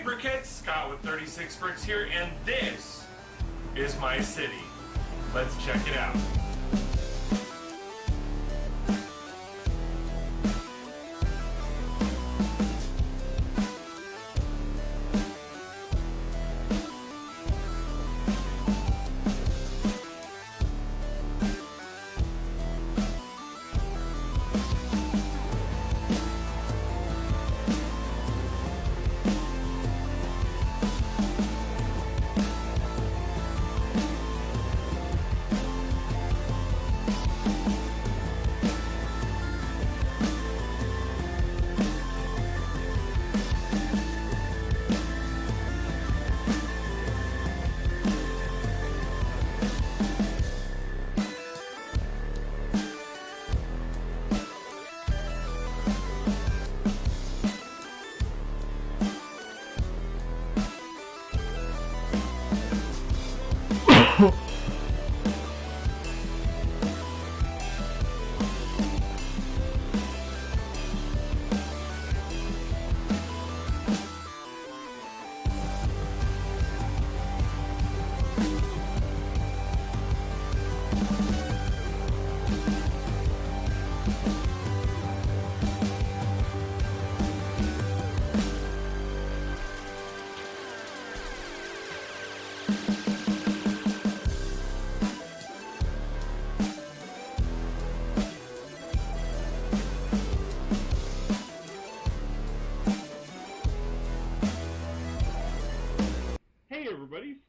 Brickheads, Scott with 36 Bricks here, and this is my city. Let's check it out.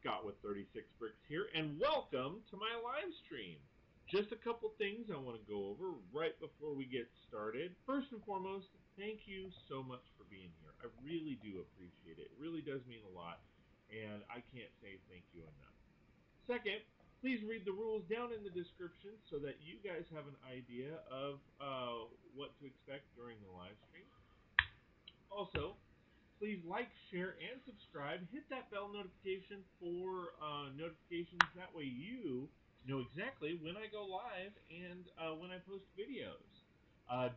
Scott with 36 Bricks here, and welcome to my live stream. Just a couple things I want to go over right before we get started. First and foremost, thank you so much for being here. I really do appreciate it. It really does mean a lot, and I can't say thank you enough. Second, please read the rules down in the description so that you guys have an idea of what to expect during the live stream. Also, please like, share, and subscribe. Hit that bell notification for notifications. That way you know exactly when I go live and when I post videos.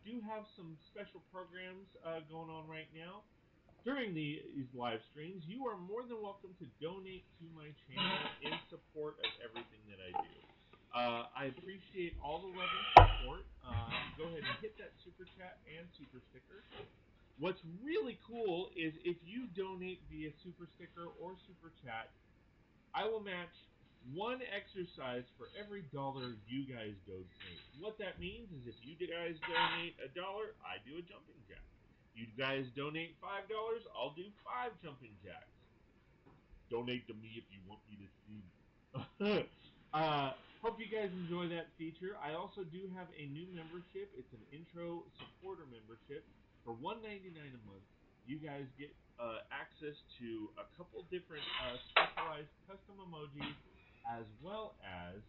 Do have some special programs going on right now. During these live streams, you are more than welcome to donate to my channel in support of everything that I do. I appreciate all the love and support. Go ahead and hit that super chat and super sticker. What's really cool is if you donate via super sticker or super chat, I will match one exercise for every $1 you guys donate. What that means is if you guys donate $1, I do a jumping jack. You guys donate $5, I'll do 5 jumping jacks. Donate to me if you want me to see. Hope you guys enjoy that feature. I also do have a new membership. It's an intro supporter membership. For $1.99 a month, you guys get access to a couple different specialized custom emojis, as well as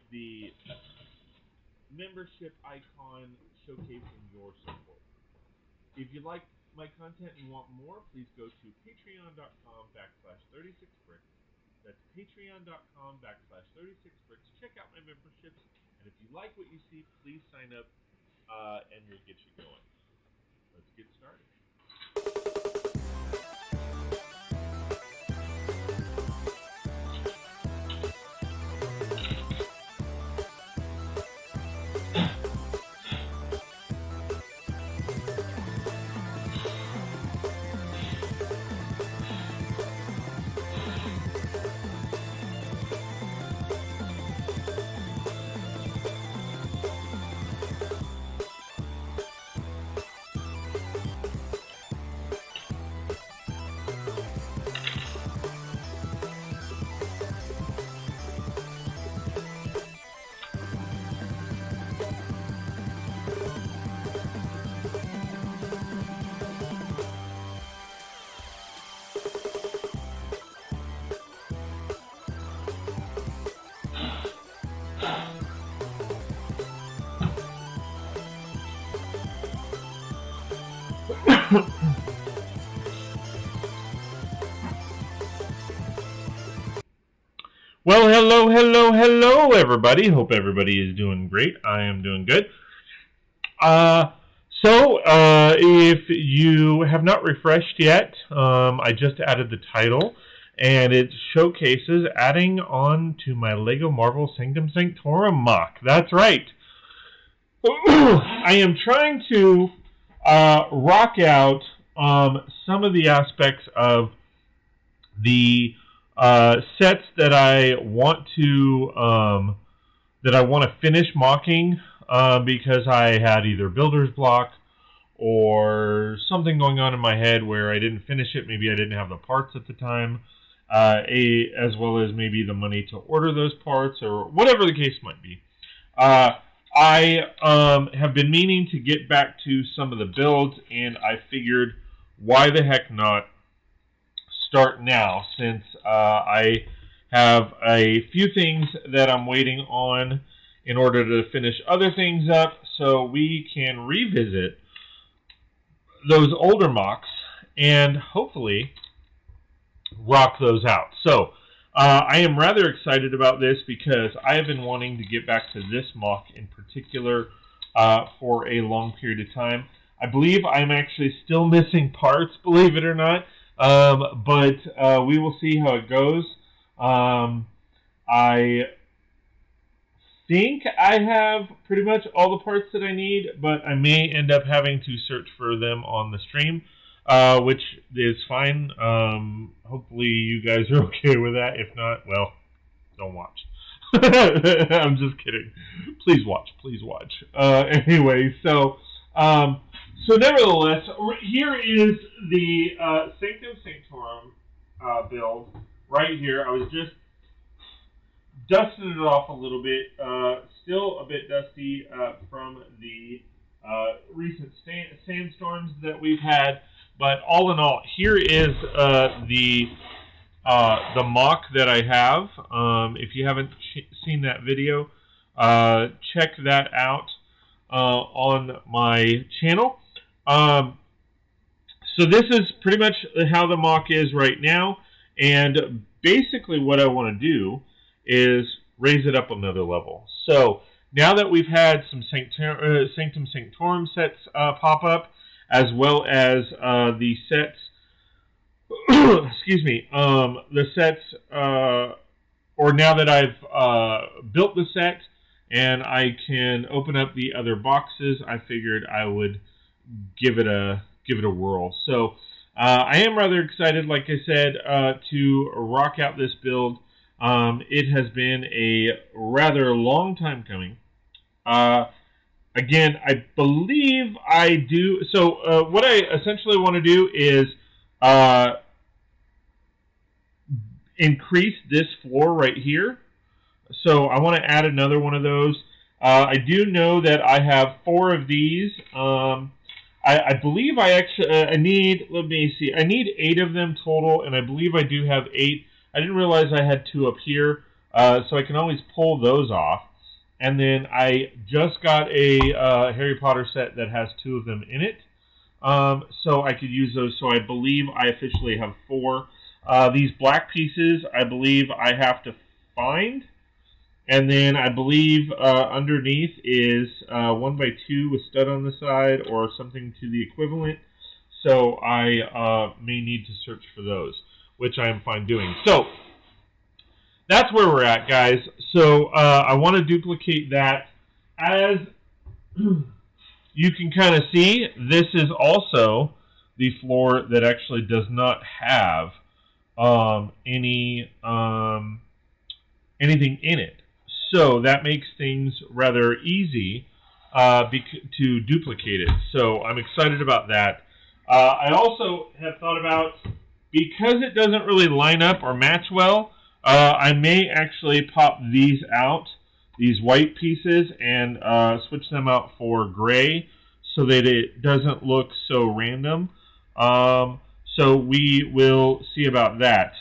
the membership icon showcasing your support. If you like my content and want more, please go to patreon.com/36bricks. That's patreon.com/36bricks. Check out my memberships, and if you like what you see, please sign up. And we'll get you going. Let's get started. Well, hello, everybody. Hope everybody is doing great. I am doing good. So, if you have not refreshed yet, I just added the title, and it showcases adding on to my LEGO Marvel Sanctum Sanctorum MOC. That's right. I am trying to rock out some of the aspects of the sets that I want to finish mocking. Because I had either builder's block or something going on in my head where I didn't finish it. Maybe I didn't have the parts at the time, as well as maybe the money to order those parts or whatever the case might be. I have been meaning to get back to some of the builds, and I figured why the heck not start now, since I have a few things that I'm waiting on in order to finish other things up, so we can revisit those older MOCs and hopefully rock those out. So I am rather excited about this because I have been wanting to get back to this MOC in particular for a long period of time. I believe I'm actually still missing parts, believe it or not, but we will see how it goes. I think I have pretty much all the parts that I need, but I may end up having to search for them on the stream, which is fine. Hopefully you guys are okay with that. If not, well, don't watch. I'm just kidding. Please watch. Please watch. Anyway, so nevertheless, here is the Sanctum Sanctorum build right here. I was just dusting it off a little bit, still a bit dusty from the recent sandstorms that we've had, but all in all, here is the MOC that I have. If you haven't seen that video, check that out on my channel. So this is pretty much how the MOC is right now, and basically what I want to do is raise it up another level. So now that we've had some Sanctum Sanctorum sets pop up, as well as the sets, excuse me, the sets, or now that I've built the set and I can open up the other boxes, I figured I would give it a whirl. So I am rather excited, like I said, to rock out this build. It has been a rather long time coming. Again, I believe I do. So what I essentially want to do is increase this floor right here. So I want to add another one of those. I do know that I have 4 of these. I believe I actually I need. Let me see. I need 8 of them total, and I believe I do have 8. I didn't realize I had 2 up here, so I can always pull those off. And then I just got a Harry Potter set that has 2 of them in it, so I could use those. So I believe I officially have 4. These black pieces, I believe I have to find. And then I believe underneath is 1x2 with stud on the side or something to the equivalent. So I may need to search for those, which I am fine doing. So that's where we're at, guys. So I want to duplicate that. As you can kind of see, this is also the floor that actually does not have anything in it. So that makes things rather easy to duplicate it. So I'm excited about that. I also have thought about, because it doesn't really line up or match well, I may actually pop these out, these white pieces, and switch them out for gray so that it doesn't look so random. So we will see about that.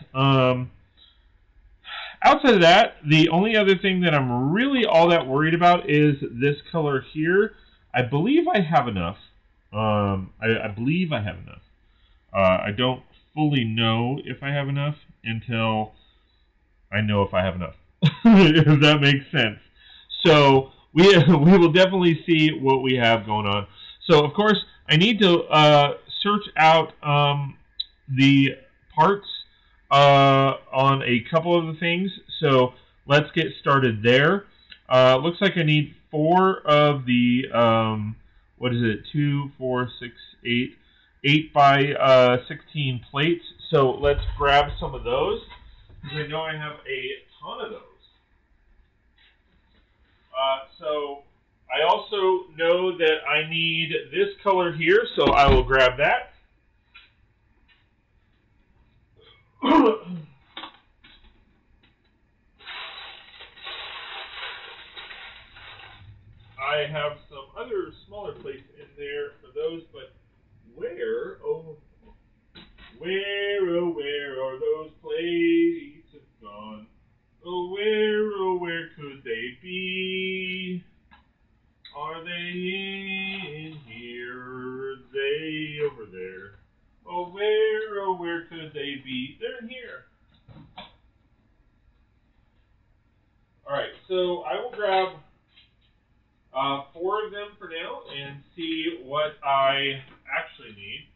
Outside of that, the only other thing that I'm really all that worried about is this color here. I believe I have enough. I believe I have enough. I don't fully know if I have enough until I know if I have enough. If that makes sense. So we will definitely see what we have going on. So, of course, I need to search out the parts on a couple of the things. So, let's get started there. Looks like I need 4 of the, what is it, 2, 4, 6, 8 by 16 plates. So, let's grab some of those, because I know I have a ton of those. So I also know that I need this color here, so I will grab that. I have some other smaller plates in there for those, but where are those plates have gone? Oh, where could they be? Are they in here? Or are they over there? Oh, where could they be? They're in here. Alright, so I will grab 4 of them for now and see what I actually need.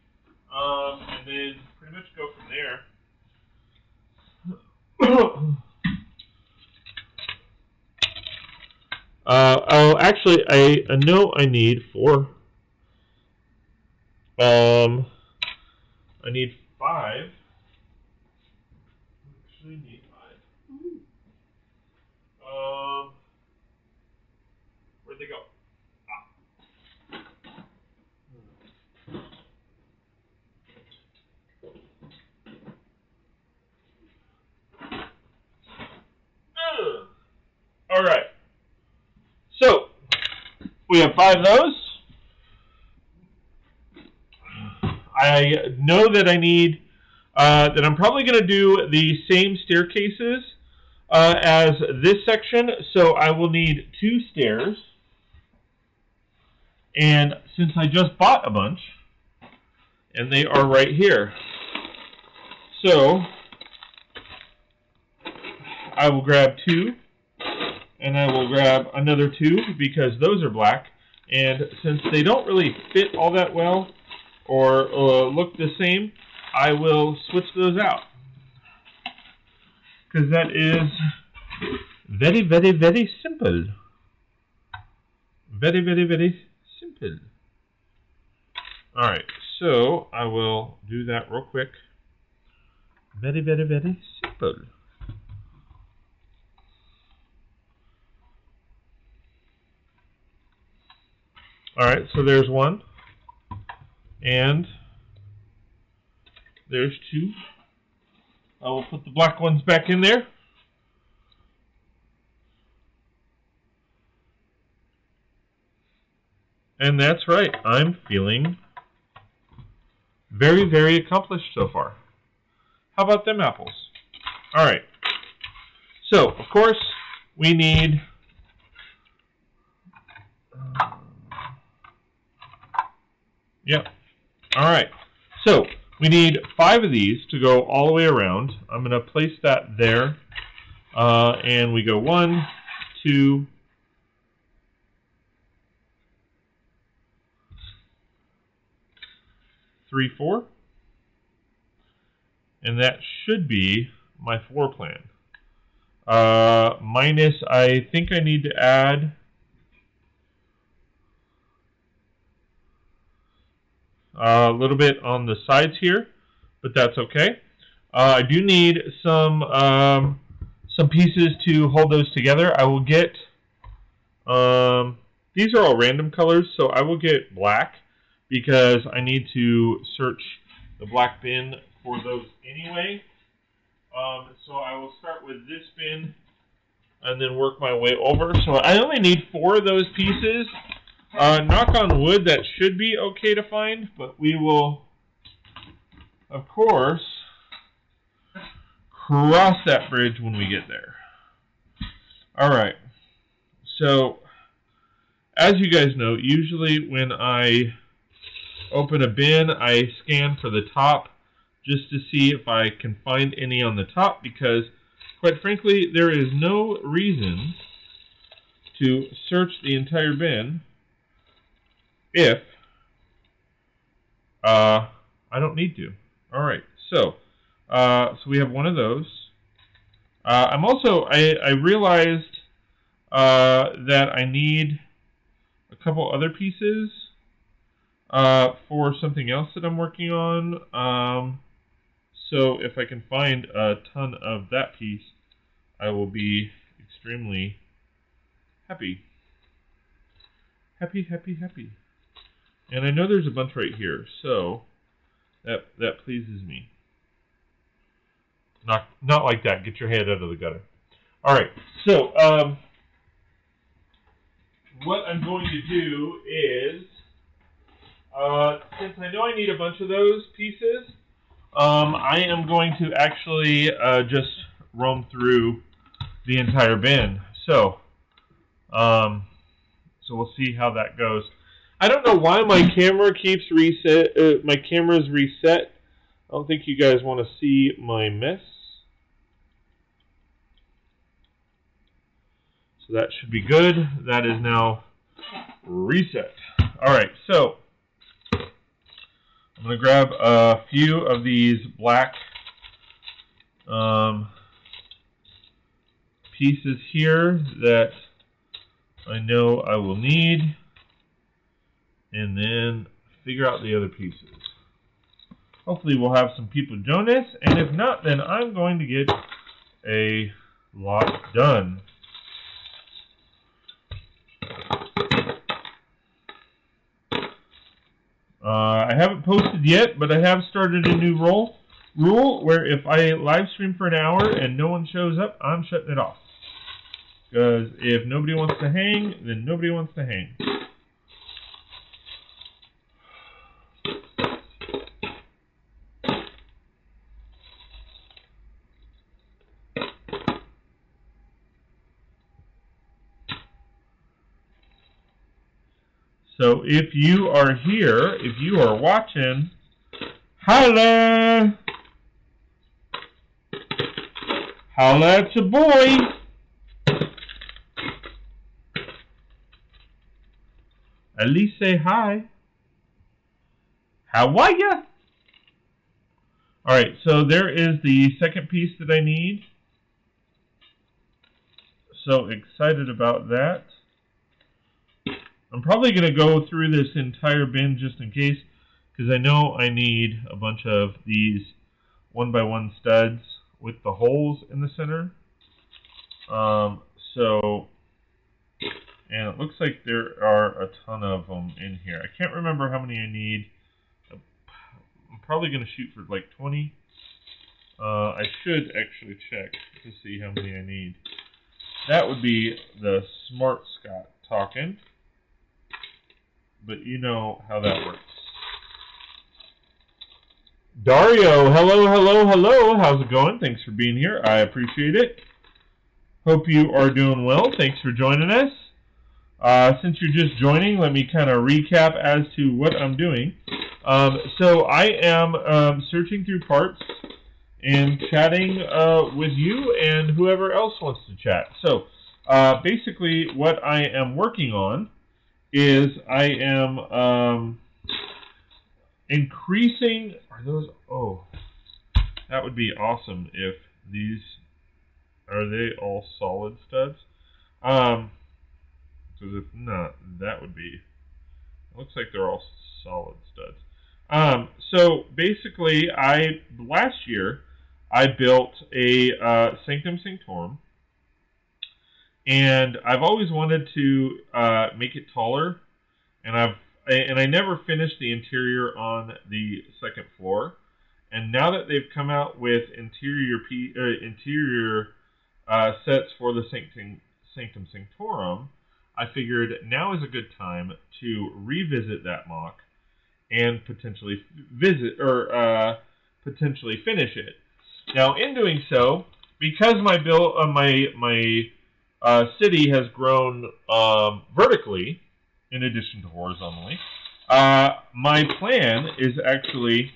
And then pretty much go from there. Actually, I know I need 4. I need 5. Actually, need 5. Where'd they go? All right. So, we have 5 of those. I know that I need, that I'm probably going to do the same staircases as this section, so I will need 2 stairs. And since I just bought a bunch, and they are right here, so I will grab 2. And I will grab another 2 because those are black. And since they don't really fit all that well or look the same, I will switch those out. Because that is very, very, very simple. Very, very, very simple. Alright, so I will do that real quick. Very, very, very simple. Alright, so there's 1, and there's 2. I will put the black ones back in there. And that's right, I'm feeling very, very accomplished so far. How about them apples? Alright, so, of course, we need yep. Alright. So, we need 5 of these to go all the way around. I'm going to place that there. And we go 1, 2, 3, 4. And that should be my floor plan. Minus, I think I need to add a little bit on the sides here, but that's okay. I do need some pieces to hold those together. I will get, these are all random colors, so I will get black because I need to search the black bin for those anyway. So I will start with this bin and then work my way over. So I only need 4 of those pieces. Knock on wood, that should be okay to find, but we will, of course, cross that bridge when we get there. Alright, so, as you guys know, usually when I open a bin, I scan for the top just to see if I can find any on the top, because, quite frankly, there is no reason to search the entire bin if I don't need to. All right, so we have one of those. I'm also, I realized that I need a couple other pieces for something else that I'm working on. So if I can find a ton of that piece, I will be extremely happy. Happy. And I know there's a bunch right here, so that pleases me. Not like that. Get your head out of the gutter. All right. So what I'm going to do is, since I know I need a bunch of those pieces, I am going to actually just roam through the entire bin. So we'll see how that goes. I don't know why my camera keeps reset. My camera's reset. I don't think you guys want to see my mess. So that should be good. That is now reset. All right, so I'm going to grab a few of these black pieces here that I know I will need, and then figure out the other pieces. Hopefully we'll have some people join us, and if not, then I'm going to get a lot done. I haven't posted yet, but I have started a new rule where if I live stream for an hour and no one shows up, I'm shutting it off. Because if nobody wants to hang, then nobody wants to hang. So if you are here, if you are watching, holla! Holla at your boy! At least say hi. How are ya? Alright, so there is the second piece that I need. So excited about that. I'm probably going to go through this entire bin just in case, because I know I need a bunch of these 1x1 studs with the holes in the center. And it looks like there are a ton of them in here. I can't remember how many I need. I'm probably going to shoot for like 20. I should actually check to see how many I need. That would be the smart Scott talking. But you know how that works. Dario, hello. How's it going? Thanks for being here. I appreciate it. Hope you are doing well. Thanks for joining us. Since you're just joining, let me kind of recap as to what I'm doing. So I am searching through parts and chatting with you and whoever else wants to chat. So basically what I am working on is I am increasing, are those, oh, that would be awesome if these, are they all solid studs? Because if not, that would be, it looks like they're all solid studs. So basically, last year, I built a Sanctum Sanctorum. And I've always wanted to make it taller, and I never finished the interior on the second floor. And now that they've come out with interior sets for the Sanctum Sanctorum, I figured now is a good time to revisit that MOC and potentially potentially finish it. Now, in doing so, because my city has grown vertically in addition to horizontally, my plan is actually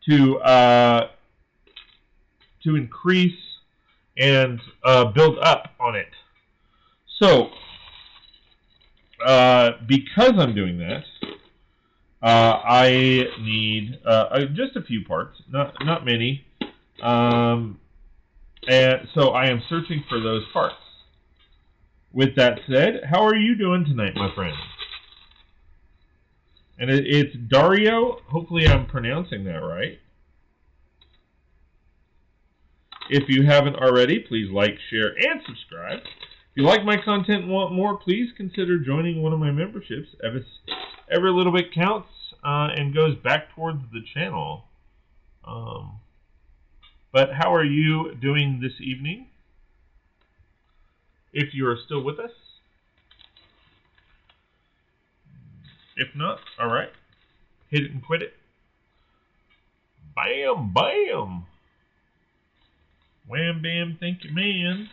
to increase and build up on it. So because I'm doing that, I need just a few parts, not many. And so I am searching for those parts. With that said, how are you doing tonight, my friend? And it's Dario. Hopefully I'm pronouncing that right. If you haven't already, please like, share, and subscribe. If you like my content and want more, please consider joining one of my memberships. Every little bit counts and goes back towards the channel. But how are you doing this evening? If you are still with us. If not, alright. Hit it and quit it. Bam, bam. Wham, bam, thank you, man.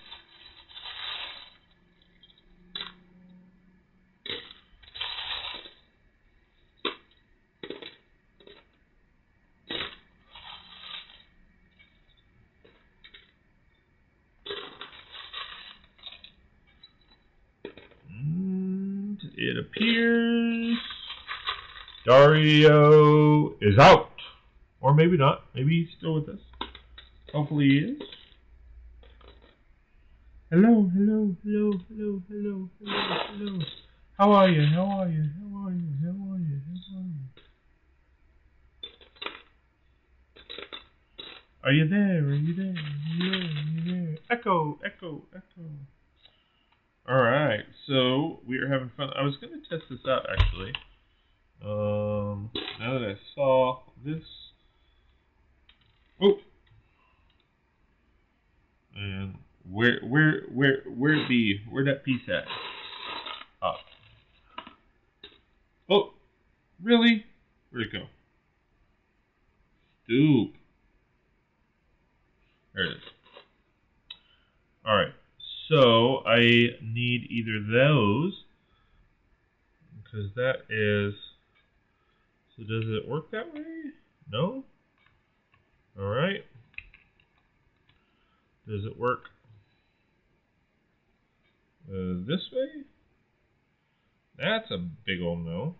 And it appears Dario is out. Or maybe not. Maybe he's still with us. Hopefully he is. Hello, hello, hello, hello, hello, hello, hello. How are you? How are you? How are you? How are you? How are you? Are you there? Are you there? Are you there? Are you there? Echo, echo, echo. Alright, so we are having fun. I was going to test this out actually. Now that I saw this. Oh! And where'd that piece at? Up. Oh, really? Where'd it go? Stoop. There it is. Alright, so I need either those, because that is, so does it work that way? No? Alright. Does it work this way? That's a big old no.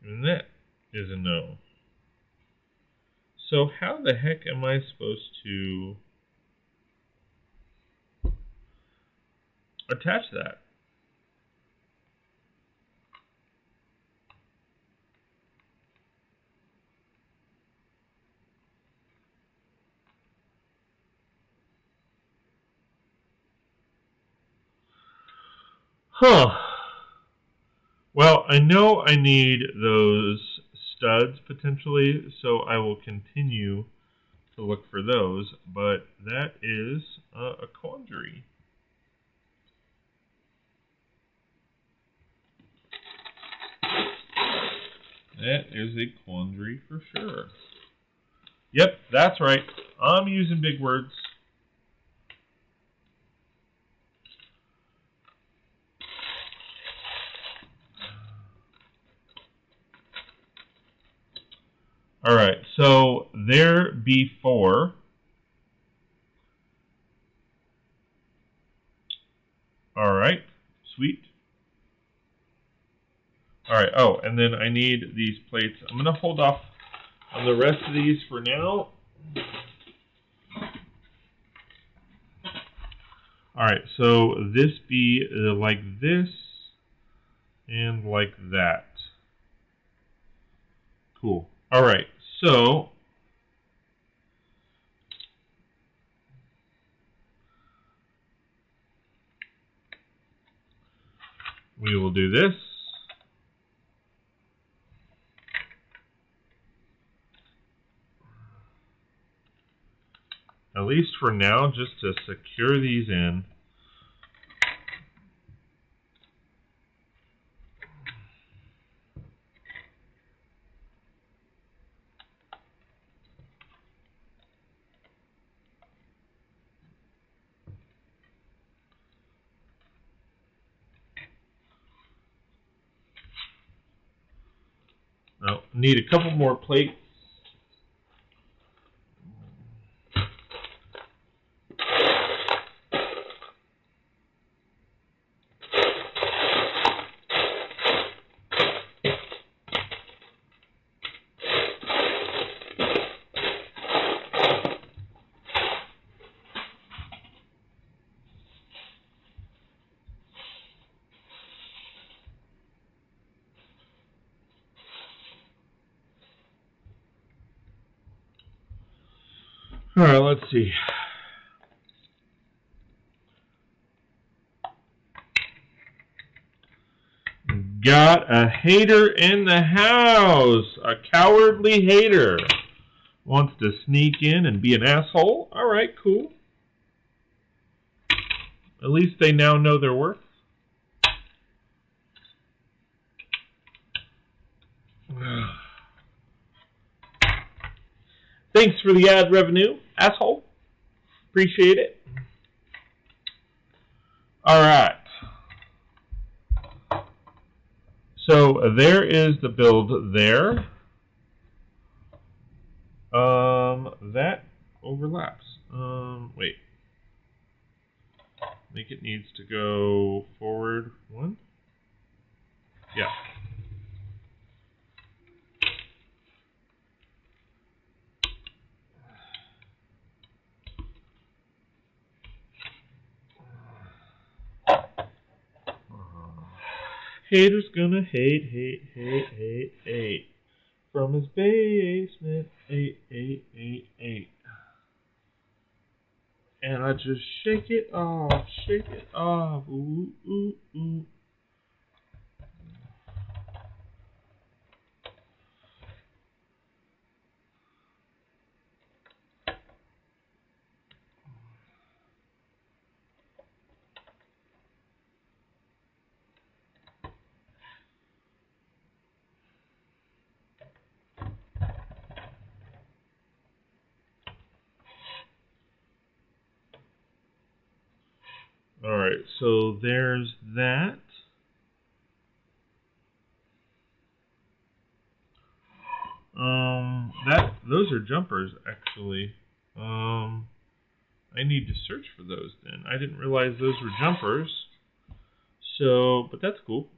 And that is a no. So how the heck am I supposed to attach that? Huh. Well, I know I need those studs potentially, so I will continue to look for those, but that is a quandary. That is a quandary for sure. Yep, that's right. I'm using big words. Alright, so there be 4. Alright, sweet. Alright, oh, and then I need these plates. I'm going to hold off on the rest of these for now. Alright, so this be like this and like that. Cool. Alright, so we will do this. At least for now, just to secure these in. Need a couple more plates. All right, let's see. Got a hater in the house. A cowardly hater. Wants to sneak in and be an asshole. All right, cool. At least they now know their worth. Thanks for the ad revenue, asshole. Appreciate it. All right. So there is the build there. That overlaps. Wait. I think it needs to go forward one. Yeah. Haters gonna hate. From his basement, 8. And I just shake it off. Ooh, ooh, ooh. Alright, so there's that. Those are jumpers, actually. I need to search for those then. I didn't realize those were jumpers. So, but that's cool.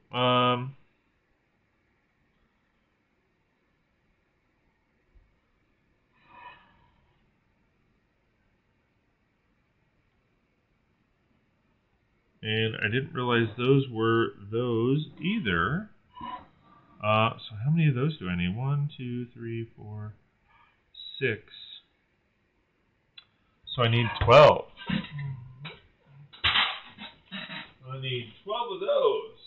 And I didn't realize those were those either. So how many of those do I need? 1, 2, 3, 4, 6. So I need 12. I need 12 of those.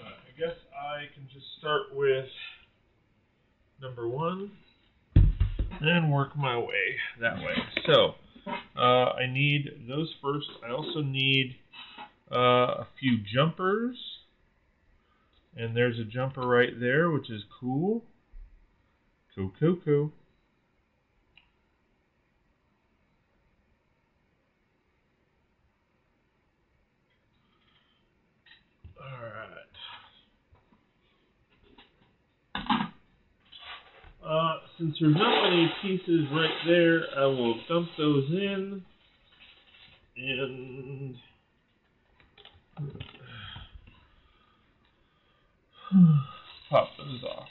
I guess I can just start with number 1 and work my way that way. So I need those first. I also need a few jumpers. And there's a jumper right there, which is cool. Cool. Since there's not many pieces right there, I will dump those in and pop those off.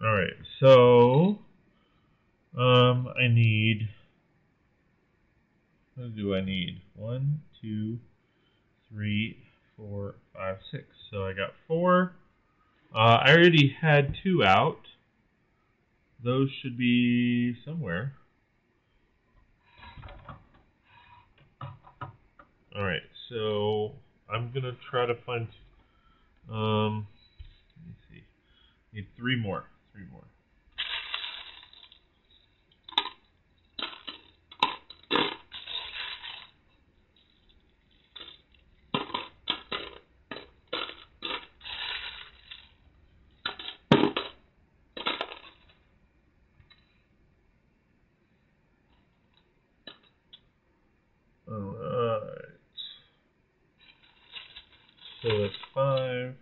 Alright, so I need, what do I need? 1, 2, 3, 4, 5, 6. So I got 4. I already had 2 out. Those should be somewhere. Alright, so I'm going to try to find, let me see, need 3 more. 3 more. Alright. So that's 5.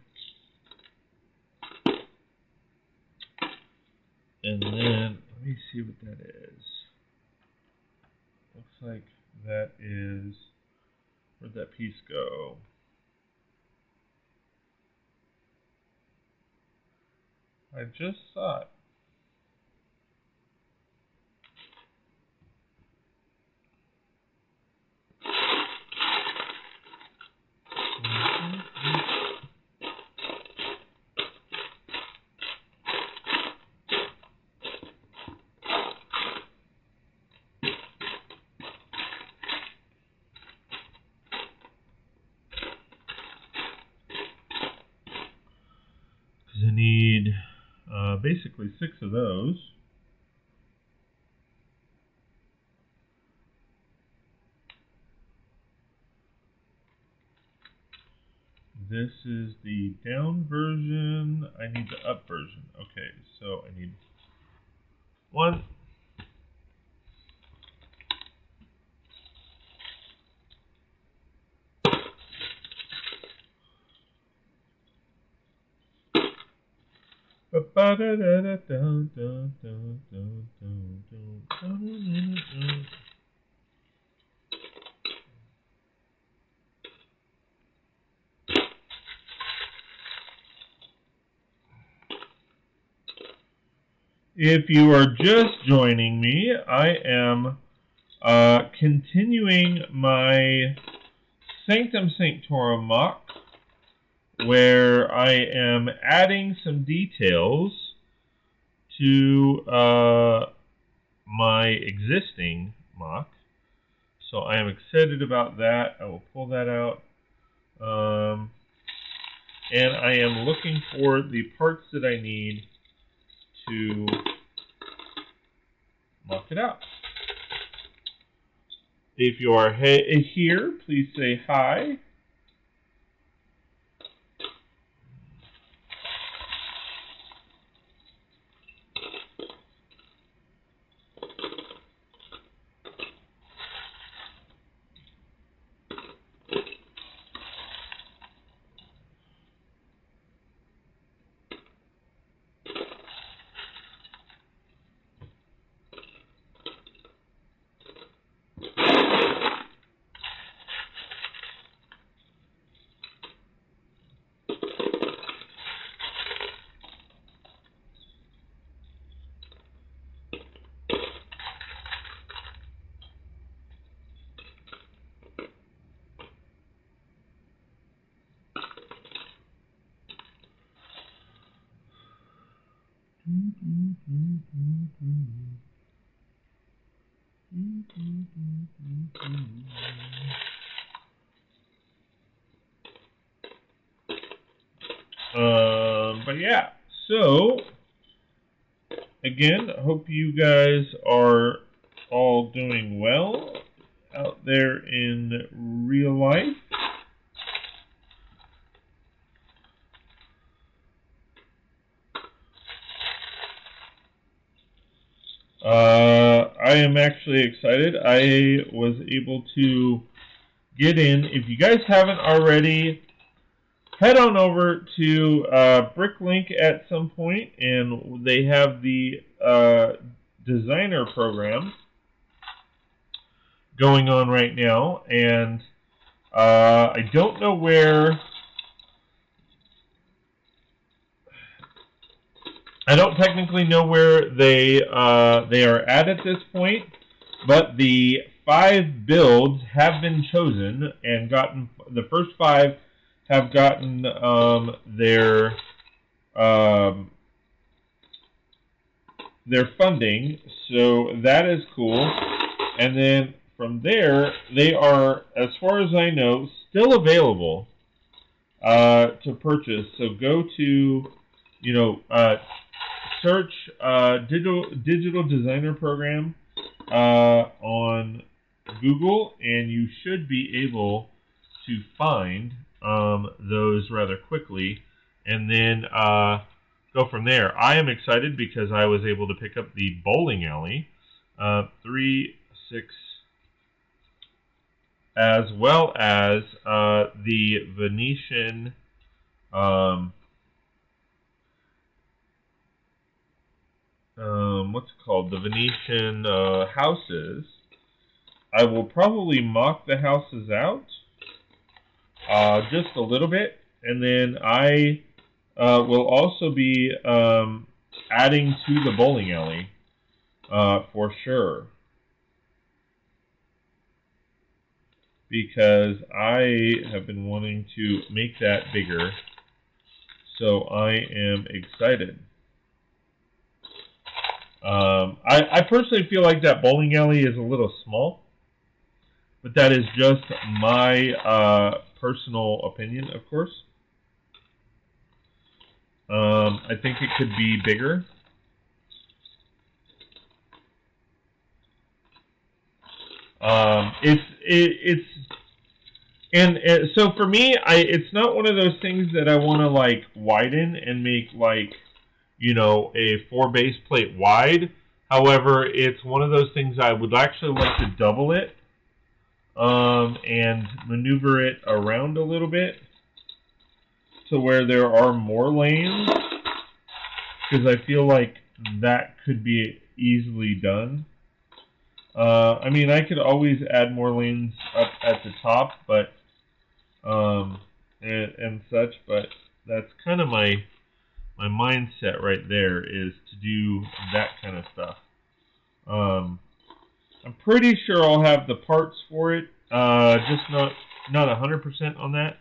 And then, let me see what that is. Looks like that is, where'd that piece go? I just saw it. Because I need basically 6 of those. This is the down version. I need the up version. Okay, so I need 1. If you are just joining me, I am continuing my Sanctum Sanctorum MOC, where I am adding some details to my existing MOC. So I am excited about that. I will pull that out. And I am looking for the parts that I need to MOC it out. If you are here, please say hi. But yeah, so again, I hope you guys are all doing well out there in real life. I am actually excited. I was able to get in. If you guys haven't already, head on over to Bricklink at some point, and they have the designer program going on right now. And I don't know where. I don't technically know where they are at this point, but the 5 builds have been chosen and gotten. The first 5 have gotten their funding, so that is cool. And then from there, they are, as far as I know, still available to purchase. So go to, search digital designer program on Google, and you should be able to find those rather quickly, and then go from there. I am excited because I was able to pick up the bowling alley, 3, 6, as well as the Venetian what's it called? The Venetian houses. I will probably mock the houses out just a little bit, and then I will also be adding to the bowling alley for sure, because I have been wanting to make that bigger, so I am excited. I personally feel like that bowling alley is a little small, but that is just my personal opinion, of course. I think it could be bigger. So for me, it's not one of those things that I want to like widen and make like, a 4 base plate wide. However, it's one of those things I would actually like to double it and maneuver it around a little bit to where there are more lanes, because I feel like that could be easily done. I mean, I could always add more lanes up at the top, but and such, but that's kind of my mindset right there, is to do that kind of stuff. I'm pretty sure I'll have the parts for it, just not 100% on that,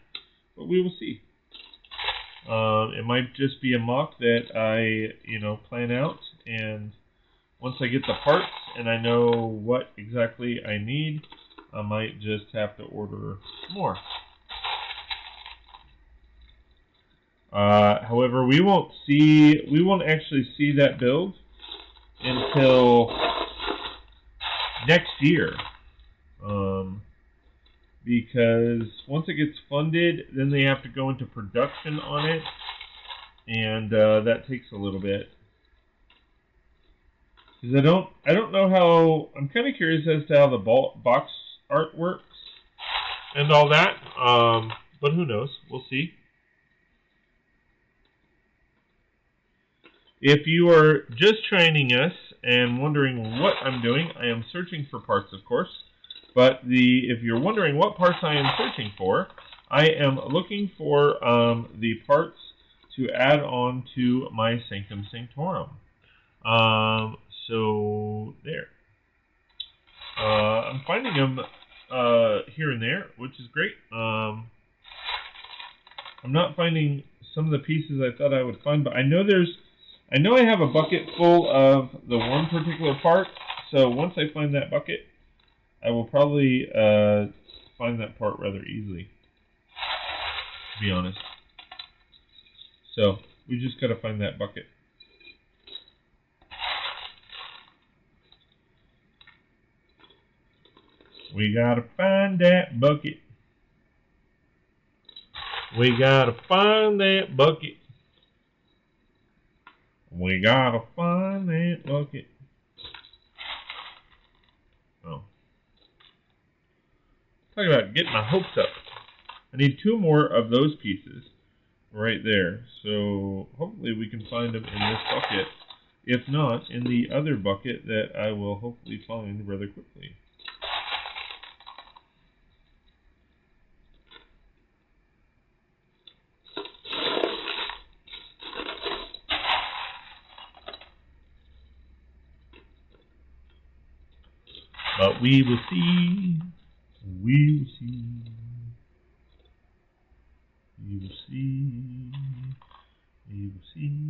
but we will see. It might just be a mock that I, plan out, and once I get the parts and I know what exactly I need, I might just have to order more. However, we won't actually see that build until next year, because once it gets funded, then they have to go into production on it, and that takes a little bit. Because I don't know how. I'm kind of curious as to how the box art works and all that, but who knows? We'll see. If you are just joining us and wondering what I'm doing, I am searching for parts, of course. But if you're wondering what parts I am searching for, I am looking for the parts to add on to my Sanctum Sanctorum. So there. I'm finding them here and there, which is great. I'm not finding some of the pieces I thought I would find, but I know I have a bucket full of the one particular part, so once I find that bucket, I will probably find that part rather easily, to be honest. So, we just gotta find that bucket. We gotta find that bucket. We gotta find that bucket. We gotta find that bucket. Oh. Talk about getting my hopes up. I need 2 more of those pieces right there. So hopefully we can find them in this bucket. If not, in the other bucket that I will hopefully find rather quickly. But we will see. We will see. We will see. We will see.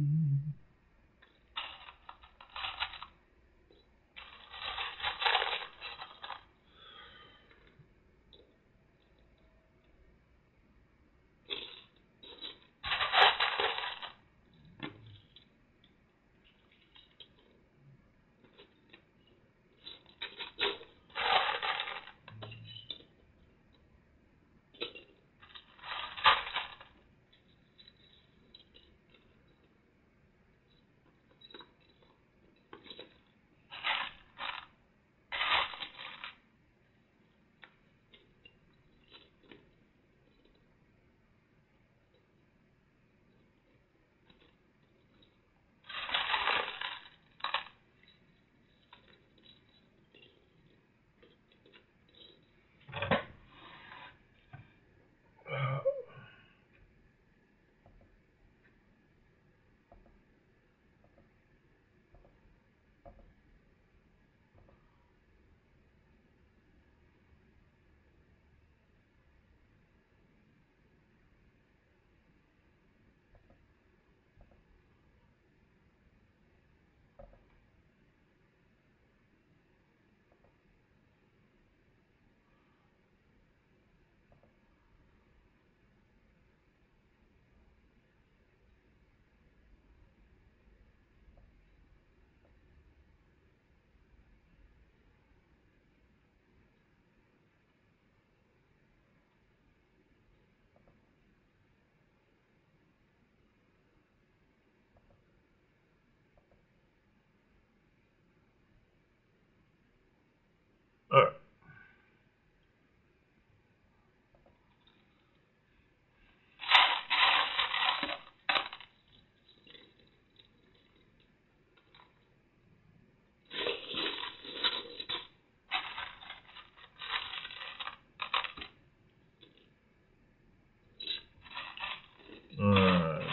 All right.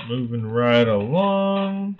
Moving right along.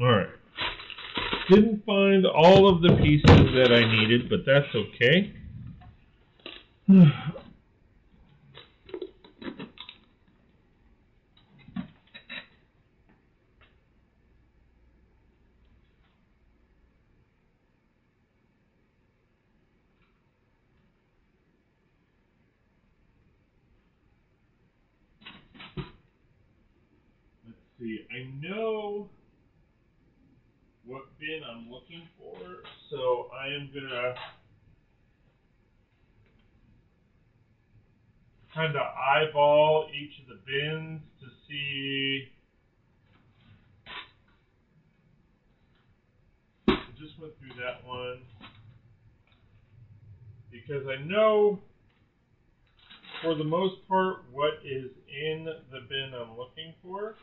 Alright. Didn't find all of the pieces that I needed, but that's okay. Let's see, I know what bin I'm looking for, so I am gonna kind of eyeball each of the bins to see. I just went through that one because I know for the most part what is in the bin I'm looking for.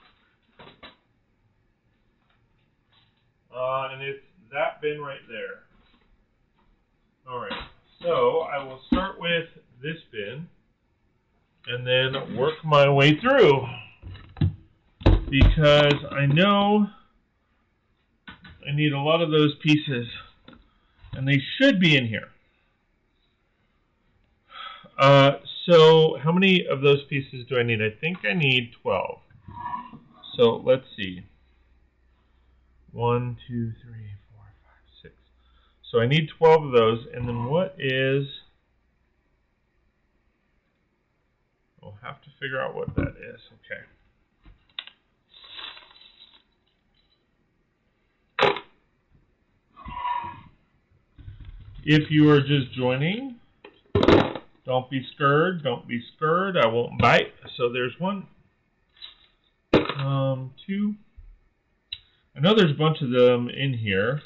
And it's that bin right there. Alright, so I will start with this bin and then work my way through because I know I need a lot of those pieces and they should be in here. So how many of those pieces do I need? I think I need 12. So let's see. 1, 2, 3, 4, 5, 6. So I need 12 of those. And then what is... I'll have to figure out what that is. Okay. If you are just joining, don't be scared. Don't be scared. I won't bite. So there's 1. 2. I know there's a bunch of them in here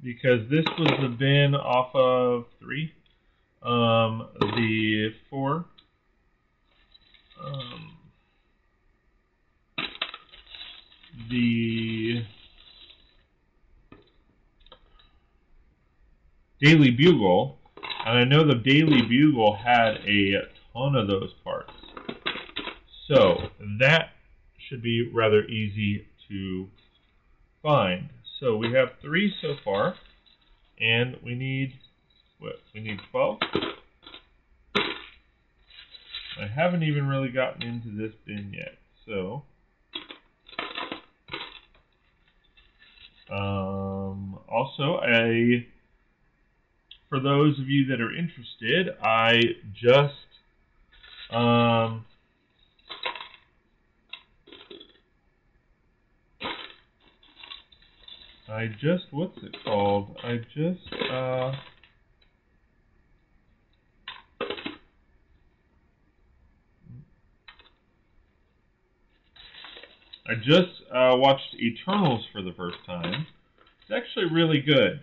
because this was the bin off of 3. The 4. The Daily Bugle, and I know the Daily Bugle had a ton of those parts. So that should be rather easy to find. So we have 3 so far, and we need what? We need 12. I haven't even really gotten into this bin yet, so also for those of you that are interested, I just what's it called? I just watched Eternals for the first time. It's actually really good.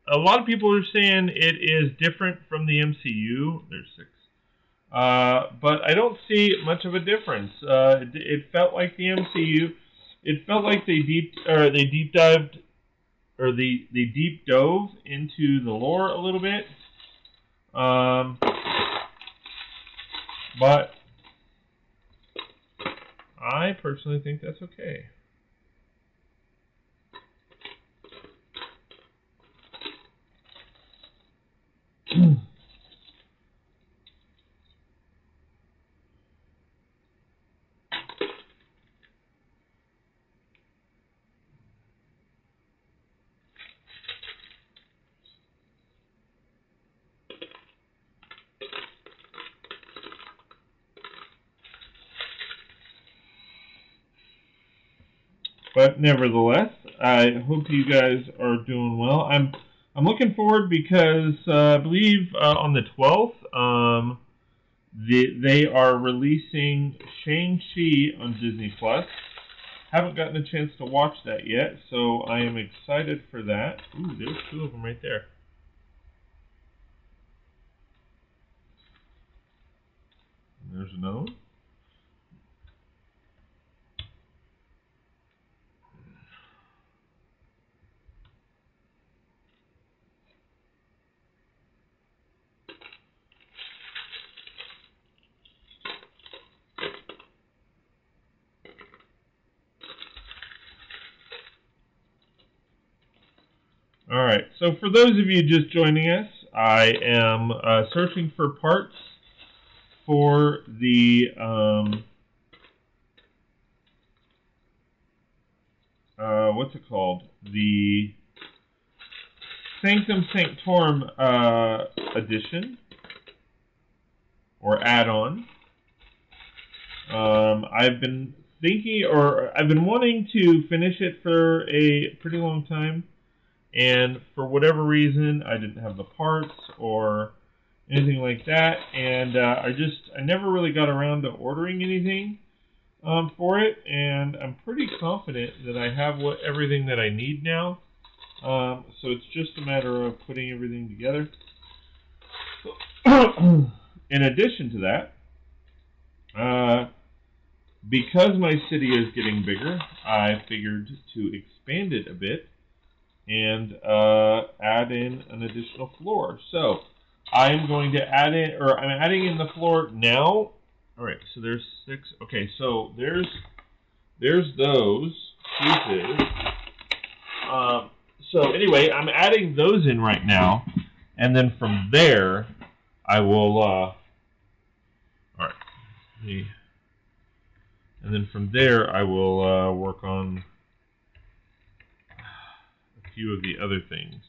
A lot of people are saying it is different from the MCU. There's 6. But I don't see much of a difference. It felt like the MCU. It felt like they deep dove into the lore a little bit. But I personally think that's okay. But nevertheless, I hope you guys are doing well. I'm looking forward because I believe on the 12th they are releasing Shang-Chi on Disney Plus. Haven't gotten a chance to watch that yet, so I am excited for that. Ooh, there's 2 of them right there. And there's another one. Alright, so for those of you just joining us, I am searching for parts for the what's it called? The Sanctum Sanctorum edition or add-on. I've been thinking, or I've been wanting to finish it for a pretty long time. and for whatever reason, I didn't have the parts or anything like that, and I never really got around to ordering anything for it, and I'm pretty confident that I have everything that I need now. So it's just a matter of putting everything together. In addition to that, because my city is getting bigger, I figured to expand it a bit and add in an additional floor. So I'm going to add in, or I'm adding in the floor now. All right, so there's 6. Okay, so there's those pieces. So anyway, I'm adding those in right now, and then from there, I will. All right, and then from there, I will work on a few of the other things.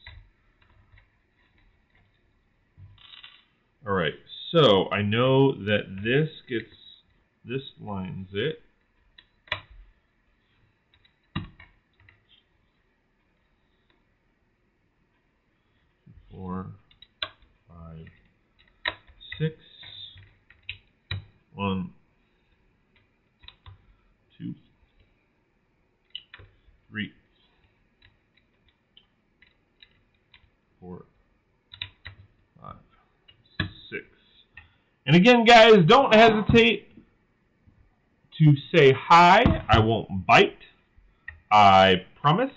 All right, so I know that this lines it. 4, 5, 6. 1, 2, 3, 4, 5, 6. And again, guys, don't hesitate to say hi. I won't bite. I promise.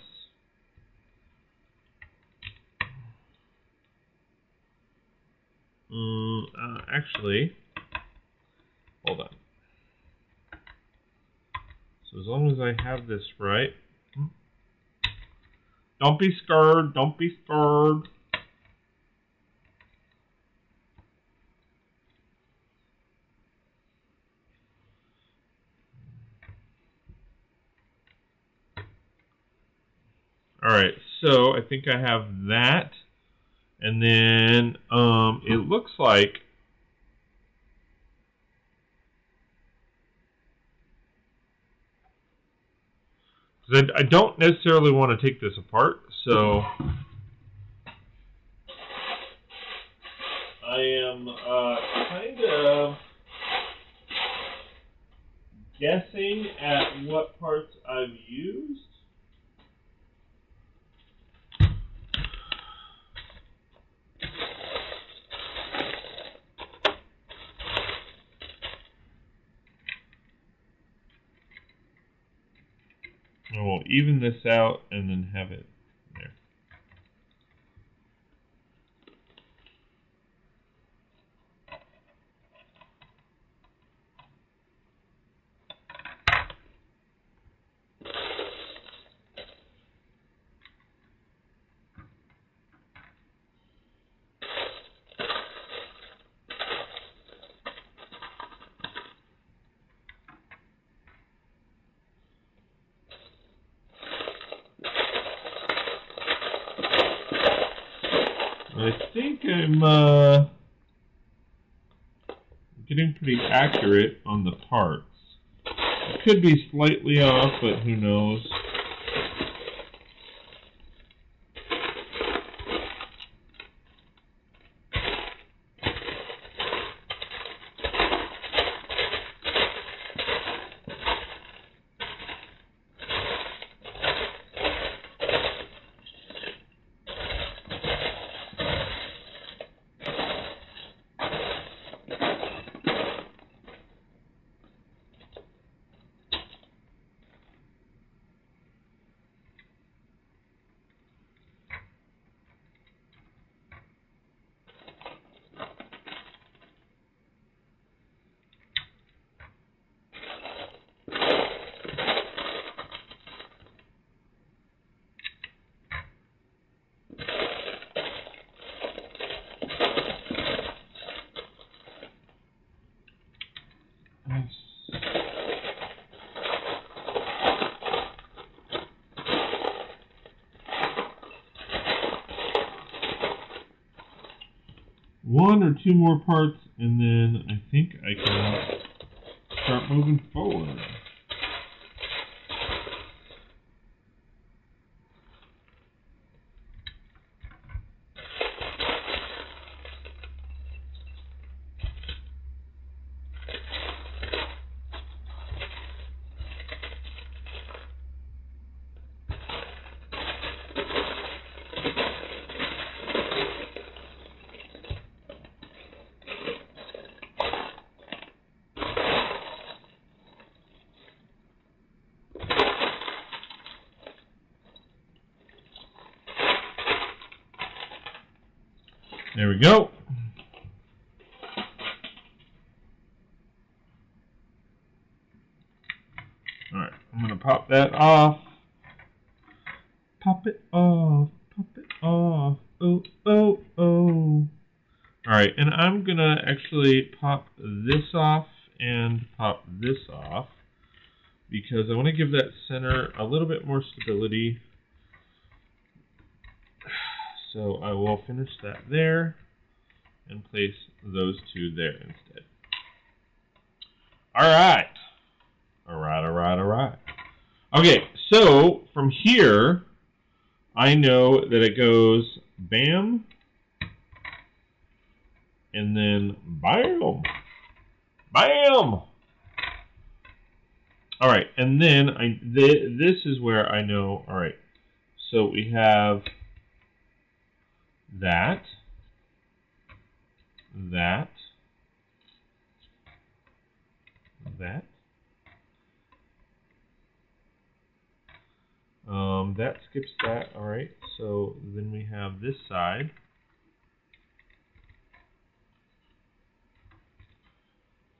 Actually, hold on. So as long as I have this right, don't be scared. Don't be scared. All right, so I think I have that, and then it looks like I don't necessarily want to take this apart, so I am kind of guessing at what parts I've used. I will even this out and then have it there. I think I'm getting pretty accurate on the parts. It could be slightly off, but who knows. One or two more parts, and then I think I can start moving forward. There we go. Alright, I'm going to pop that off. Pop it off. Pop it off. Oh, oh, oh. Alright, and I'm going to actually pop this off and pop this off because I want to give that center a little bit more stability. So I will finish that there and place those two there instead. Alright. Alright. Okay, so from here, I know that it goes bam, and then bam, bam. Alright, and then this is where I know, alright, so we have that. That skips that. Alright, so then we have this side.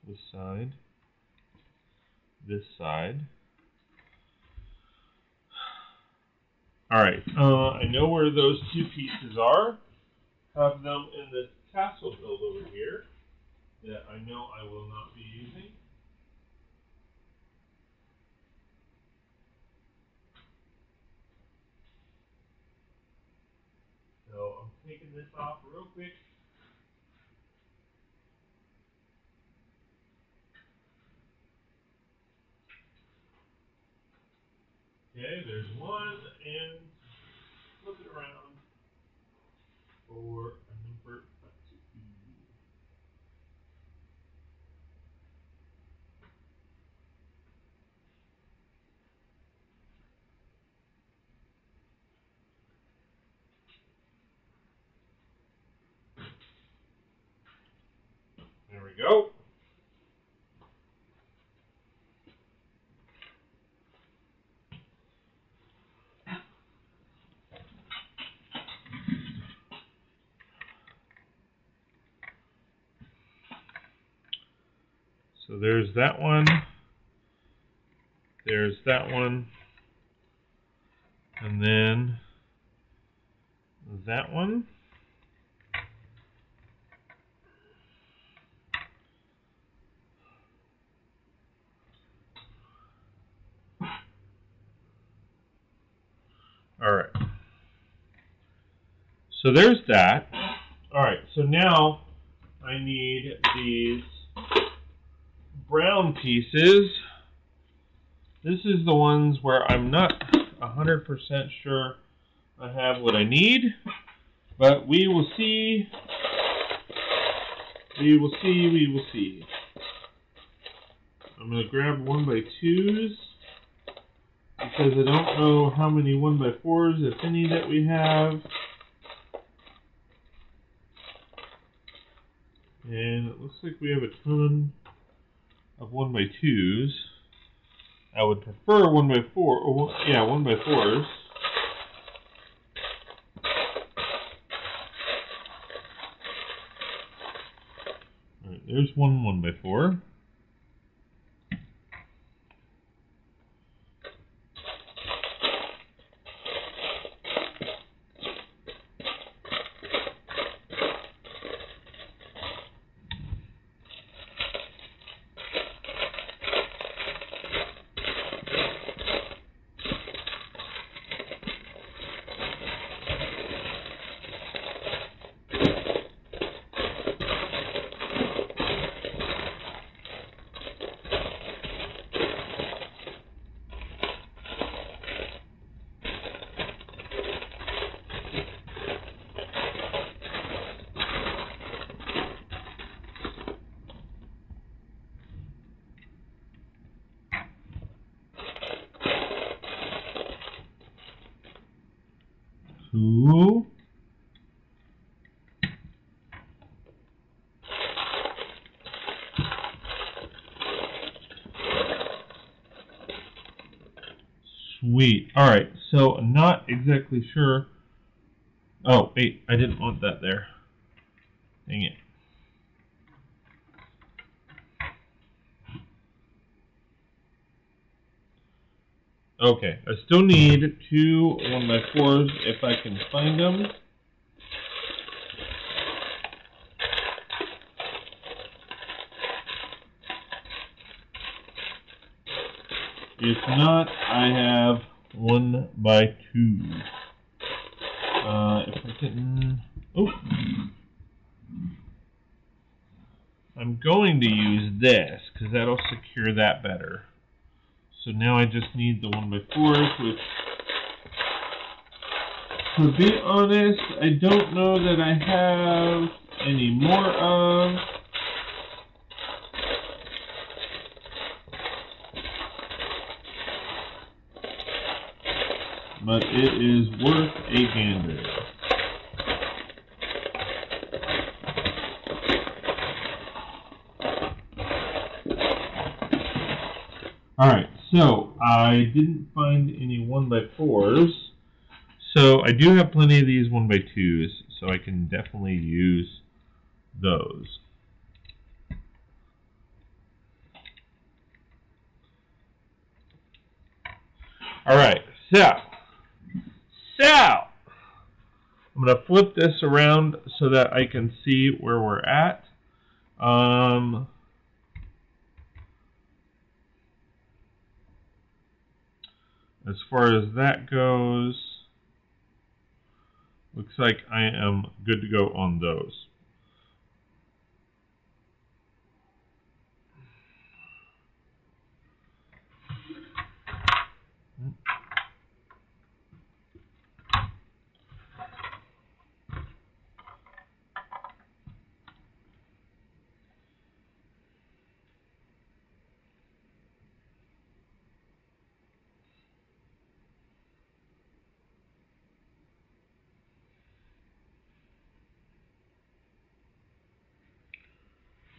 This side. This side. Alright, I know where those two pieces are. Have them in this tassel build over here that I know I will not be using. So I'm taking this off real quick. Okay, there's one, and flip it around for a number 2. There we go. So there's that one. There's that one. And then that one. Alright. So there's that. Alright, so now I need these brown pieces. This is the ones where I'm not 100% sure I have what I need, but we will see. We will see. I'm going to grab 1x2s because I don't know how many 1x4s, if any, that we have. And it looks like we have a ton of 1x2s. I would prefer 1x4, or yeah, 1x4s. Alright, there's one 1x4. Cool. Sweet. Alright, so I'm not exactly sure. Oh, wait, I didn't want that there. Dang it. Okay, I still need 2 1x4s if I can find them. If not, I have 1x2. If I can... Oh! I'm going to use this, because that'll secure that better. So now I just need the 1x4s, which, to be honest, I don't know that I have any more of. But it is worth a gander. Alright, so I didn't find any 1x4s, so I do have plenty of these 1x2s, so I can definitely use those. Alright, so I'm going to flip this around so that I can see where we're at. As far as that goes, looks like I am good to go on those.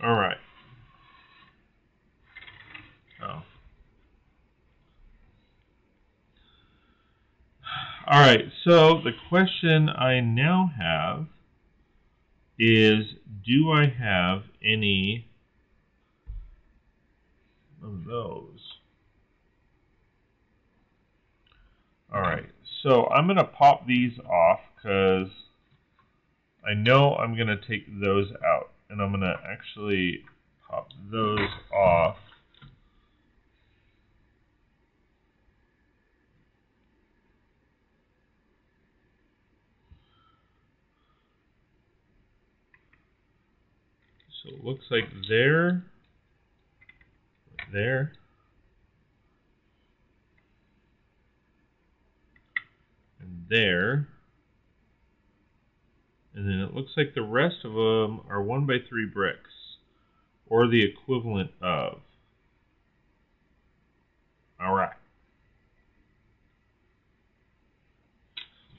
All right. Oh. All right. So the question I now have is, do I have any of those? All right. So I'm going to pop these off because I know I'm going to take those out. And I'm going to actually pop those off. So it looks like there, and there. And then it looks like the rest of them are 1x3 bricks, or the equivalent of. Alright.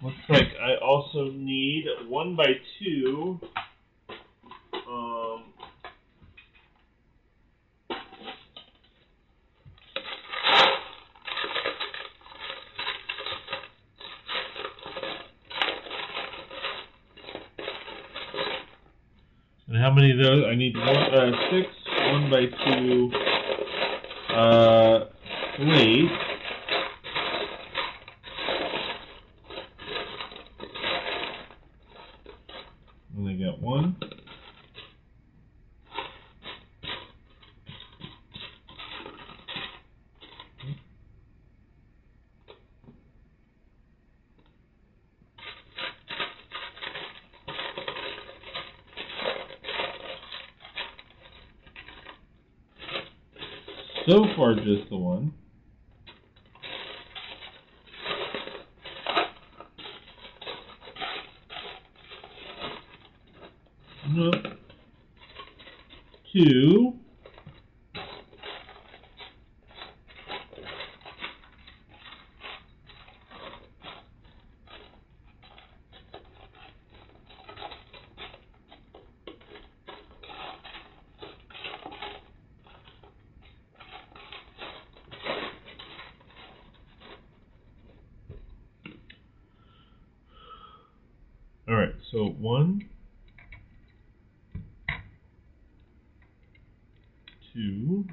Looks like I also need 1x2. And how many of those? I need 6 1x2 plates. And I got 1. So far, just the 1. No. 2. Alright, so 1, 2.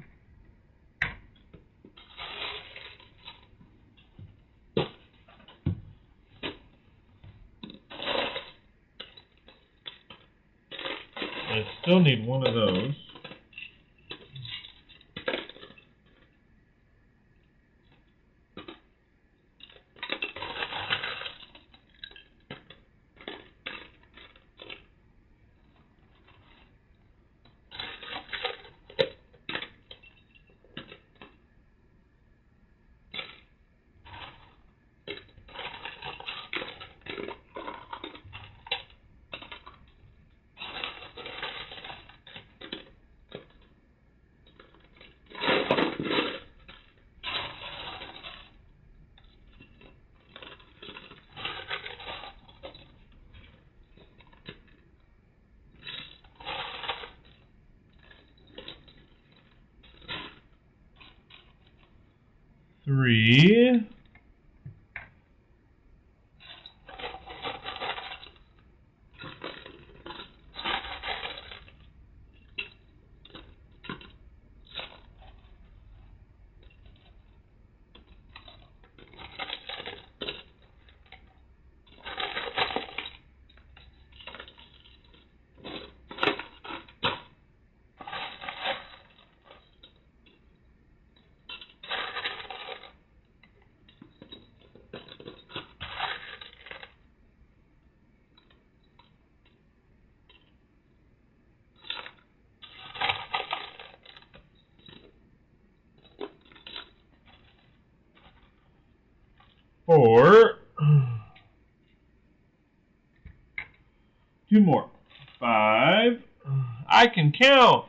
I still need one of those. Three. Four. 2 more. 5. I can count.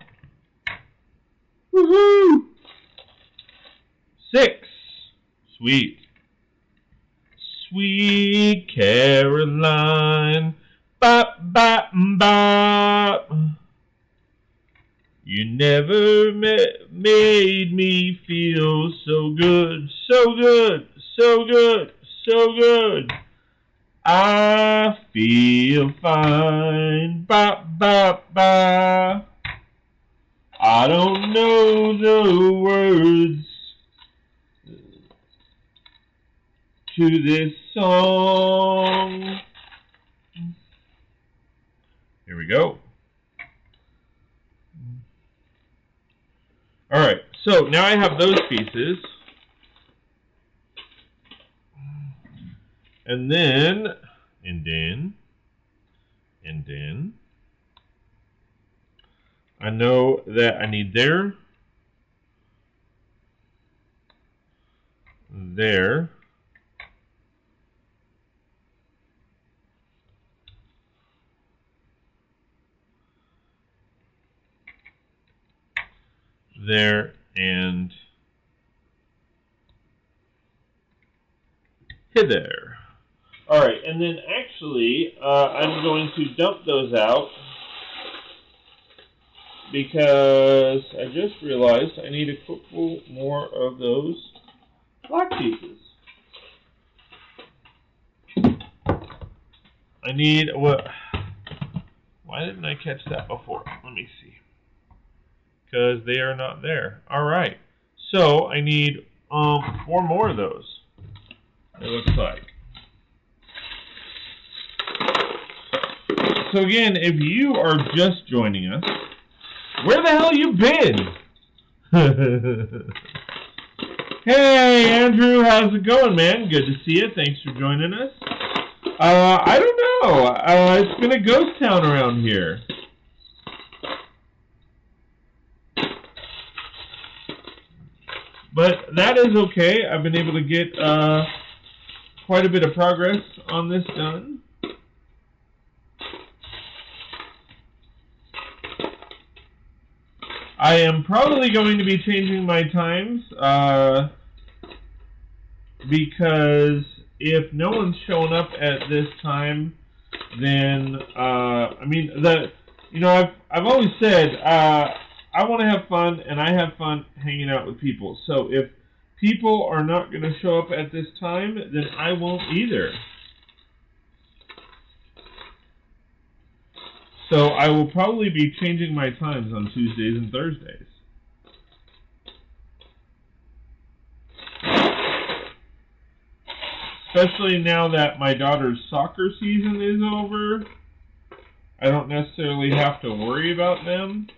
Woohoo! 6. Sweet. Sweet Caroline. Bop, bop, bop. You never made me feel so good, so good, so good, so good. I feel fine. Bop, bop, bop. I don't know the words to this song. Here we go. Alright, so now I have those pieces. And then, I know that I need there, there, there, and hither. Alright, and then actually, I'm going to dump those out because I just realized I need a couple more of those black pieces. I need, what? Why didn't I catch that before? Let me see. Because they are not there. Alright, so I need 4 more of those, it looks like. So again, if you are just joining us, where the hell you been? Hey, Andrew, how's it going, man? Good to see you. Thanks for joining us. I don't know. It's been a ghost town around here. But that is okay. I've been able to get quite a bit of progress on this done. I am probably going to be changing my times because if no one's showing up at this time, then I mean I've always said I want to have fun, and I have fun hanging out with people. So if people are not going to show up at this time, then I won't either. So I will probably be changing my times on Tuesdays and Thursdays. especially now that my daughter's soccer season is over. I don't necessarily have to worry about them.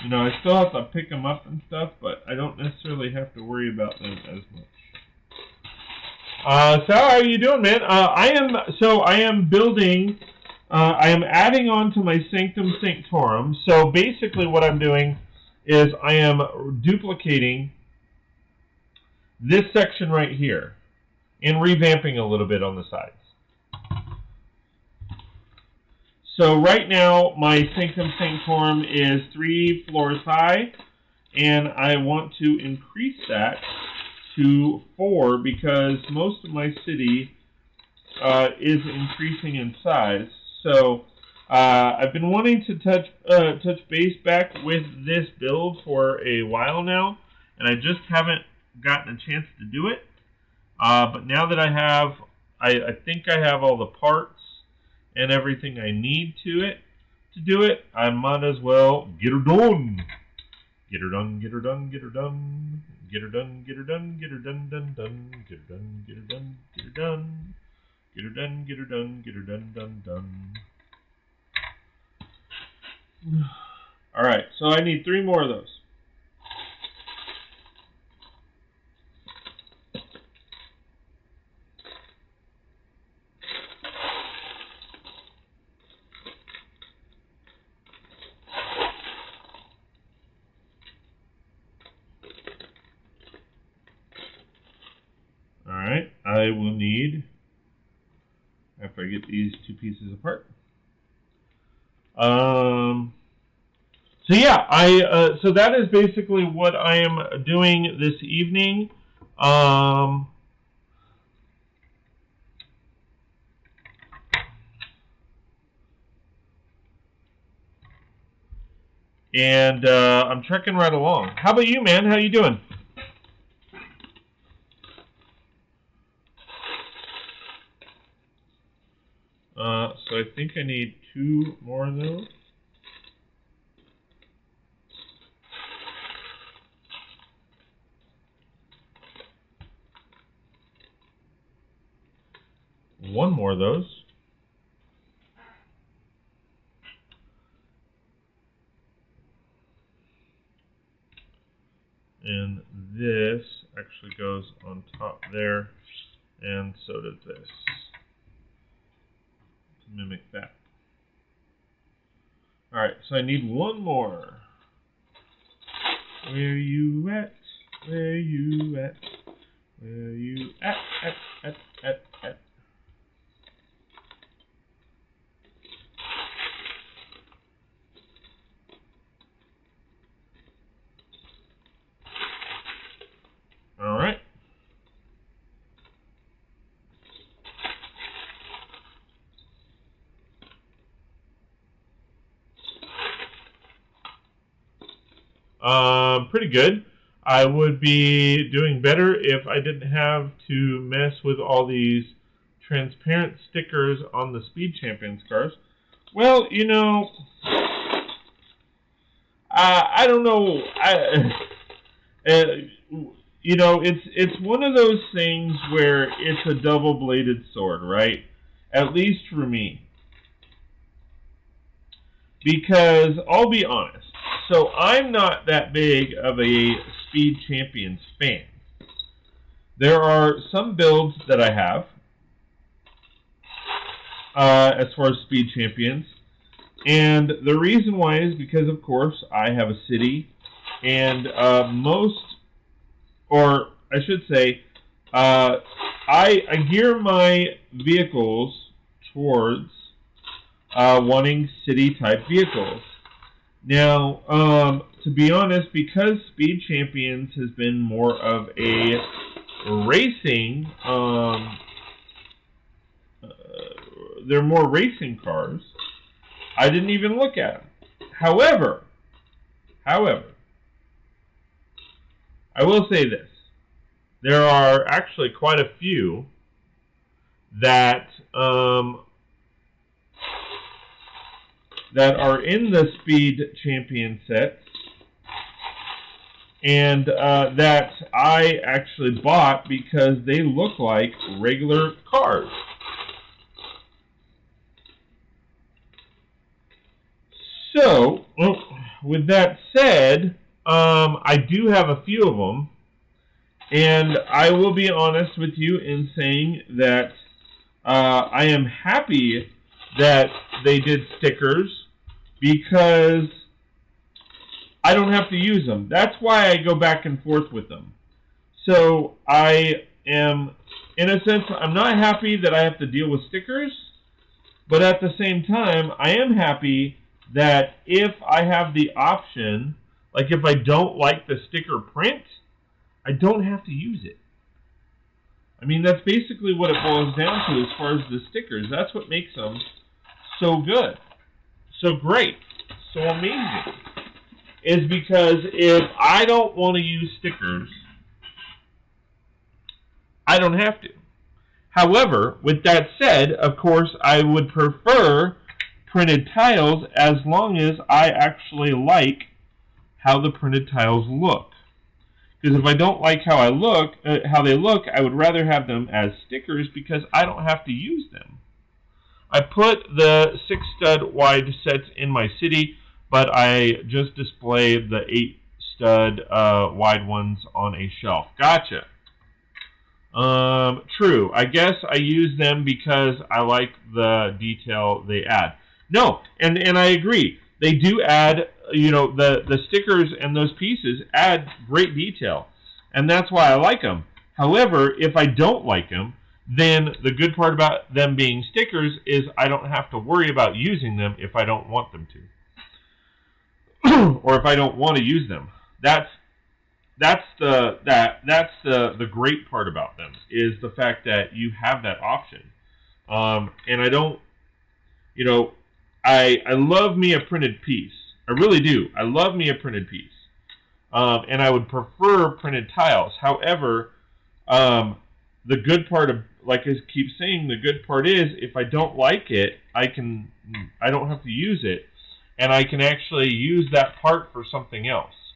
You know, I still have to pick them up and stuff, but I don't necessarily have to worry about them as much. So how are you doing, man? I am building. I am adding on to my Sanctum Sanctorum. So basically, what I'm doing is I am duplicating this section right here and revamping a little bit on the sides. So right now, my Sanctum Sanctorum is 3 floors high, and I want to increase that to 4 because most of my city is increasing in size. So I've been wanting to touch base back with this build for a while now, and I just haven't gotten a chance to do it. But now that I have, I think I have all the parts and everything I need to do it, I might as well get her done. Get her done, get her done, get her done. Get her done, get her done, get her done, done, done. Get her done, get her done, get her done. Get her done, get her done, get her done, done, done. Alright, so I need 3 more of those. Alright, I will need, after I get these 2 pieces apart. So yeah, so that is basically what I am doing this evening. And I'm trekking right along. How about you, man? How you doing? So I think I need 2 more of those. One more of those. And this actually goes on top there, and so does this. To mimic that. Alright, so I need 1 more. Where you at? Where you at? Where you at? At. Alright. Pretty good. I would be doing better if I didn't have to mess with all these transparent stickers on the Speed Champions cars. Well, you know, I don't know. You know, it's one of those things where it's a double-bladed sword, right? At least for me. Because, I'll be honest, so I'm not that big of a Speed Champions fan. There are some builds that I have, as far as Speed Champions, and the reason why is because, of course, I have a city, and most, or I should say, I gear my vehicles towards wanting city-type vehicles. Now, to be honest, because Speed Champions has been more of a racing, they're more racing cars, I didn't even look at them. However, I will say this. There are actually quite a few that that are in the Speed Champion sets, and that I actually bought because they look like regular cars. So, with that said, I do have a few of them, and I will be honest with you in saying that I am happy that they did stickers because I don't have to use them. That's why I go back and forth with them. So I am, in a sense, I'm not happy that I have to deal with stickers, but at the same time, I am happy that if I have the option, like if I don't like the sticker print, I don't have to use it. I mean, that's basically what it boils down to as far as the stickers. That's what makes them so good, so great, so amazing. Is because if I don't want to use stickers, I don't have to. However, with that said, of course, I would prefer printed tiles as long as I actually like how the printed tiles look. Because if I don't like how they look, I would rather have them as stickers because I don't have to use them. I put the 6-stud wide sets in my city, but I just display the 8-stud wide ones on a shelf. Gotcha. True. I guess I use them because I like the detail they add. No, and I agree. They do add, you know, the stickers and those pieces add great detail, and that's why I like them. However, if I don't like them, then the good part about them being stickers is I don't have to worry about using them if I don't want them to, or if I don't want to use them. That's the great part about them, is the fact that you have that option. And I don't, you know, I love me a printed piece. I really do. I love me a printed piece. And I would prefer printed tiles. However, the good part of, like I keep saying, the good part is if I don't like it, I don't have to use it, and I can actually use that part for something else.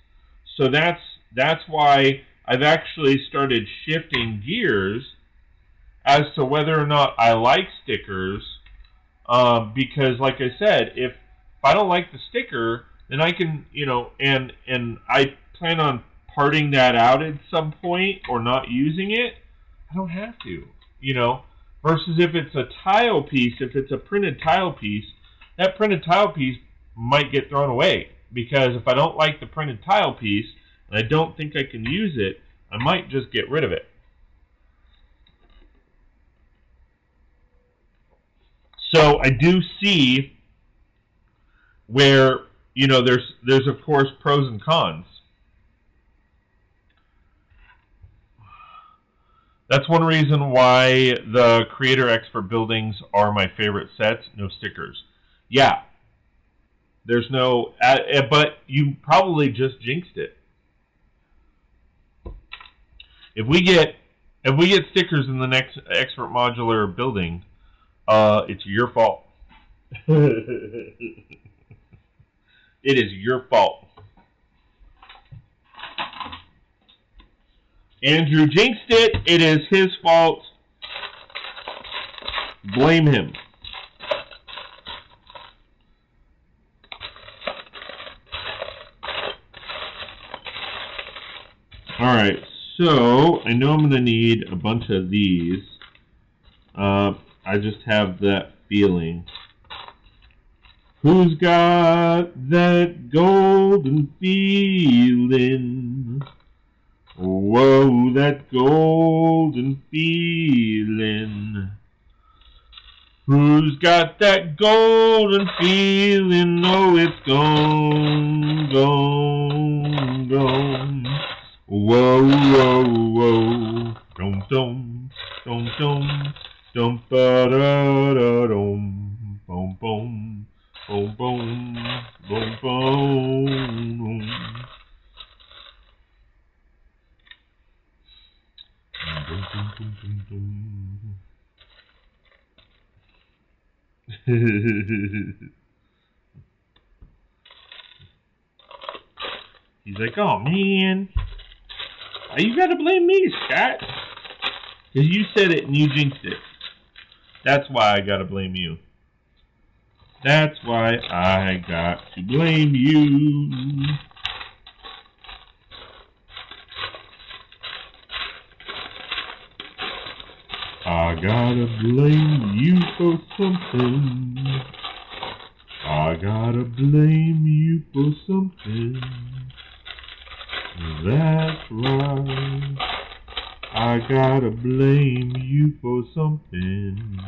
So that's why I've actually started shifting gears as to whether or not I like stickers. Because, like I said, if I don't like the sticker, then I can, you know, and I plan on parting that out at some point or not using it, I don't have to, you know. Versus if it's a tile piece, if it's a printed tile piece, that printed tile piece might get thrown away. Because if I don't like the printed tile piece, and I don't think I can use it, I might just get rid of it. So I do see where, you know, there's of course pros and cons. That's one reason why the Creator Expert buildings are my favorite sets. No stickers. Yeah, there's no, but you probably just jinxed it. If we get stickers in the next Expert Modular building, it's your fault. It is your fault. Andrew jinxed it. It is his fault. Blame him. Alright, so I know I'm going to need a bunch of these. I just have that feeling. Who's got that golden feeling? Whoa, that golden feeling. Who's got that golden feeling? Oh, it's gone, gone, gone. Whoa, whoa, whoa. Dum, dum, dum, dum. Dum, ba, da, da, dum. Boom, boom. Boom, boom. Boom, boom. He's like, oh, man. You got to blame me, Scott. Because you said it and you jinxed it. That's why I got to blame you. That's why I got to blame you. I gotta blame you for something. I gotta blame you for something. That's right. I gotta blame you for something.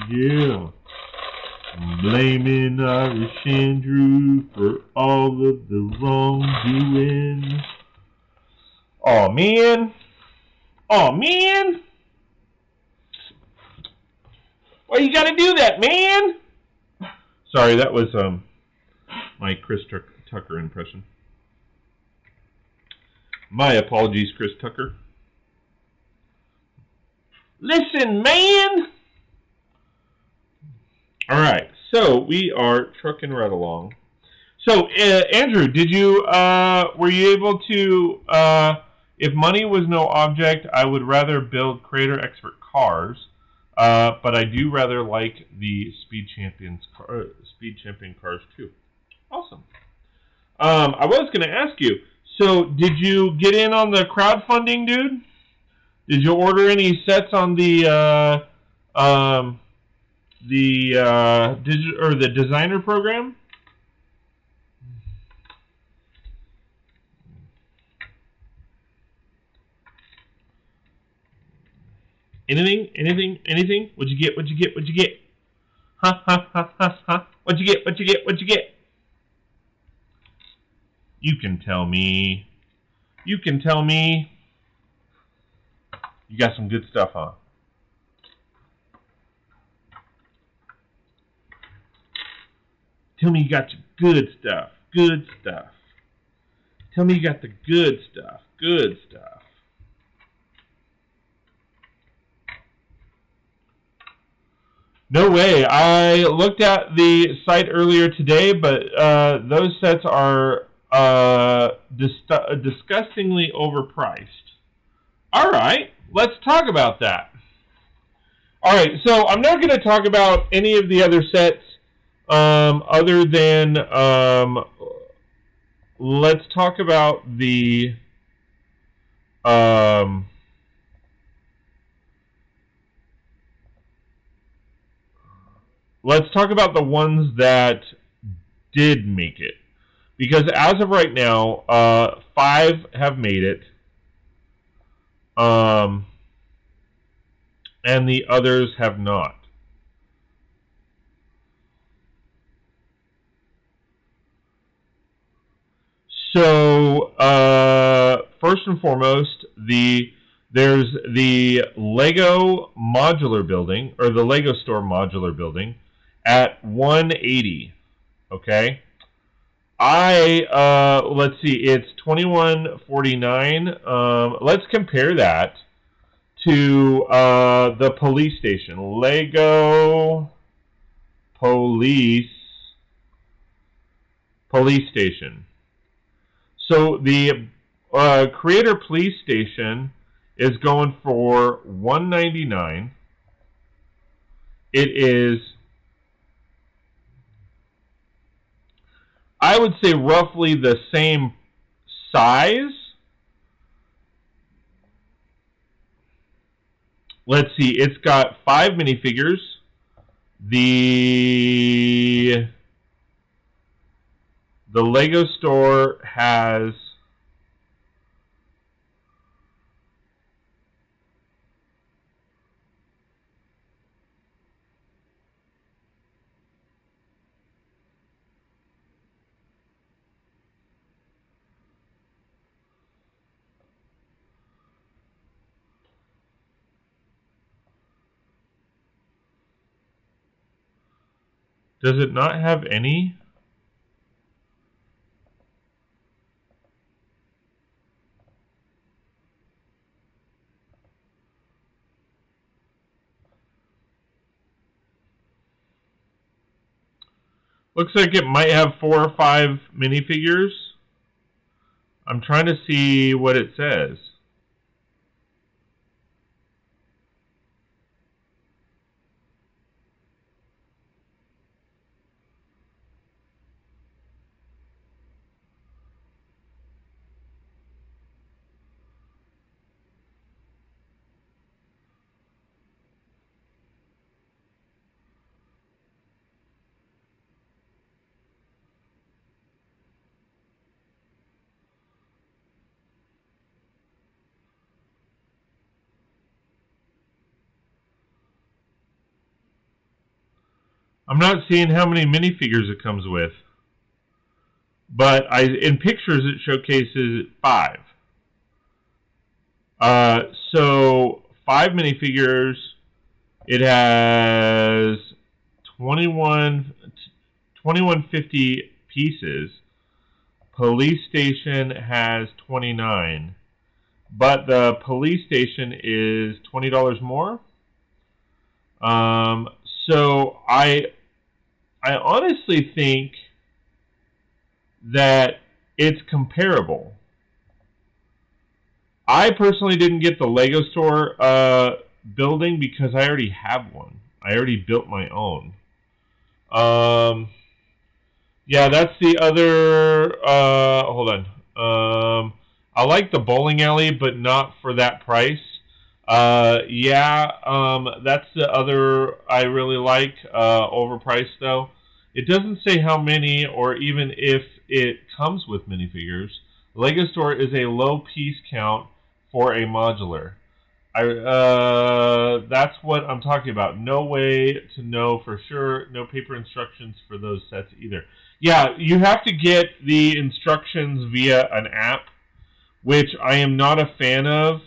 Yeah. Blaming Irish Andrew for all of the wrongdoing. Oh man. Why you gotta do that, man? Sorry, that was my Chris Tucker impression. My apologies, Chris Tucker. Listen, man! Alright, so we are trucking right along. So, Andrew, were you able to, if money was no object, I would rather build Creator Expert cars, but I do rather like the Speed Champion cars too. Awesome. I was going to ask you, so did you get in on the crowdfunding, dude? Did you order any sets on the designer program? Anything? What'd you get? Huh? What'd you get? You can tell me. You got some good stuff, huh? Tell me you got your good stuff. Tell me you got the good stuff. No way. I looked at the site earlier today, but those sets are disgustingly overpriced. All right, let's talk about that. All right, so I'm not going to talk about any of the other sets other than let's talk about the ones that did make it. Because as of right now, 5 have made it. And the others have not. So, first and foremost, there's the Lego modular building, or the Lego store modular building, at 180. Okay? Let's see, it's $21.49. Let's compare that to the police station. Lego police station. So the Creator Police Station is going for $199. It is, I would say, roughly the same size. Let's see, it's got 5 minifigures. The Lego store has does it not have any? Looks like it might have 4 or 5 minifigures. I'm trying to see what it says. I'm not seeing how many minifigures it comes with. But in pictures it showcases 5. So 5 minifigures. It has 2150 pieces. Police station has 29. But the police station is $20 more. So I honestly think that it's comparable. I personally didn't get the Lego store building because I already have one. I already built my own. Yeah, that's the other. Hold on. I like the bowling alley, but not for that price. Yeah, that's the other I really like. Overpriced though. It doesn't say how many or even if it comes with minifigures. Lego Store is a low piece count for a modular. That's what I'm talking about. No way to know for sure. No paper instructions for those sets either. Yeah, you have to get the instructions via an app, which I am not a fan of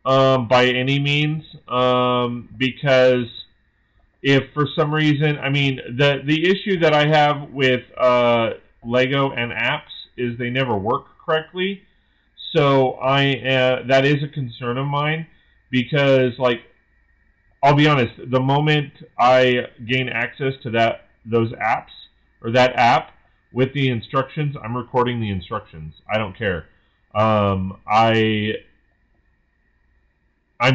by any means, because if for some reason, I mean, the issue that I have with Lego and apps is they never work correctly. So that is a concern of mine, because, like, I'll be honest, the moment I gain access to those apps or that app with the instructions, I'm recording the instructions. I don't care. I'm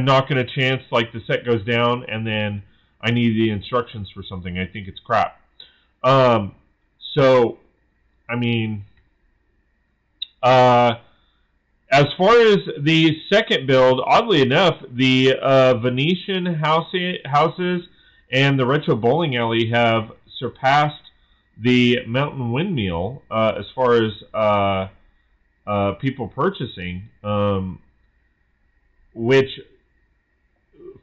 not going to chance like the set goes down and then I need the instructions for something. I think it's crap. So, I mean, as far as the second build, oddly enough, the Venetian houses and the retro bowling alley have surpassed the mountain windmill as far as people purchasing, which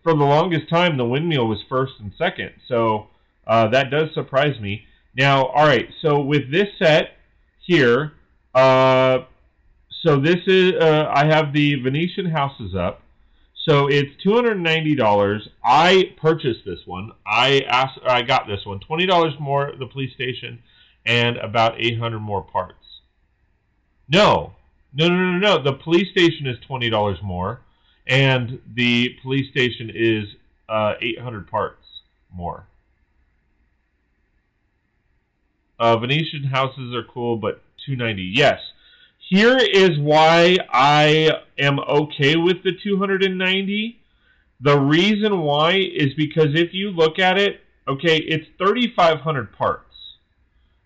for the longest time the windmill was first and second. So that does surprise me. Now, all right, so with this set here, so this is I have the Venetian houses up. So it's $290. I purchased this one. I got this one. $20 more at the police station and about 800 more parts. No. The police station is $20 more and the police station is 800 parts more. Venetian houses are cool, but $290. Yes. Here is why I am okay with the $290. The reason why is because if you look at it, okay, it's 3,500 parts.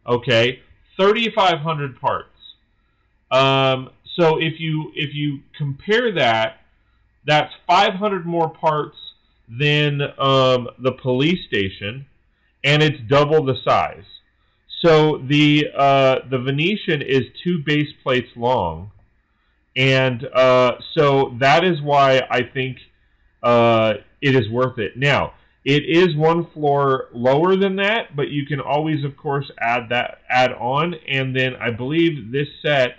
Okay, 3,500 parts. So if you compare that, that's 500 more parts than the police station, and it's double the size. So the Venetian is 2 base plates long, and so that is why I think it is worth it. Now, it is 1 floor lower than that, but you can always, of course, add on. And then I believe this set,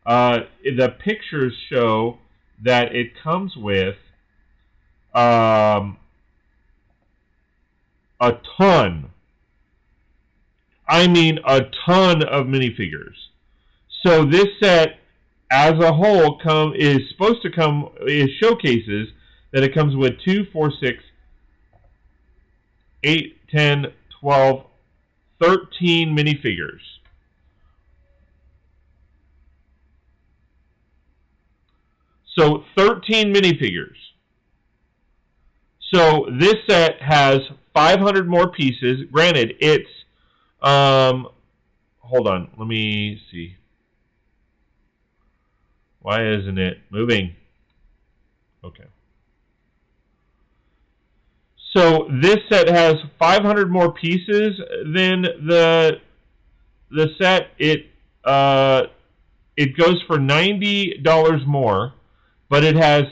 the pictures show that it comes with a ton. I mean a ton of minifigures. So this set as a whole showcases that it comes with 2, 4, 6, 8, 10, 12, 13 minifigures. So 13 minifigures. So this set has 500 more pieces. Granted, it's hold on, let me see. Why isn't it moving? Okay. So this set has 500 more pieces than the set. It goes for $90 more, but it has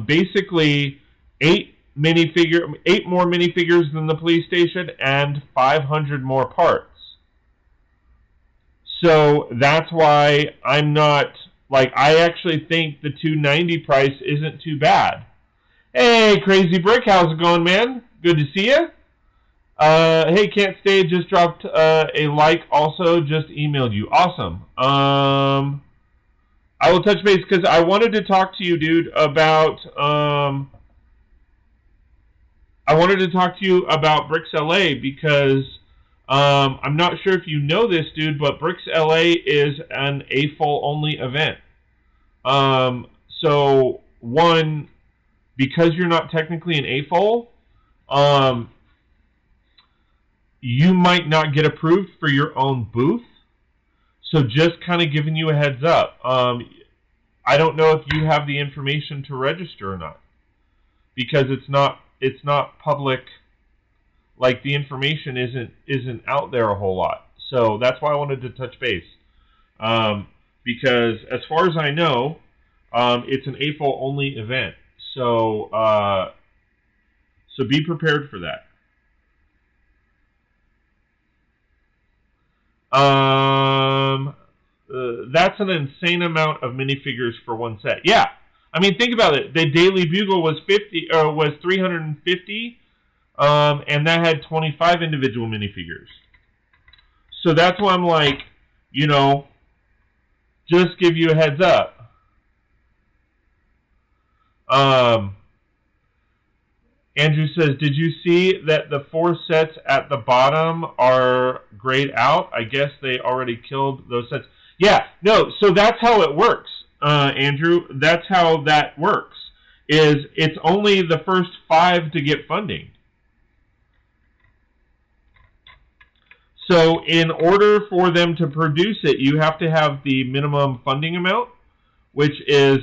basically 8 more minifigures than the police station and 500 more parts. So that's why I'm not, like, I actually think the $290 price isn't too bad. Hey, Crazy Brick, how's it going, man? Good to see you. Hey, Can't Stay, just dropped a like, also just emailed you. Awesome. I will touch base because I wanted to talk to you, dude, about Brix LA because I'm not sure if you know this, dude, but Brix LA is an AFOL only event. So one, because you're not technically an AFOL, you might not get approved for your own booth. So just kind of giving you a heads up. I don't know if you have the information to register or not, because it's not public. Like, the information isn't out there a whole lot. So that's why I wanted to touch base. Because as far as I know, it's an AFOL only event. So so be prepared for that. That's an insane amount of minifigures for one set. Yeah, I mean, think about it. The Daily Bugle was 350, and that had 25 individual minifigures. So that's why I'm like, you know, just give you a heads up. Andrew says, did you see that the 4 sets at the bottom are grayed out? I guess they already killed those sets. Yeah, no, so that's how it works, Andrew. That's how that works. It's only the first 5 to get funding. So in order for them to produce it, you have to have the minimum funding amount, which is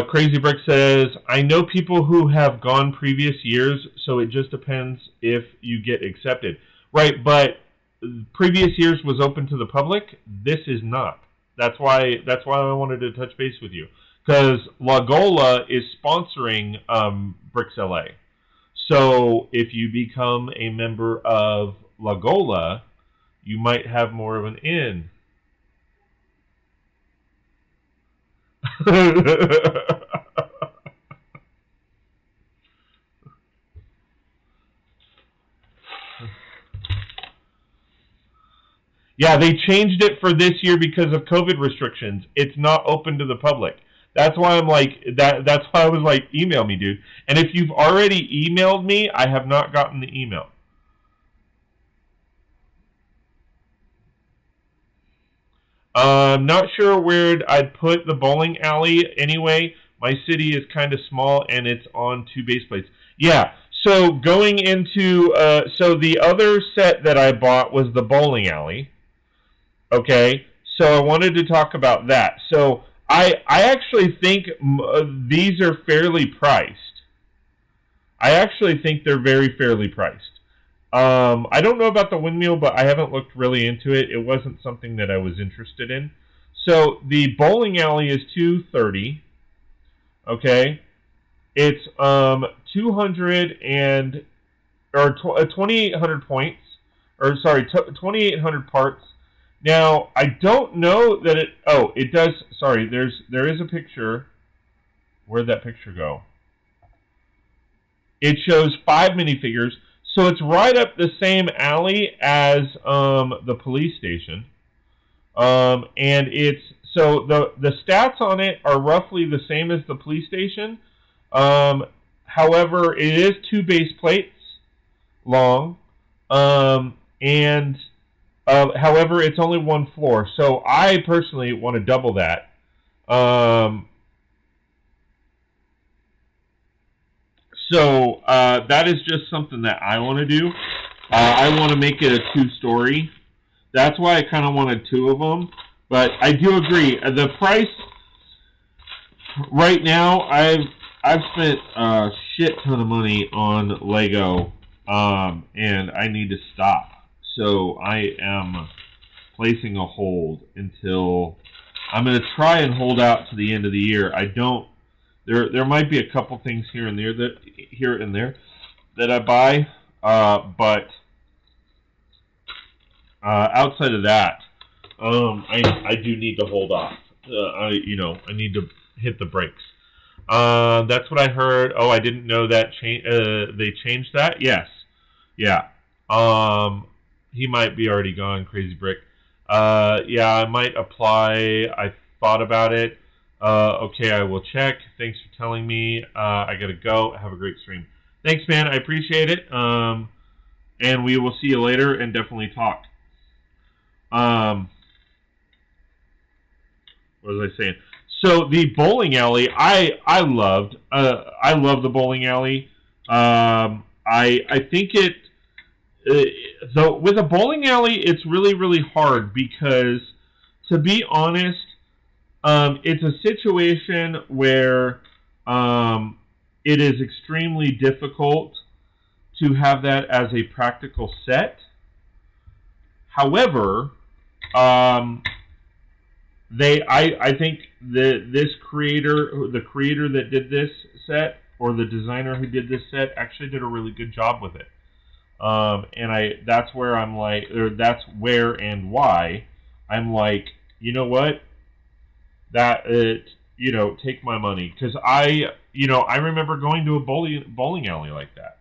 Crazy Brick says, I know people who have gone previous years, so it just depends if you get accepted. Right, but previous years was open to the public. This is not. That's why I wanted to touch base with you. Because La Gola is sponsoring Brix LA. So if you become a member of La Gola, you might have more of an in. Yeah, they changed it for this year because of COVID restrictions. It's not open to the public. That's why I'm like that's why I was like, email me, dude. And if you've already emailed me, I have not gotten the email. I'm not sure where I'd put the bowling alley anyway. My city is kind of small and it's on 2 base plates. Yeah, so going into, so the other set that I bought was the bowling alley. Okay, so I wanted to talk about that. So I actually think these are fairly priced. I actually think they're very fairly priced. I don't know about the windmill, but I haven't looked really into it. It wasn't something that I was interested in. So the bowling alley is $230. Okay, it's 2,800 points, or sorry, 2,800 parts. Now I don't know that it. Oh, it does. Sorry, there is a picture. Where'd that picture go? It shows 5 minifigures. So it's right up the same alley as the police station. And it's so the stats on it are roughly the same as the police station. However, it is 2 base plates long, and however, it's only 1 floor. So I personally want to double that. So that is just something that I want to do. I want to make it a 2-story. That's why I kind of wanted 2 of them. But I do agree. The price right now, I've spent a shit ton of money on Lego, and I need to stop. So I am placing a hold until I'm going to try and hold out to the end of the year. I don't. There might be a couple things here and there that I buy, but outside of that, I do need to hold off. I need to hit the brakes. That's what I heard. Oh, I didn't know that they changed that. Yes, yeah. He might be already gone, Crazy Brick. Yeah, I might apply. I thought about it. Okay, I will check. Thanks for telling me. I gotta go. Have a great stream. Thanks, man. I appreciate it. And we will see you later and definitely talk. What was I saying? So the bowling alley, I loved. I love the bowling alley. I think it. Though with a bowling alley, it's really, really hard because, to be honest, it's a situation where it is extremely difficult to have that as a practical set. However, I think the creator that did this set, or the designer who did this set, actually did a really good job with it. And that's where I'm like, or that's where and why I'm like, you know what? Take my money, because I remember going to a bowling alley like that.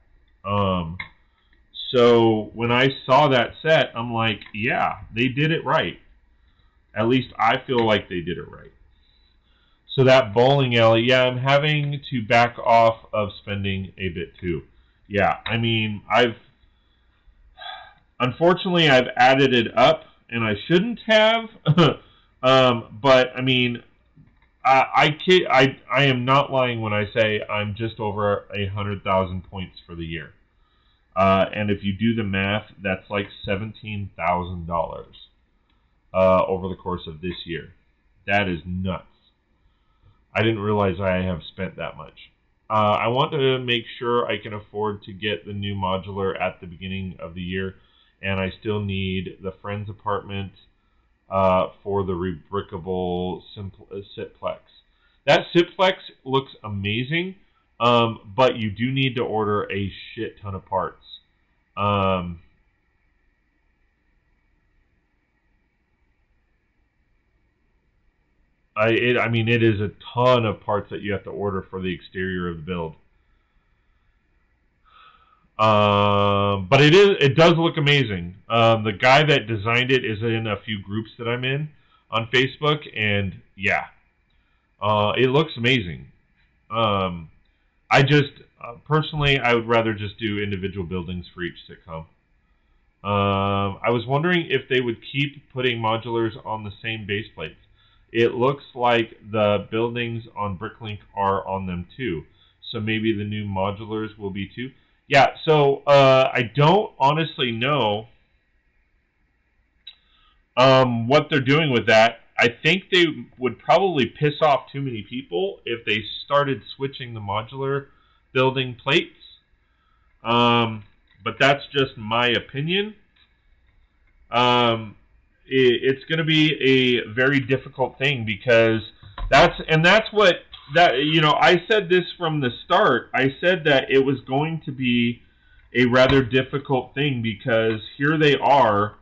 So when I saw that set, I'm like, yeah, they did it right. At least I feel like they did it right. So that bowling alley, yeah, I'm having to back off of spending a bit too. Yeah, I mean, unfortunately I've added it up, and I shouldn't have. But I mean, I am not lying when I say I'm just over 100,000 points for the year. And if you do the math, that's like $17,000 over the course of this year. That is nuts. I didn't realize I have spent that much. I want to make sure I can afford to get the new modular at the beginning of the year, and I still need the Friends apartment for the rebrickable Sitplex. That Sitplex looks amazing, but you do need to order a shit ton of parts. It is a ton of parts that you have to order for the exterior of the build. But it does look amazing. The guy that designed it is in a few groups that I'm in on Facebook, and yeah, it looks amazing. I just personally, I would rather just do individual buildings for each sitcom. I was wondering if they would keep putting modulars on the same base plates. It looks like the buildings on Bricklink are on them too, so maybe the new modulars will be too. Yeah, so I don't honestly know what they're doing with that. I think they would probably piss off too many people if they started switching the modular building plates. But that's just my opinion. It's going to be a very difficult thing, because I said this from the start. I said that it was going to be a rather difficult thing, because here they are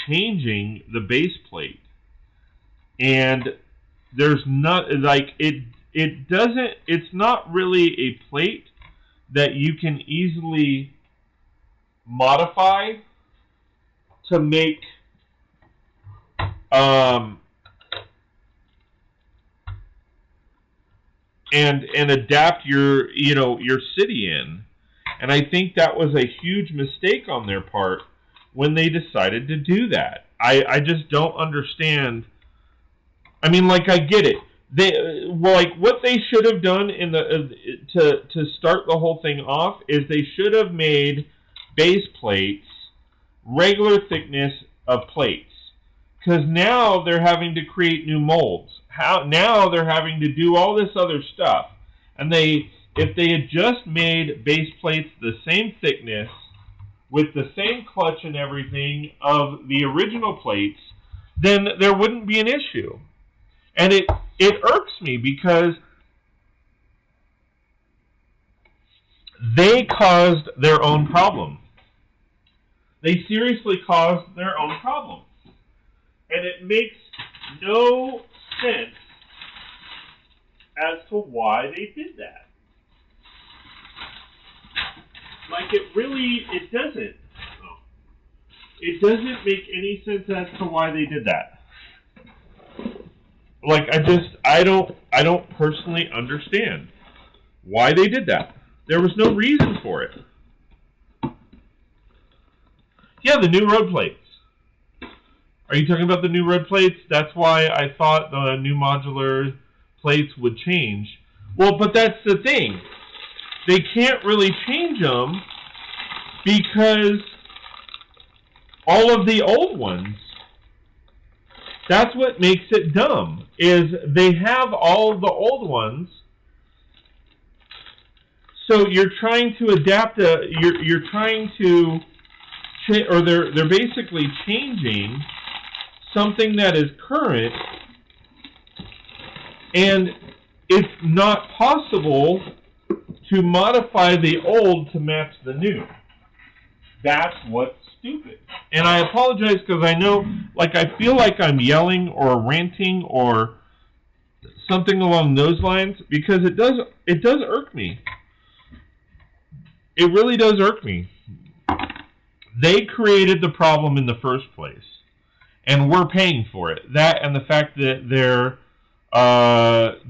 changing the base plate, and there's not, like, it's not really a plate that you can easily modify to make and adapt your your city in. And I think that was a huge mistake on their part when they decided to do that. I just don't understand. I mean, like, I get it. What they should have done to start the whole thing off is they should have made base plates regular thickness of plates. Because now they're having to create new molds. Now they're having to do all this other stuff. And if they had just made base plates the same thickness, with the same clutch and everything of the original plates, then there wouldn't be an issue. And it irks me because they caused their own problem. They seriously caused their own problem. And it makes no sense as to why they did that. Like, it doesn't. It doesn't make any sense as to why they did that. Like, I don't personally understand why they did that. There was no reason for it. Yeah, the new road plates. Are you talking about the new road plates? That's why I thought the new modular plates would change. Well, but that's the thing. They can't really change them because all of the old ones, that's what makes it dumb, is they have all the old ones. So you're trying to adapt you're trying to or they're basically changing something that is current, and it's not possible to modify the old to match the new. That's what's stupid. And I apologize because I know, like, I feel like I'm yelling or ranting or something along those lines because it does irk me. It really does irk me. They created the problem in the first place, and we're paying for it. That and the fact that they're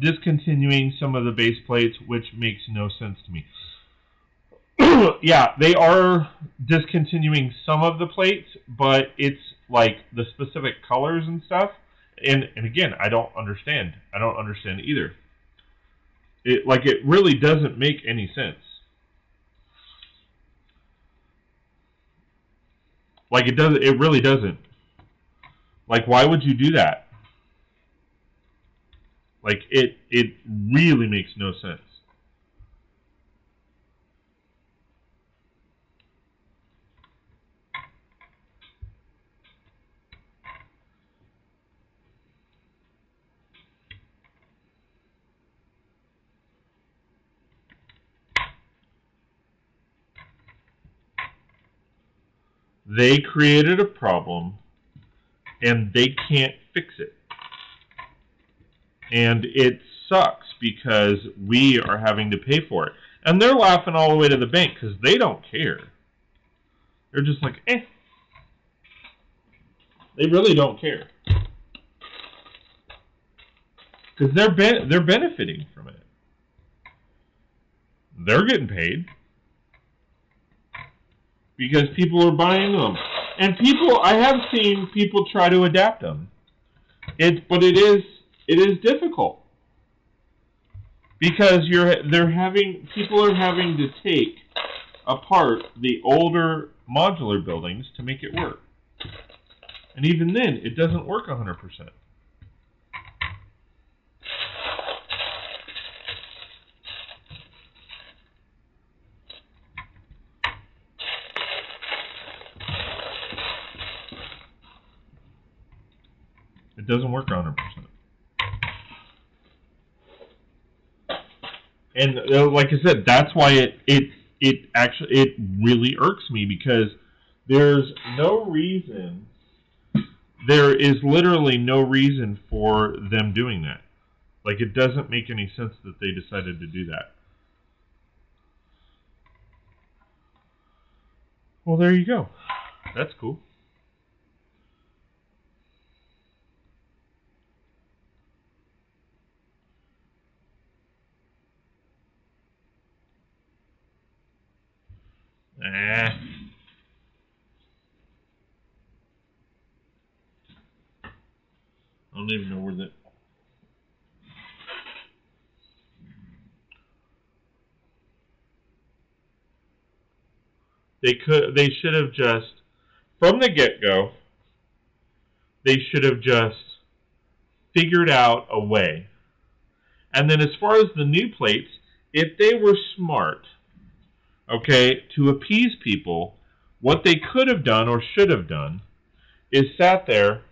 discontinuing some of the base plates, which makes no sense to me. Yeah, they are discontinuing some of the plates, but it's like the specific colors and stuff. And again, I don't understand. I don't understand either. It really doesn't make any sense. Like, it really doesn't. Like, why would you do that? Like, it really makes no sense. They created a problem, and they can't fix it. And it sucks because we are having to pay for it. And they're laughing all the way to the bank because they don't care. They're just like, eh. They really don't care. Because they're benefiting from it. They're getting paid. Because people are buying them. And I have seen people try to adapt them. But it is difficult. Because people are having to take apart the older modular buildings to make it work. And even then, it doesn't work 100%. It doesn't work 100%. And like I said, that's why it really irks me, because there's no reason. There is literally no reason for them doing that. Like, it doesn't make any sense that they decided to do that. Well, there you go. That's cool. I don't even know where that. They should have just, from the get-go, they should have just figured out a way. And then as far as the new plates, if they were smart, okay, to appease people, what they could have done or should have done is sat there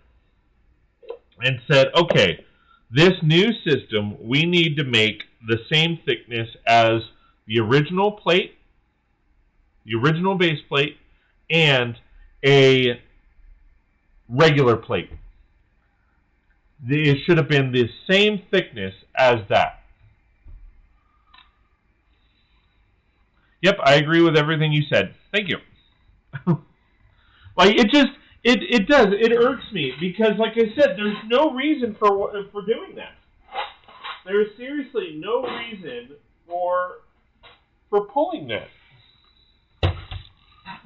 and said, okay, this new system, we need to make the same thickness as the original plate, the original base plate, and a regular plate. It should have been the same thickness as that. Yep, I agree with everything you said. Thank you. Like, it just, it does, it irks me, because like I said, there's no reason for doing that. There's seriously no reason for pulling that.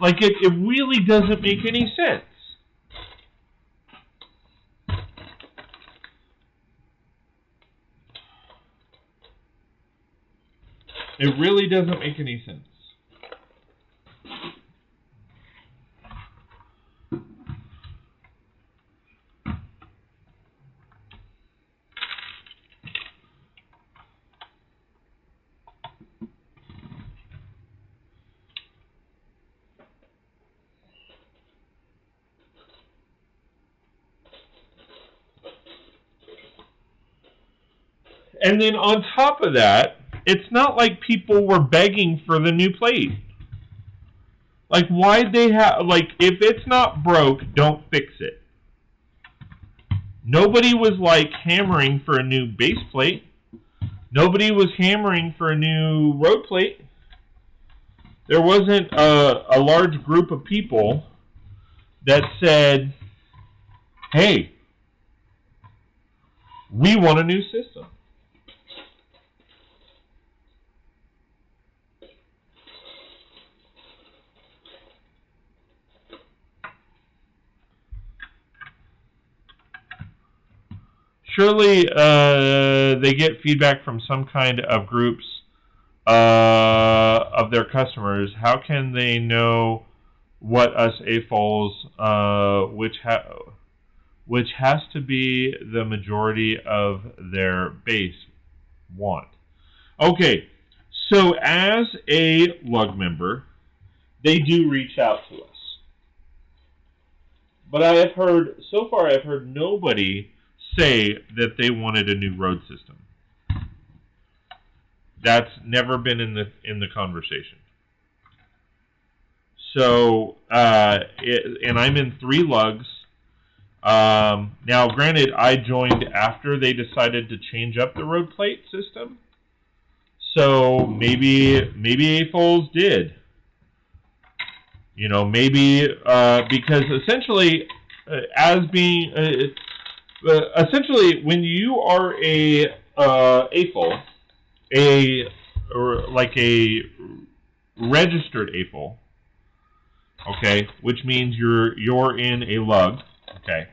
Like, it really doesn't make any sense. It really doesn't make any sense. And then on top of that, it's not like people were begging for the new plate. Like, why'd they have, like, if it's not broke, don't fix it. Nobody was, like, hammering for a new base plate. Nobody was hammering for a new road plate. There wasn't a large group of people that said, hey, we want a new system. Surely they get feedback from some kind of groups of their customers. How can they know what us AFOLs, which has to be the majority of their base, want? Okay, so as a lug member, they do reach out to us. But I have heard, so far I've heard nobody say that they wanted a new road system. That's never been in the conversation. So, and I'm in 3 lugs. Now, granted, I joined after they decided to change up the road plate system. So maybe AFOLs did. You know, maybe because essentially, essentially, when you are a AFOL, like a registered AFOL, okay, which means you're in a lug, okay.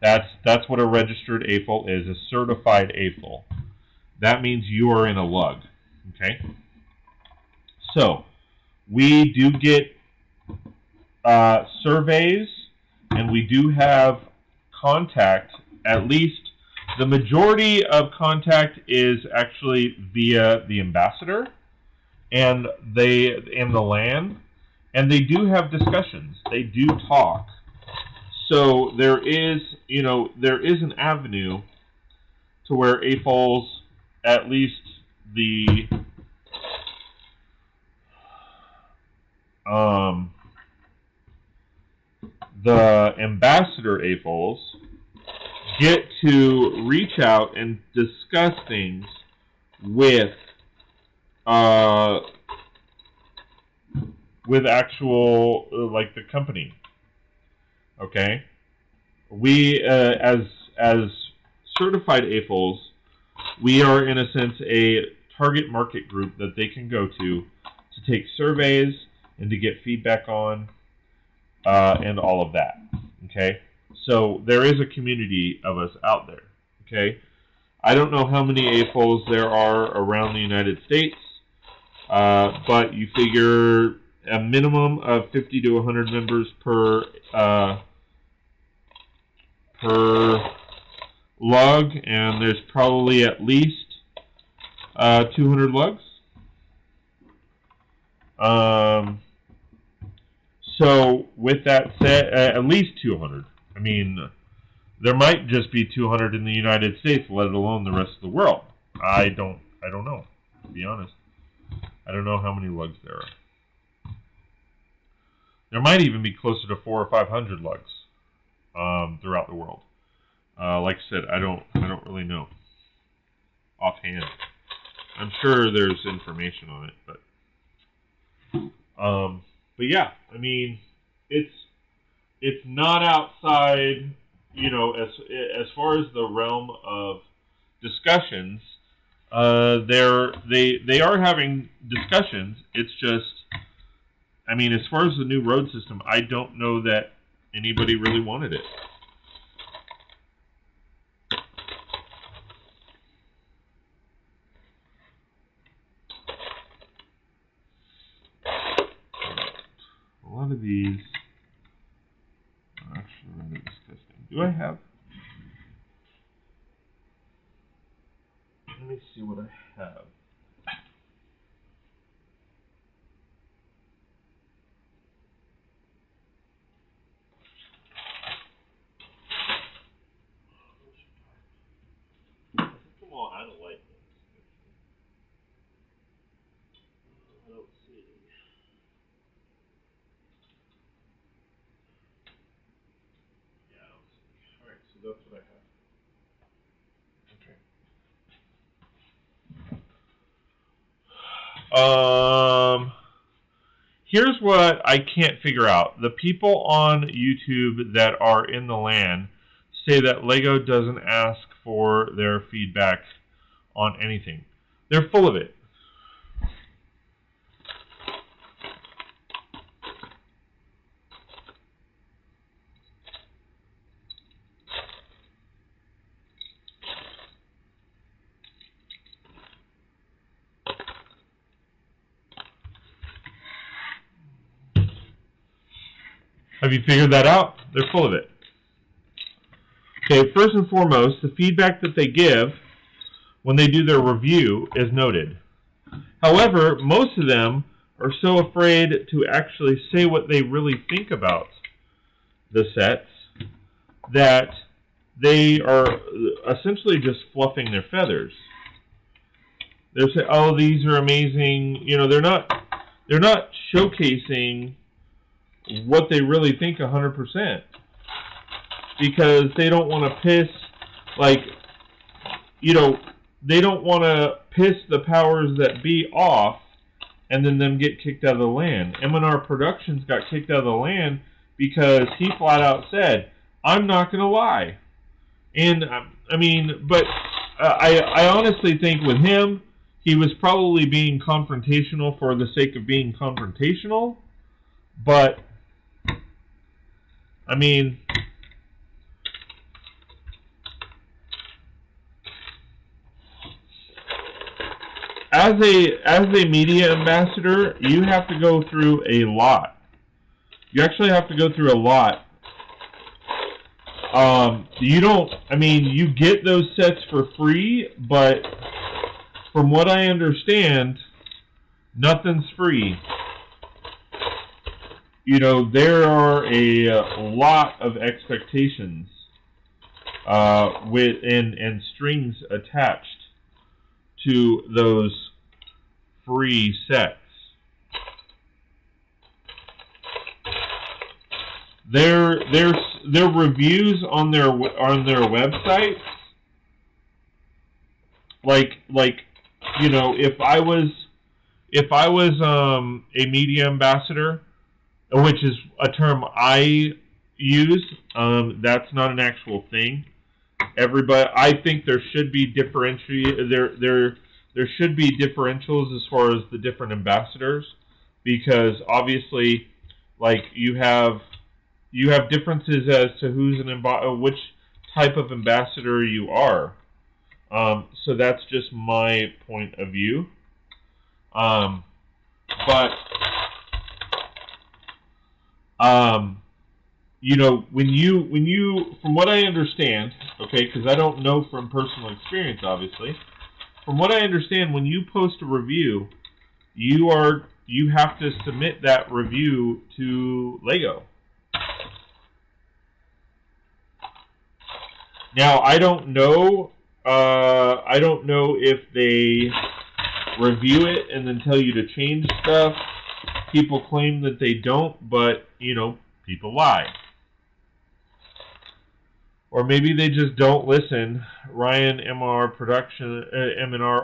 That's what a registered AFOL is, a certified AFOL. That means you are in a lug, okay. So we do get surveys, and we do have contact. At least the majority of contact is actually via the ambassador and the LAN, and they do have discussions. They do talk. So there is an avenue to where AFOLs, at least the ambassador AFOLs get to reach out and discuss things with actual like the company. Okay, we as certified AFOLs, we are in a sense a target market group that they can go to take surveys, and to get feedback on, and all of that. Okay, so there is a community of us out there. Okay, I don't know how many AFOs there are around the United States, but you figure a minimum of 50 to 100 members per lug, and there's probably at least 200 lugs. So with that said, at least 200. I mean, there might just be 200 in the United States, let alone the rest of the world. I don't know, to be honest. I don't know how many lugs there are. There might even be closer to 400 or 500 lugs throughout the world. Like I said, I don't really know offhand. I'm sure there's information on it, but yeah, I mean, it's not outside, you know, as far as the realm of discussions. They are having discussions. It's just, I mean, as far as the new road system, I don't know that anybody really wanted it. A lot of these are actually rather disgusting. Do I have? Let me see what I have. Come on, I don't like this. I don't see. Yeah, I don't see. Alright, so that's what I have. Here's what I can't figure out. The people on YouTube that are in the LAN say that LEGO doesn't ask for their feedback on anything. They're full of it. Have you figured that out? They're full of it. Okay, first and foremost, the feedback that they give when they do their review is noted. However, most of them are so afraid to actually say what they really think about the sets that they are essentially just fluffing their feathers. They're saying, "Oh, these are amazing." You know, they're not showcasing what they really think 100%, because they don't want to piss, like, you know, they don't want to piss the powers that be off and then them get kicked out of the LAN. M&R Productions got kicked out of the LAN because he flat out said, "I'm not going to lie." And I mean, but I honestly think with him, he was probably being confrontational for the sake of being confrontational. But I mean, as a media ambassador, you have to go through a lot. You actually have to go through a lot. You don't, I mean, you get those sets for free, but from what I understand, nothing's free. You know, there are a lot of expectations and strings attached to those free sets. Their reviews on their website, like you know, if I was a media ambassador, which is a term I use, that's not an actual thing. Everybody, I think there should be there should be differentials as far as the different ambassadors, because obviously, like you have differences as to who's which type of ambassador you are. So that's just my point of view. But you know, when you, from what I understand, okay, because I don't know from personal experience, obviously, from what I understand, when you post a review, you have to submit that review to LEGO. Now, I don't know if they review it and then tell you to change stuff. People claim that they don't, but, you know, people lie. Or maybe they just don't listen. Ryan M&R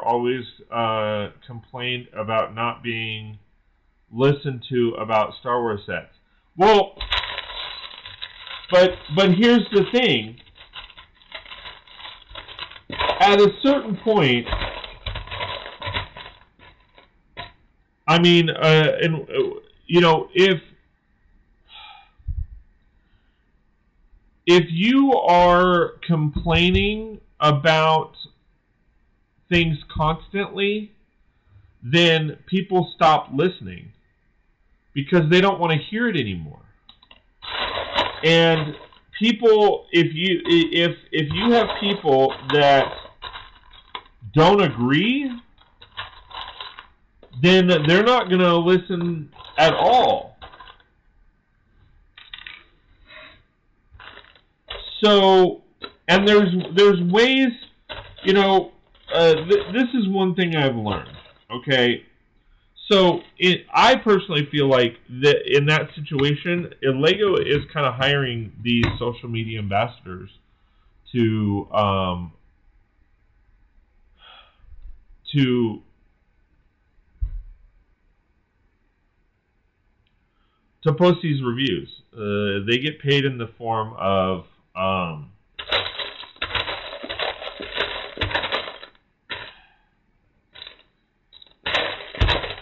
always complained about not being listened to about Star Wars sets. Well, but here's the thing. At a certain point, I mean, you know, if you are complaining about things constantly, then people stop listening because they don't want to hear it anymore. And people, if you have people that don't agree, then they're not going to listen at all. So, and there's ways, you know, this is one thing I've learned, okay? So, I personally feel like that in that situation, LEGO is kind of hiring these social media ambassadors to post these reviews. They get paid in the form of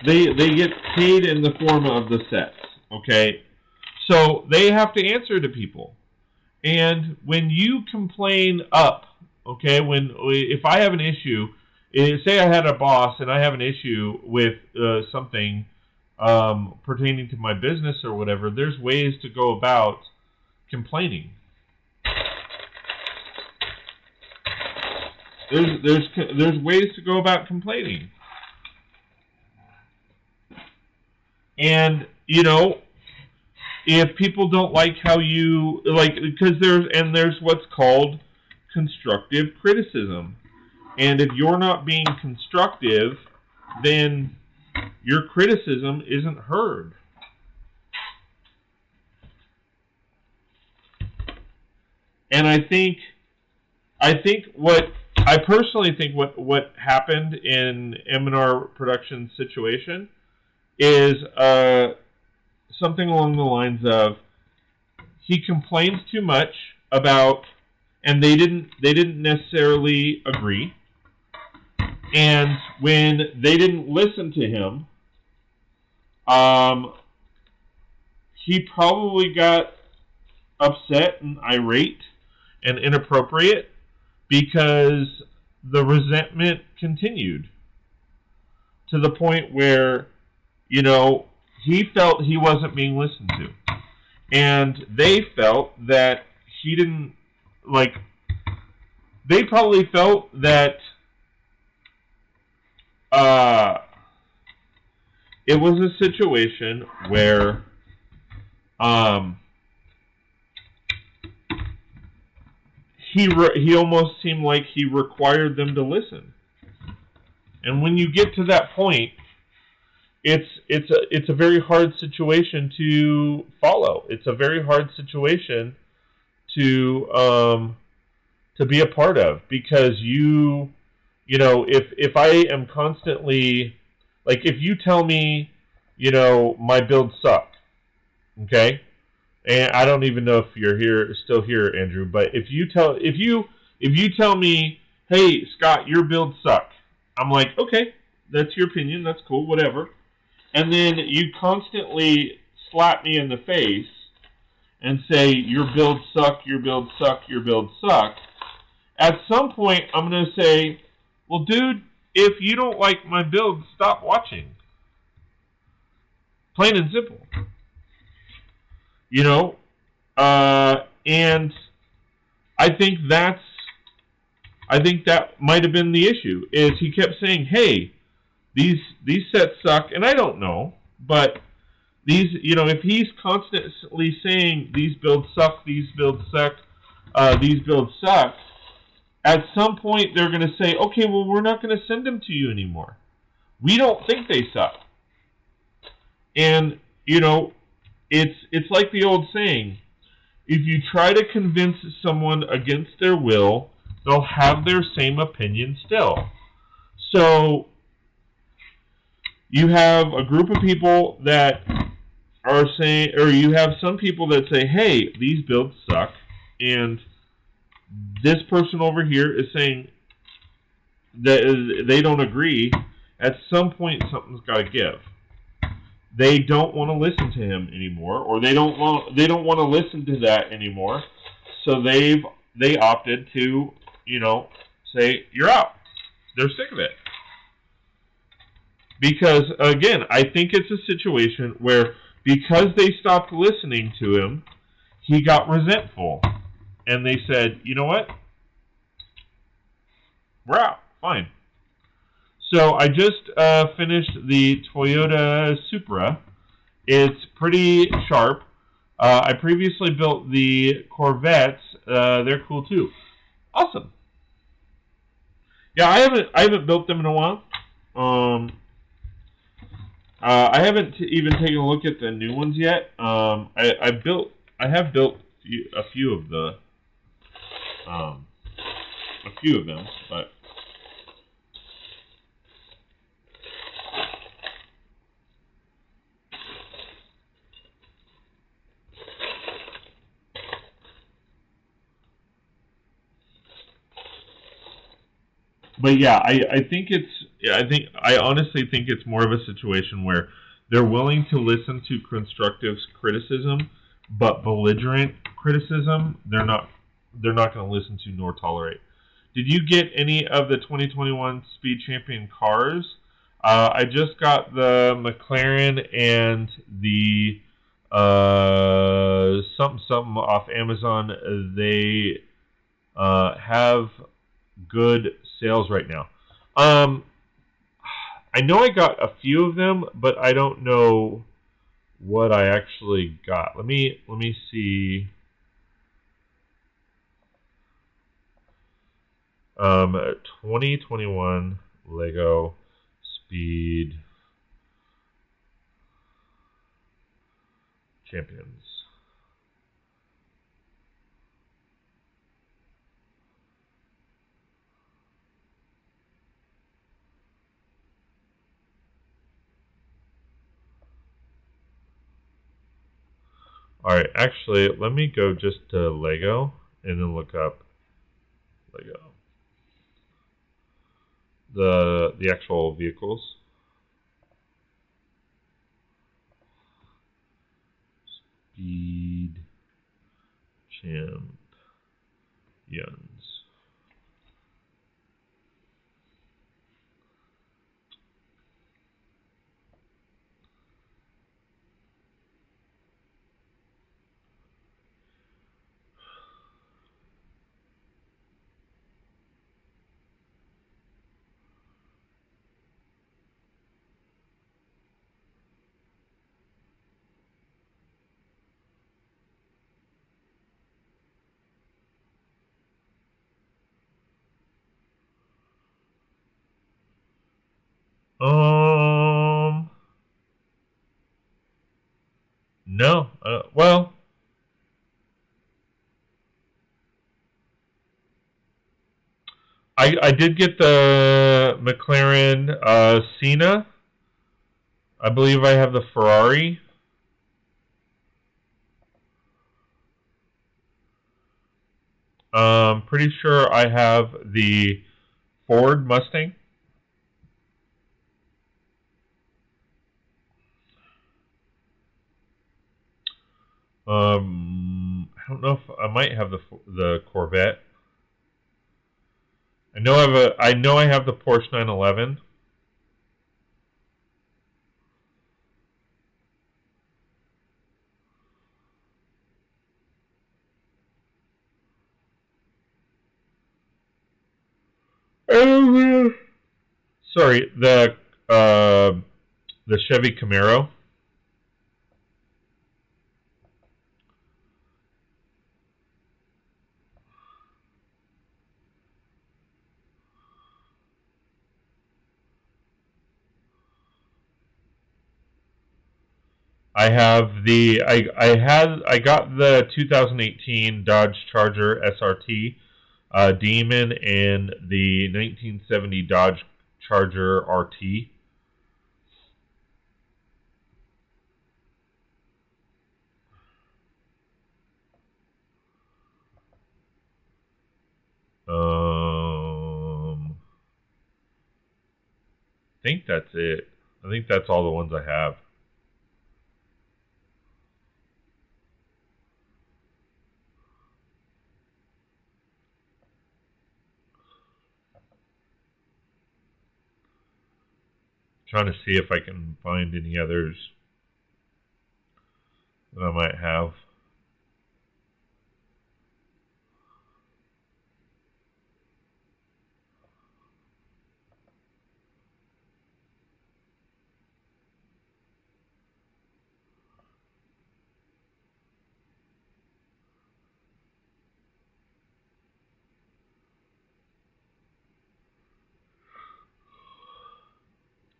they get paid in the form of the sets, okay? So they have to answer to people. And when you complain up, okay, if I have an issue, say I had a boss and I have an issue with something pertaining to my business or whatever, there's ways to go about complaining. There's ways to go about complaining. And, you know, if people don't like how you, like, because there's what's called constructive criticism. And if you're not being constructive, then your criticism isn't heard. And I personally think what happened in M&R Productions' situation is something along the lines of he complains too much about, and they didn't necessarily agree. And when they didn't listen to him, he probably got upset and irate and inappropriate because the resentment continued to the point where, you know, he felt he wasn't being listened to. And they felt that he didn't, like, they probably felt that it was a situation where he almost seemed like he required them to listen. And when you get to that point, it's a very hard situation to follow. It's a very hard situation to be a part of, because you know, if I am constantly, like, if you tell me, you know, my builds suck, okay, and I don't even know if you're still here, Andrew, but if you tell me, hey, Scott, your builds suck, I'm like, okay, that's your opinion, that's cool, whatever. and then you constantly slap me in the face and say, your builds suck, your builds suck, your builds suck, at some point I'm going to say, well, dude, if you don't like my build, stop watching. Plain and simple. You know? And I think that might have been the issue, is he kept saying, hey, these sets suck, and I don't know, but these, you know, if he's constantly saying these builds suck, these builds suck, these builds suck, at some point they're going to say, okay, well, we're not going to send them to you anymore. We don't think they suck. And, you know, it's like the old saying, if you try to convince someone against their will, they'll have their same opinion still. So you have a group of people that are saying, or you have some people that say, hey, these builds suck, and this person over here is saying that they don't agree. At some point, something's got to give. They don't want to listen to him anymore, or they don't want to listen to that anymore. So they opted to, you know, say, you're out. They're sick of it. Because, again, I think it's a situation where because they stopped listening to him, he got resentful. And they said, you know what? We're out. Fine. So I just finished the Toyota Supra. It's pretty sharp. I previously built the Corvettes. They're cool too. Awesome. Yeah, I haven't built them in a while. I haven't even taken a look at the new ones yet. I have built a few of them, but yeah, I honestly think it's more of a situation where they're willing to listen to constructive criticism, but belligerent criticism they're not going to listen to nor tolerate. Did you get any of the 2021 Speed Champion cars? I just got the McLaren and the something off Amazon. They have good sales right now. I know I got a few of them, but I don't know what I actually got. Let me see. 2021 Lego Speed Champions. Alright, actually, let me go just to Lego and then look up Lego. The actual vehicles. Speed Champions. No. Well, I did get the McLaren Senna. I believe I have the Ferrari. Pretty sure I have the Ford Mustang. I don't know if I might have the Corvette. I know I have the Porsche 911. Sorry, the Chevy Camaro. I have the I got the 2018 Dodge Charger SRT Demon and the 1970 Dodge Charger RT. I think that's it. I think that's all the ones I have. Trying to see if I can find any others that I might have.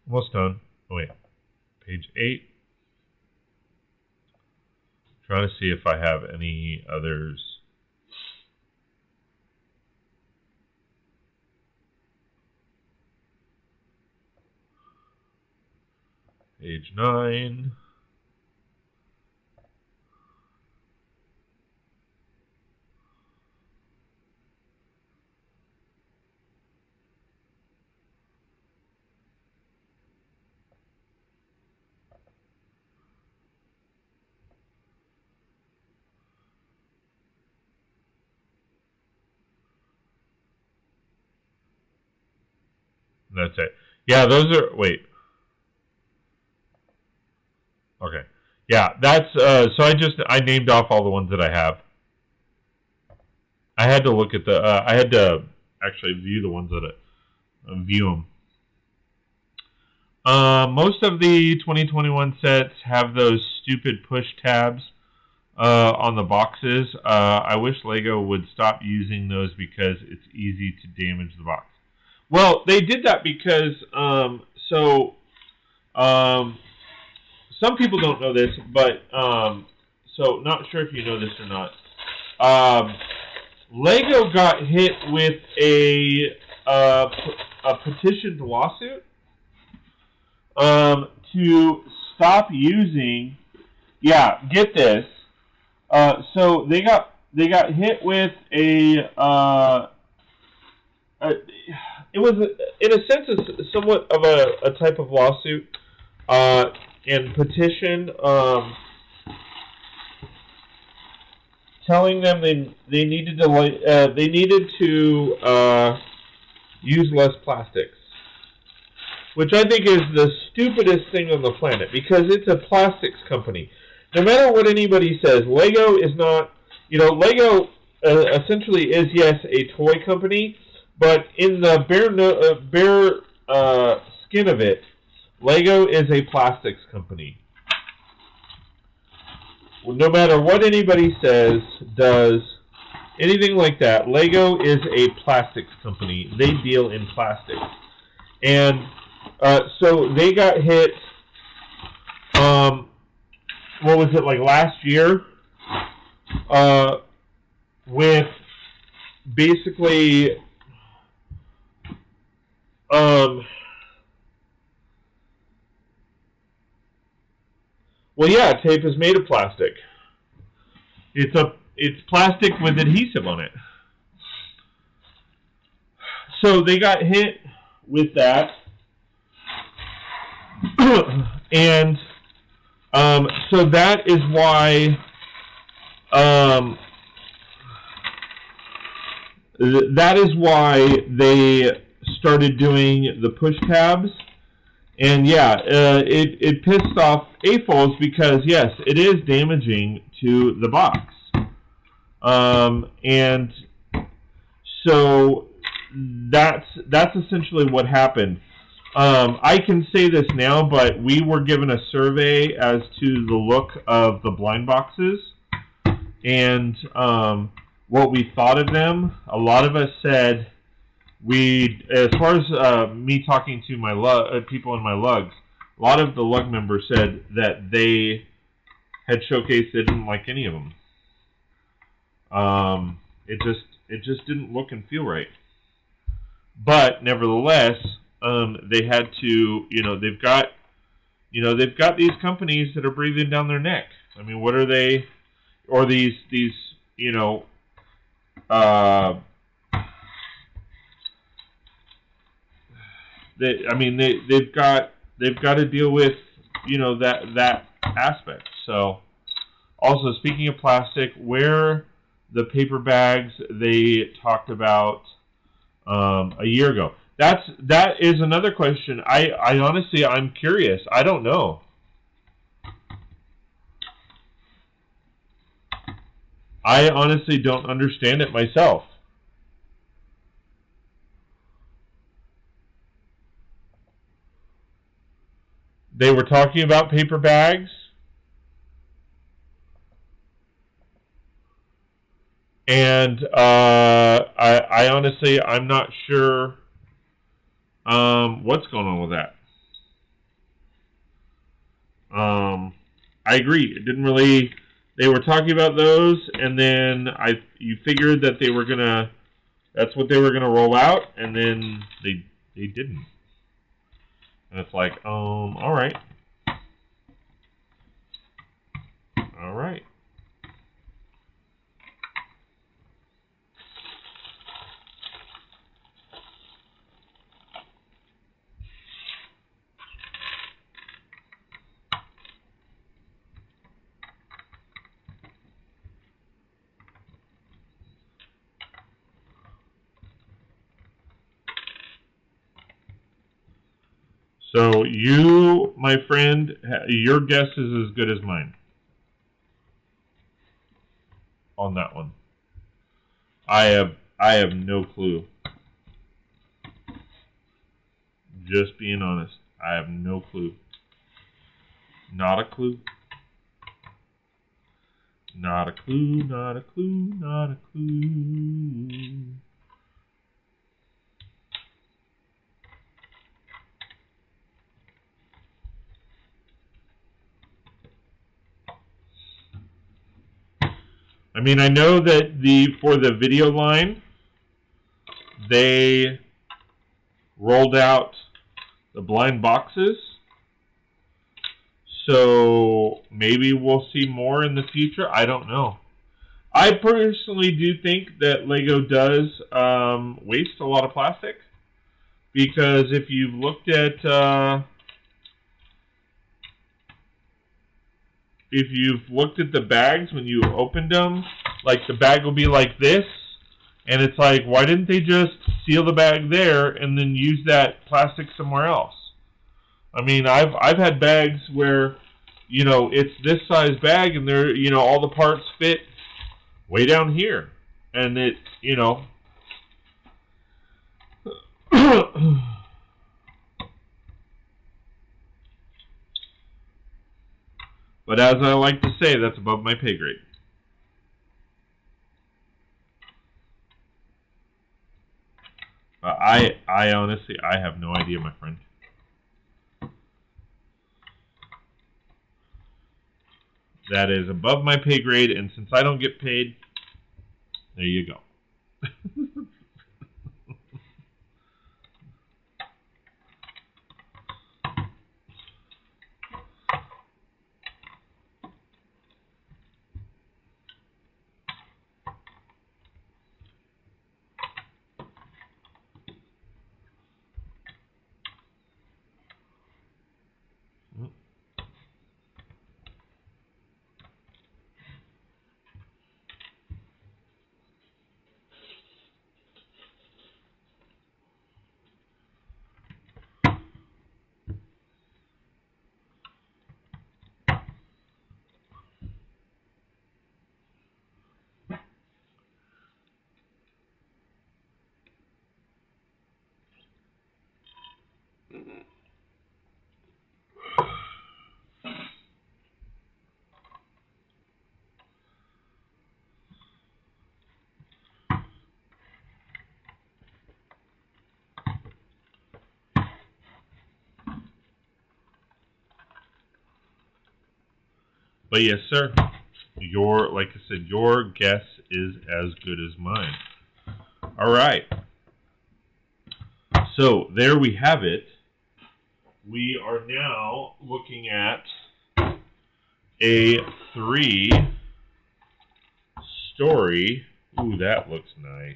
Almost done. Oh wait, page 8. Trying to see if I have any others. Page 9. That's it. Yeah, those are. Wait. Okay. Yeah, that's. So I named off all the ones that I have. I had to look at the. I had to actually view the ones that view them. Most of the 2021 sets have those stupid push tabs on the boxes. I wish Lego would stop using those because it's easy to damage the box. Well, they did that because some people don't know this, but so not sure if you know this or not. Lego got hit with a petitioned lawsuit to stop using. Yeah, get this. So they got hit with it was, in a sense, somewhat of a type of lawsuit and petition telling them they needed to use less plastics, which I think is the stupidest thing on the planet because it's a plastics company. No matter what anybody says, Lego is not. Lego essentially is, yes, a toy company. But in the bare skin of it, Lego is a plastics company. No matter what anybody says, does, anything like that, Lego is a plastics company. They deal in plastics. And so they got hit, what was it, like last year? With basically... well, yeah, tape is made of plastic. It's plastic with adhesive on it. So they got hit with that, and so that is why that is why they started doing the push tabs. And yeah, it pissed off AFOLs because, yes, it is damaging to the box. And so that's essentially what happened. I can say this now, but we were given a survey as to the look of the blind boxes and what we thought of them. A lot of us said, as far as me talking to my people in my lugs, a lot of the lug members said that they had showcased they didn't like any of them. It just didn't look and feel right. But nevertheless, they had to, they've got these companies that are breathing down their neck. I mean, what are they? Or these they've got to deal with that aspect. So, also speaking of plastic, where the paper bags they talked about a year ago. That is another question. I honestly, I'm curious. I don't know. I honestly don't understand it myself. They were talking about paper bags. And I honestly, I'm not sure what's going on with that. I agree. It didn't really. They were talking about those, and then you figured that they were gonna. That's what they were gonna roll out, and then they didn't. And it's like, all right. All right. So you, my friend, your guess is as good as mine on that one. I have no clue. Just being honest, I have no clue. Not a clue. Not a clue, not a clue, not a clue. I mean, I know that for the video line, they rolled out the blind boxes. So maybe we'll see more in the future. I don't know. I personally do think that Lego does waste a lot of plastic, because if you've looked at the bags when you opened them, like the bag will be like this, and it's like, why didn't they just seal the bag there and then use that plastic somewhere else? I mean, I've had bags where, it's this size bag and they're, all the parts fit way down here, and it, But as I like to say, that's above my pay grade. I honestly, I have no idea, my friend. That is above my pay grade, and since I don't get paid, there you go. But yes, sir, like I said, your guess is as good as mine. All right. So there we have it. We are now looking at a 3-story. Ooh, that looks nice.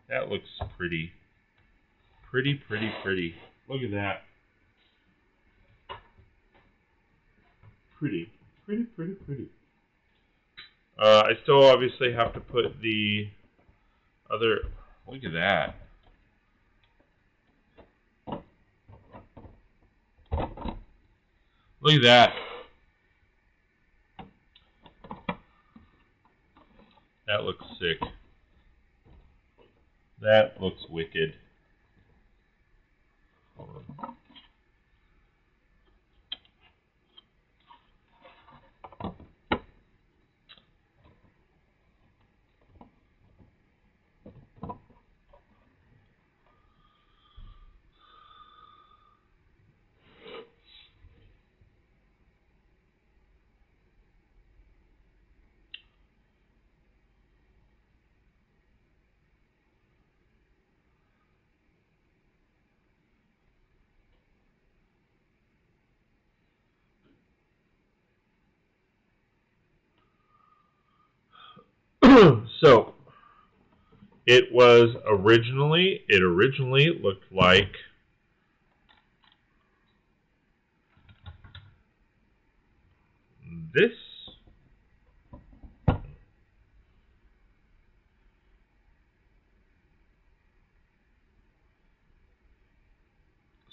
That looks pretty. Pretty, pretty, pretty. Look at that. Pretty. Pretty, pretty, pretty. I still obviously have to put the other... Look at that. Look at that. That looks sick. That looks wicked. Hold on. So, it originally looked like this.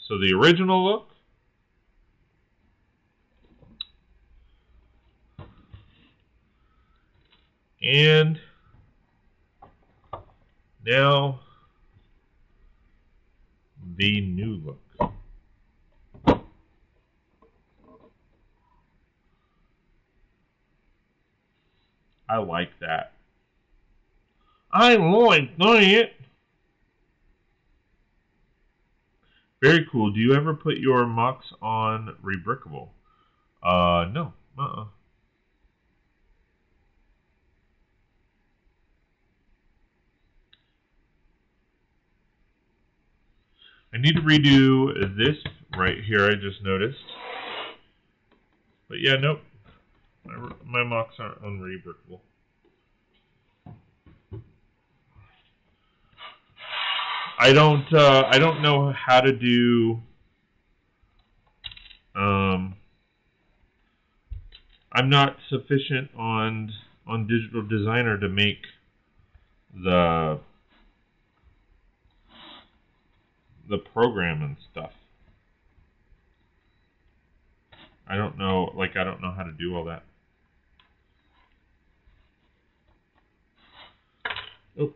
So the original look. And now the new look. I like that. I like that. Very cool. Do you ever put your MOCs on rebrickable? No. I need to redo this right here, I just noticed. But yeah, nope. My MOCs aren't unrebrickable. I don't know how to do I'm not sufficient on Digital Designer to make the program and stuff. I don't know how to do all that. Oh.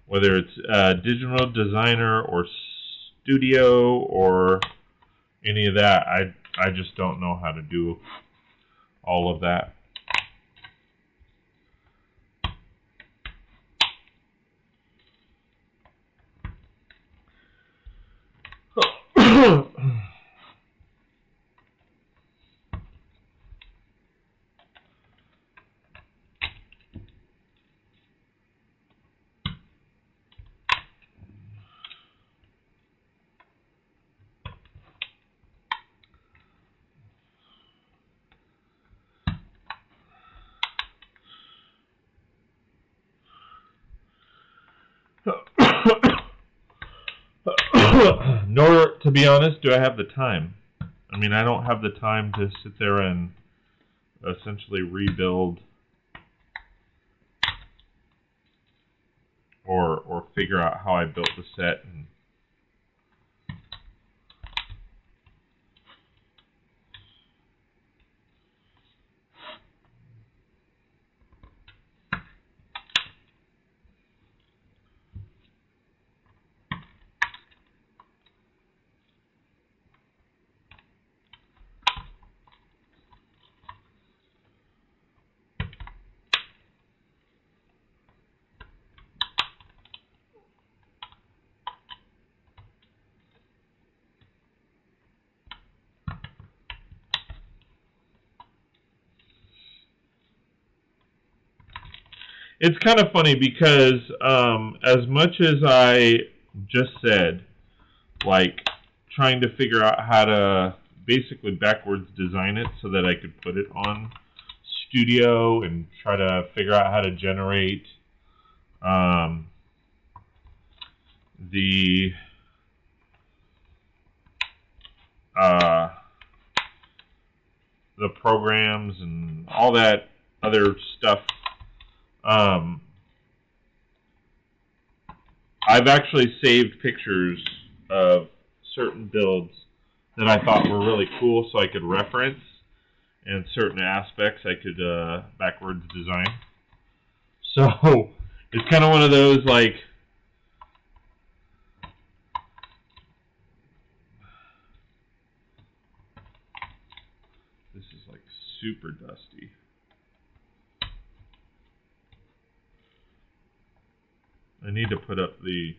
Whether it's Digital Designer or Studio or any of that, I just don't know how to do all of that. Nor, to be honest, do I have the time. I mean, I don't have the time to sit there and essentially rebuild figure out how I built the set. And it's kind of funny because as much as I just said, like trying to figure out how to basically backwards design it so that I could put it on Studio and try to figure out how to generate the programs and all that other stuff. I've actually saved pictures of certain builds that I thought were really cool so I could reference, and certain aspects I could backwards design. So it's kind of one of those, like, this is like super dusty. I need to put up the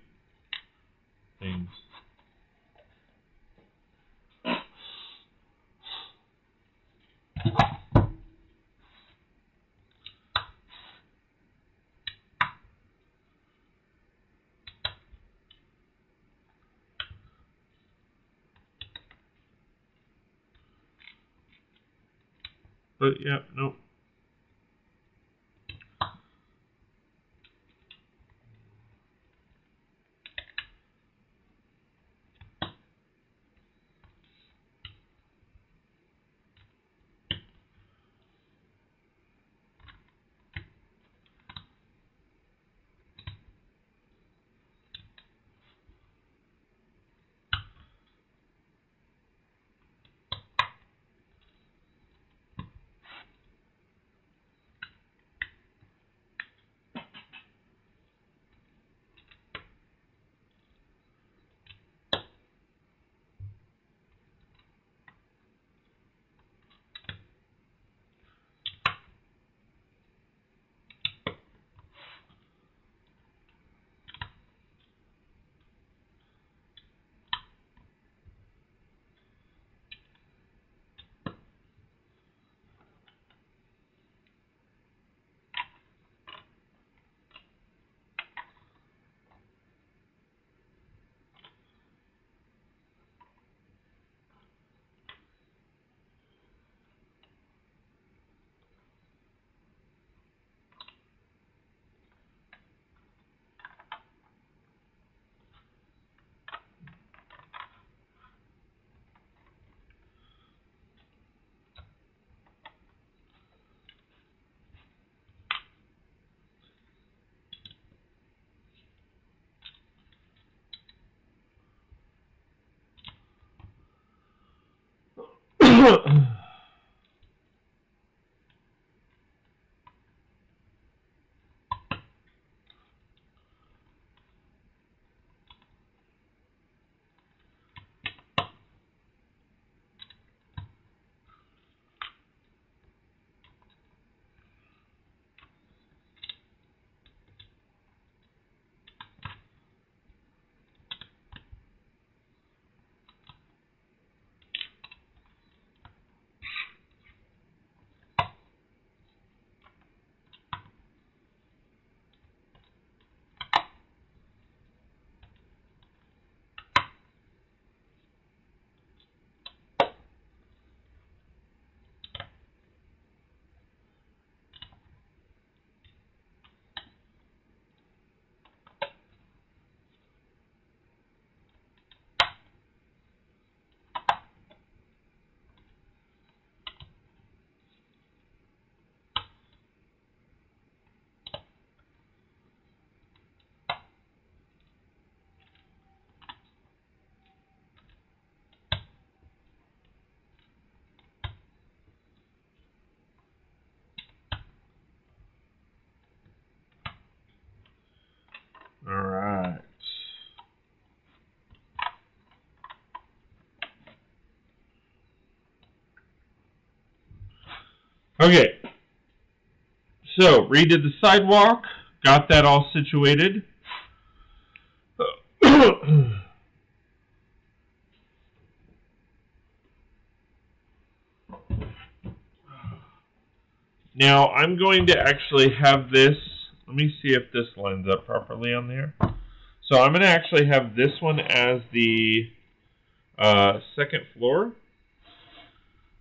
things. But yeah, nope. Okay, so redid the sidewalk, got that all situated. Now I'm going to actually have this, let me see if this lines up properly on there. So I'm going to actually have this one as the second floor.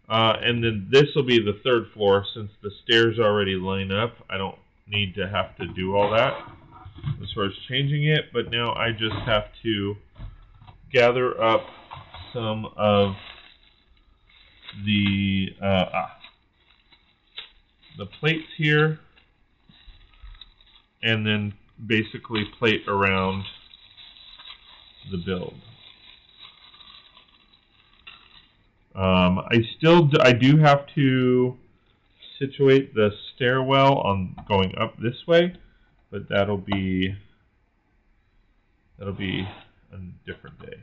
And then this will be the third floor since the stairs already line up. I don't need to have to do all that as far as changing it, but now I just have to gather up some of the plates here and then basically plate around the build. I do have to situate the stairwell on going up this way, but that'll be a different day.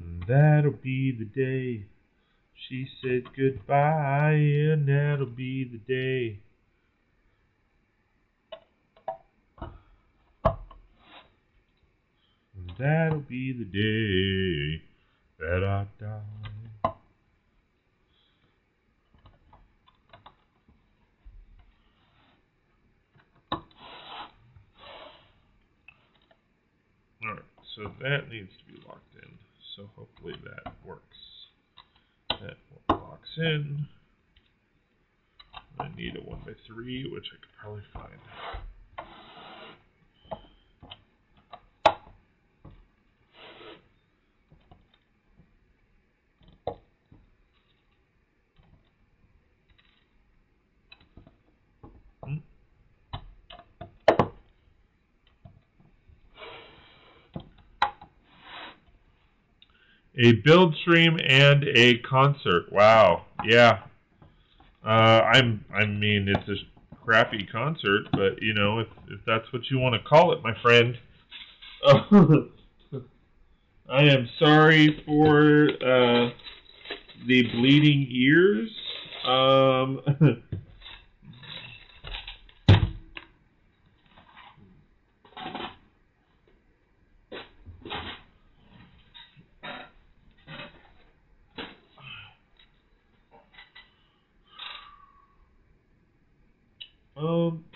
And that'll be the day she said goodbye, and that'll be the day. That'll be the day that I die. Alright, so that needs to be locked in. So hopefully that works. That locks in. I need a 1x3, which I could probably find. A build stream and a concert. Wow. Yeah. I mean, it's a crappy concert, but you know, if that's what you want to call it, my friend. I am sorry for the bleeding ears.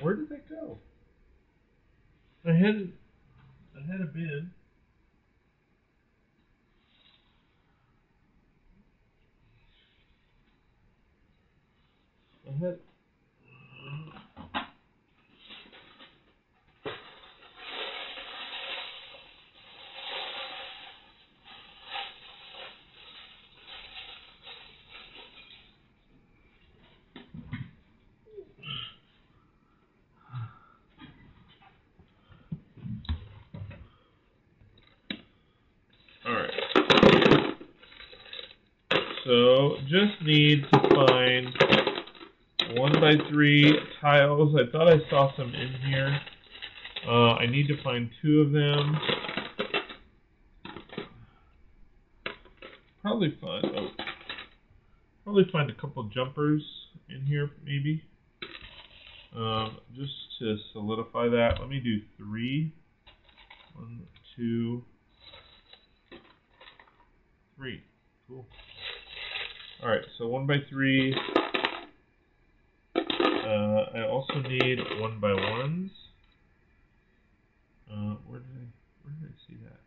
Where did that go? I had a bin. Alright. So, just need to find 1x3 tiles. I thought I saw some in here. I need to find 2 of them. Probably find a couple jumpers in here, maybe. Just to solidify that, let me do 3. 1, 2, 3. Cool. Alright, so 1x3. I also need 1x1s. Where did I see that?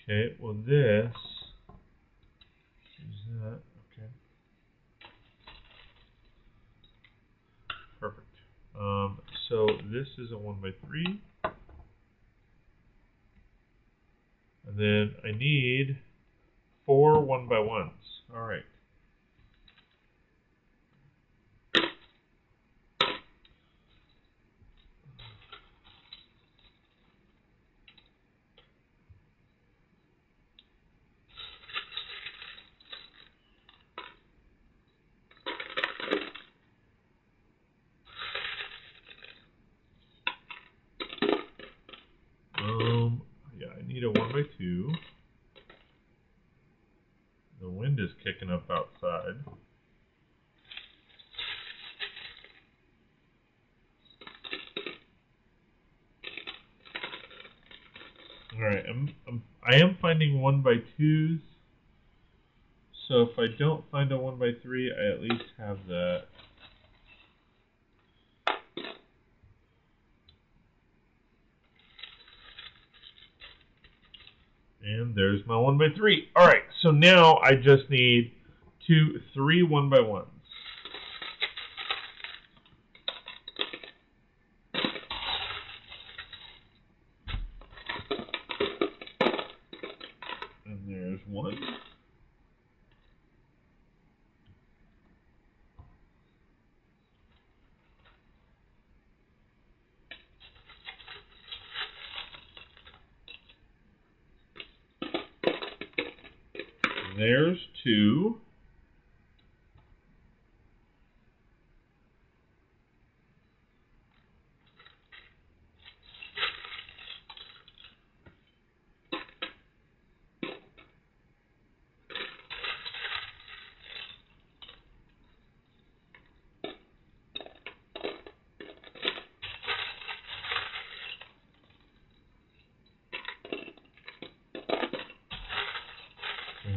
Okay, well this is that. Okay. Perfect. So this is a 1x3. And then I need 4 1x1s. Alright. picking up outside. Alright, I am finding 1x2s. So if I don't find a 1x3, I at least have that. And there's my 1x3. Alright, so now I just need 3 1x1s. And there's 1. There's 2.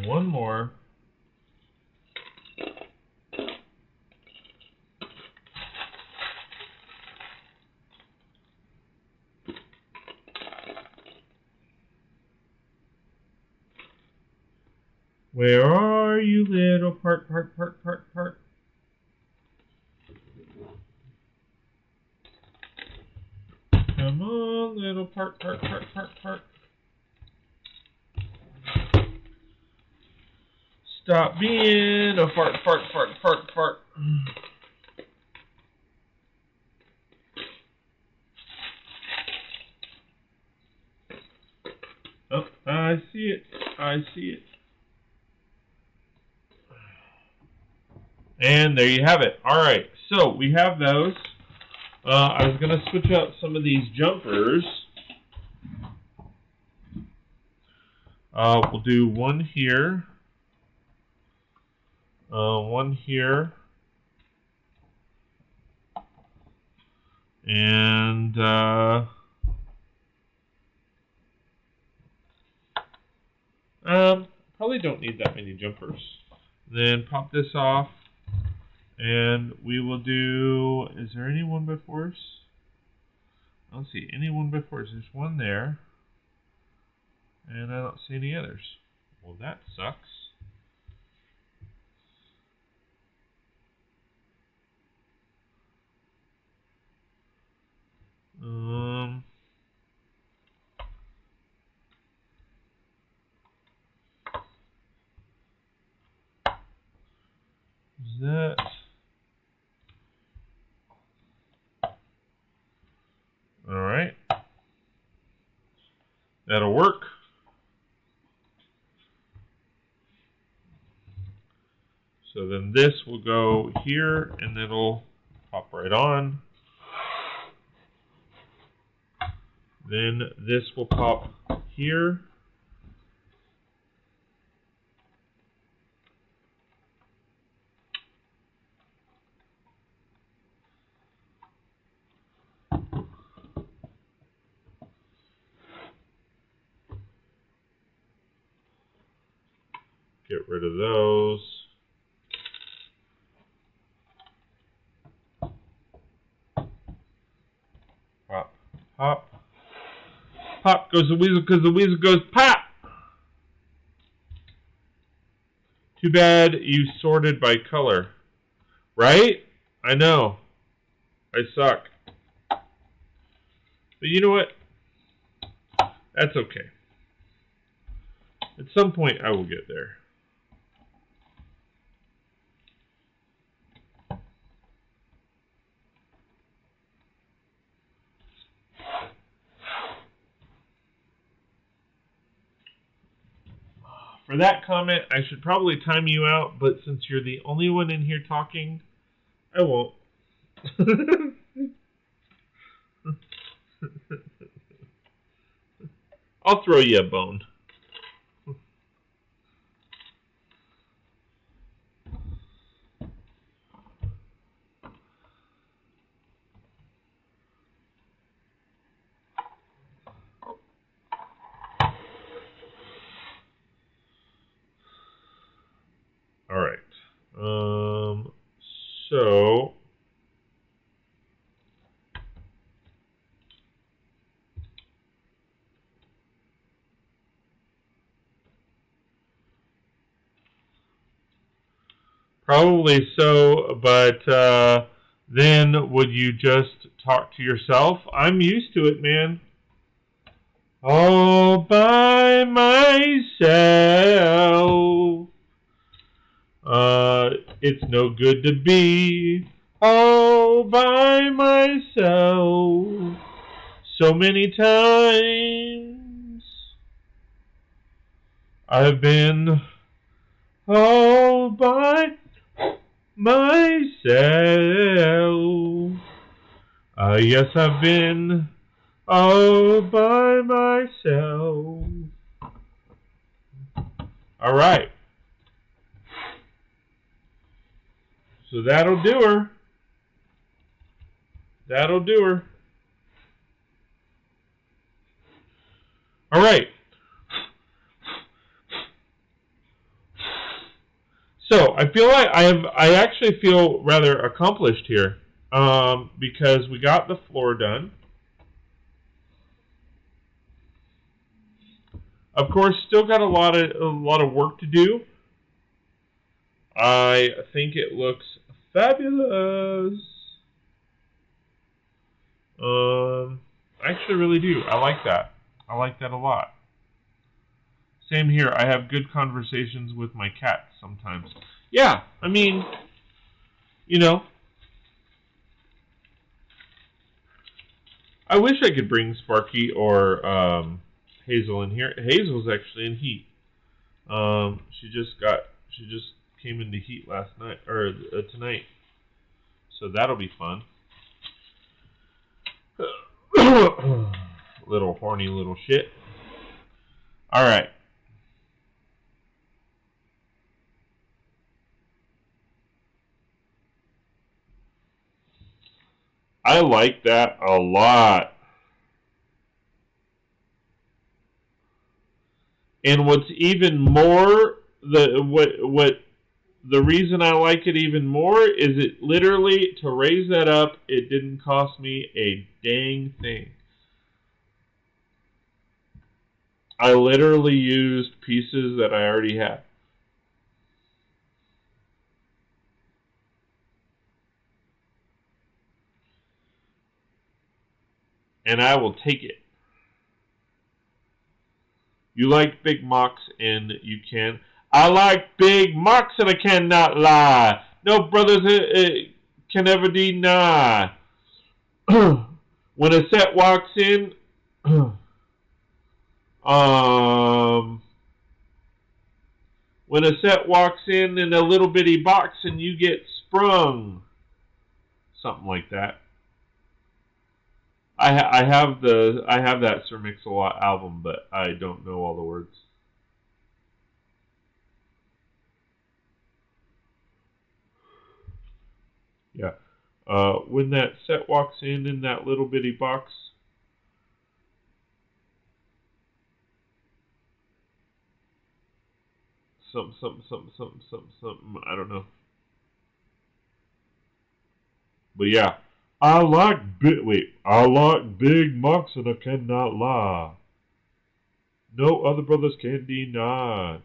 One more. Where are you, little part? Come on, little part. Stop being a fart. Oh, I see it. And there you have it. Alright, so we have those. I was going to switch out some of these jumpers. We'll do one here. One here. And probably don't need that many jumpers. Then pop this off. And we will do, is there any 1x4s? I don't see any 1x4s. There's one there. And I don't see any others. Well, that sucks. Is that... Alright. That'll work. So then this will go here and it'll pop right on. Then this will pop here. Get rid of those. Pop, pop. Pop goes the weasel because the weasel goes pop! Too bad you sorted by color. Right? I know. I suck. But you know what? That's okay. At some point I will get there. For that comment, I should probably time you out, but since you're the only one in here talking, I won't. I'll throw you a bone. So probably so, but then would you just talk to yourself? I'm used to it, man. All by myself. It's no good to be all by myself. So many times I've been all by myself. Yes, I've been all by myself. All right. So that'll do her. That'll do her. All right. So I feel like I actually feel rather accomplished here because we got the floor done. Of course, still got a lot of work to do. I think it looks fabulous. I actually really do. I like that. I like that a lot. Same here. I have good conversations with my cats sometimes. Yeah, I mean, you know, I wish I could bring Sparky or Hazel in here. Hazel's actually in heat. She just came into heat last night or tonight, so that'll be fun. Little horny little shit. All right. I like that a lot. And what's even more, the reason I like it even more is it literally, to raise that up, it didn't cost me a dang thing. I literally used pieces that I already had. And I will take it. You like big MOCs and you can. I like big MOCs and I cannot lie. No brothers can ever deny. When a set walks in, when a set walks in a little bitty box and you get sprung. Something like that. I have that Sir Mix-a-Lot album, but I don't know all the words. Yeah. When that set walks in that little bitty box, something, I don't know. But yeah. I like big MOCs and I cannot lie. No other brothers can deny.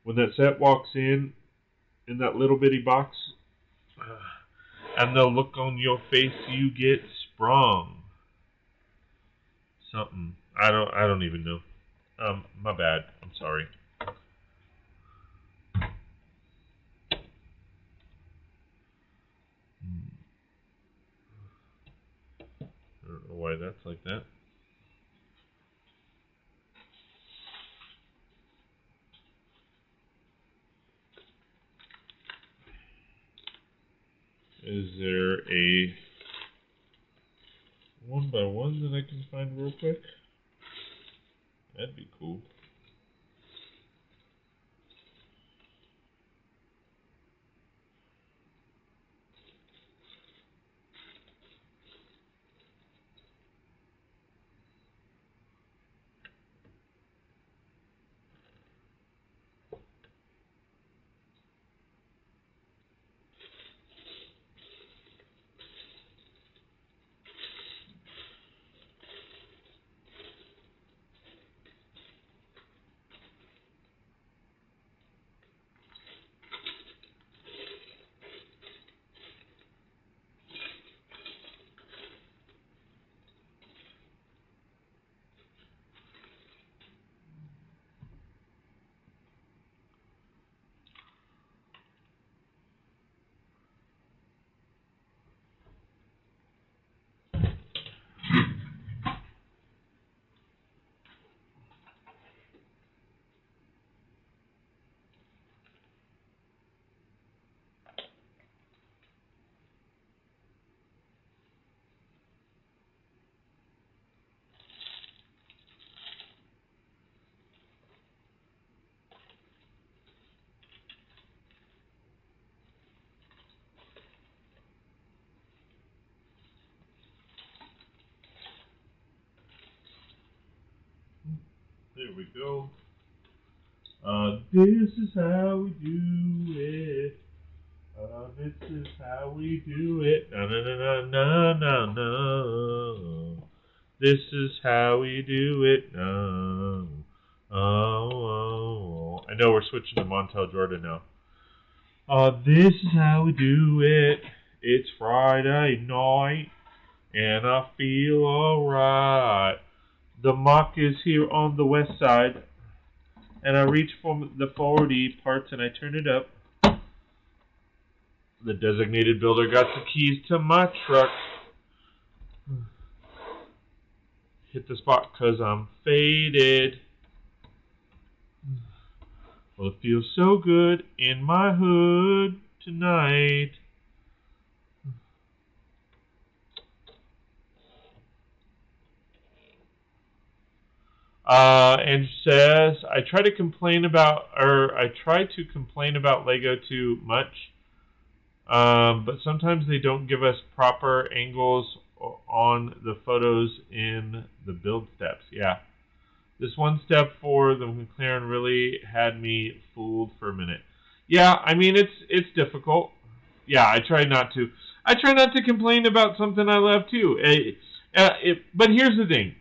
When that set walks in that little bitty box, and the look on your face, you get sprung. Something. I don't even know. My bad. I'm sorry. I don't know why that's like that. Is there a 1x1 that I can find real quick? That'd be cool. There we go. This is how we do it. This is how we do it. No, no, no, no, no, no, no. This is how we do it. No. Oh. I know we're switching to Montel Jordan now. This is how we do it. It's Friday night, and I feel alright. The MOC is here on the west side, and I reach for the 40 parts and I turn it up. The designated builder got the keys to my truck. Hit the spot because I'm faded. Well, it feels so good in my hood tonight. And says, I try to complain about Lego too much, but sometimes they don't give us proper angles on the photos in the build steps. Yeah. This one step for the McLaren really had me fooled for a minute. Yeah, I mean it's difficult. Yeah, I try not to complain about something I love too. But here's the thing.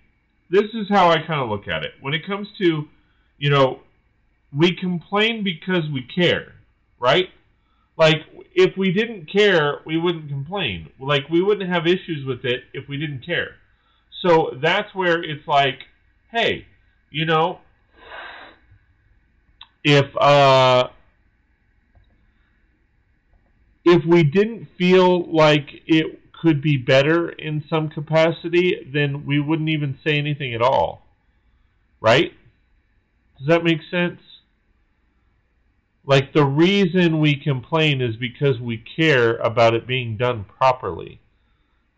This is how I kind of look at it. When it comes to, we complain because we care, right? Like, if we didn't care, we wouldn't complain. Like, we wouldn't have issues with it if we didn't care. So that's where it's like, hey, if we didn't feel like it could be better in some capacity, then we wouldn't even say anything at all. Right? Does that make sense? Like, the reason we complain is because we care about it being done properly.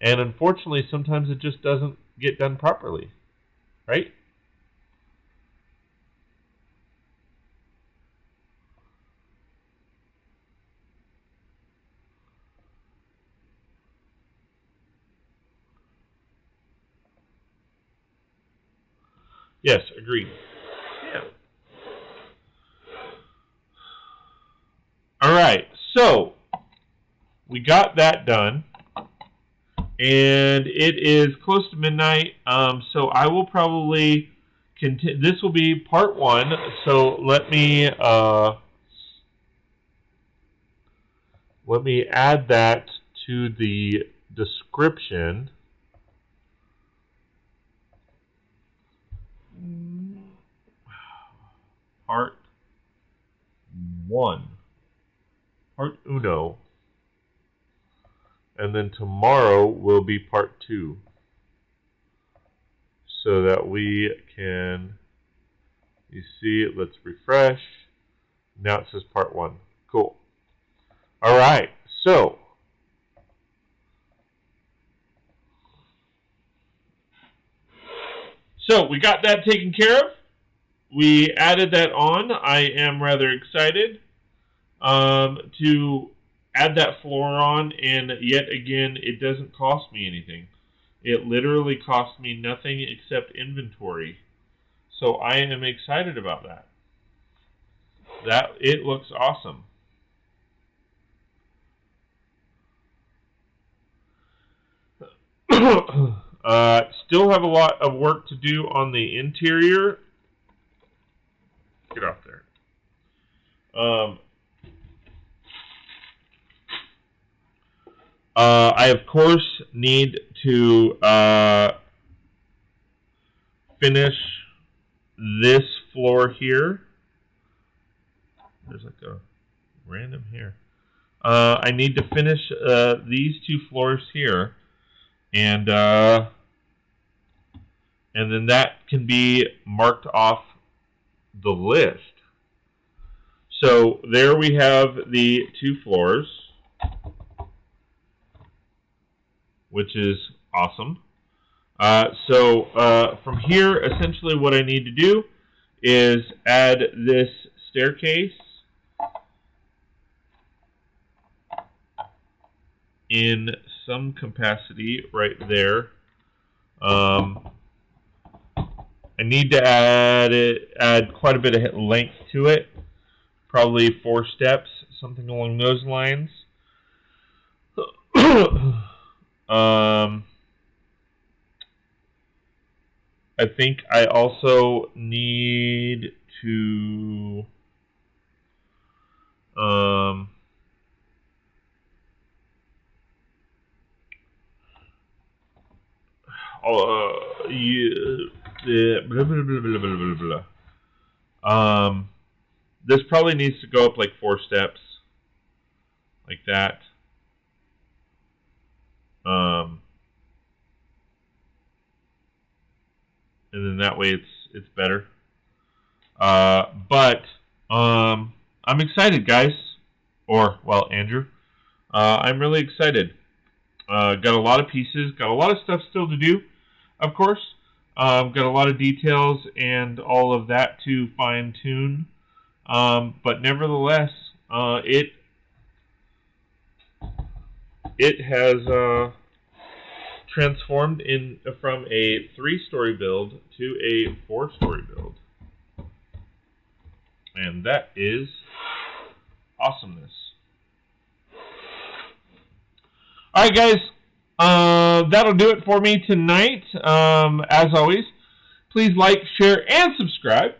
And unfortunately, sometimes it just doesn't get done properly. Right? Yes, agreed. Yeah. All right, so we got that done, and it is close to midnight. So I will probably continue. This will be part 1. So let me add that to the description. Part 1. Part uno. And then tomorrow will be part 2. So that we can, you see it, let's refresh. Now it says part 1. Cool. Alright, so we got that taken care of. We added that on. I am rather excited to add that floor on, and yet again, it doesn't cost me anything. It literally costs me nothing except inventory. So I am excited about that. It looks awesome. Still have a lot of work to do on the interior. Get off there. I, of course, need to finish this floor here. There's like a random here. I need to finish these 2 floors here. And then that can be marked off the list. So there we have the 2 floors, which is awesome. So from here, essentially what I need to do is add this staircase in some capacity right there. I I need to add quite a bit of length to it. Probably 4 steps, something along those lines. I think I also need to this probably needs to go up like 4 steps, like that. And then that way it's better. But I'm excited, guys. Or, well, Andrew. I'm really excited. Got a lot of pieces. Got a lot of stuff still to do, of course. Got a lot of details and all of that to fine-tune. But nevertheless, it has transformed from a 3-story build to a 4-story build. And that is awesomeness. Alright, guys. That'll do it for me tonight. As always, please like, share, and subscribe.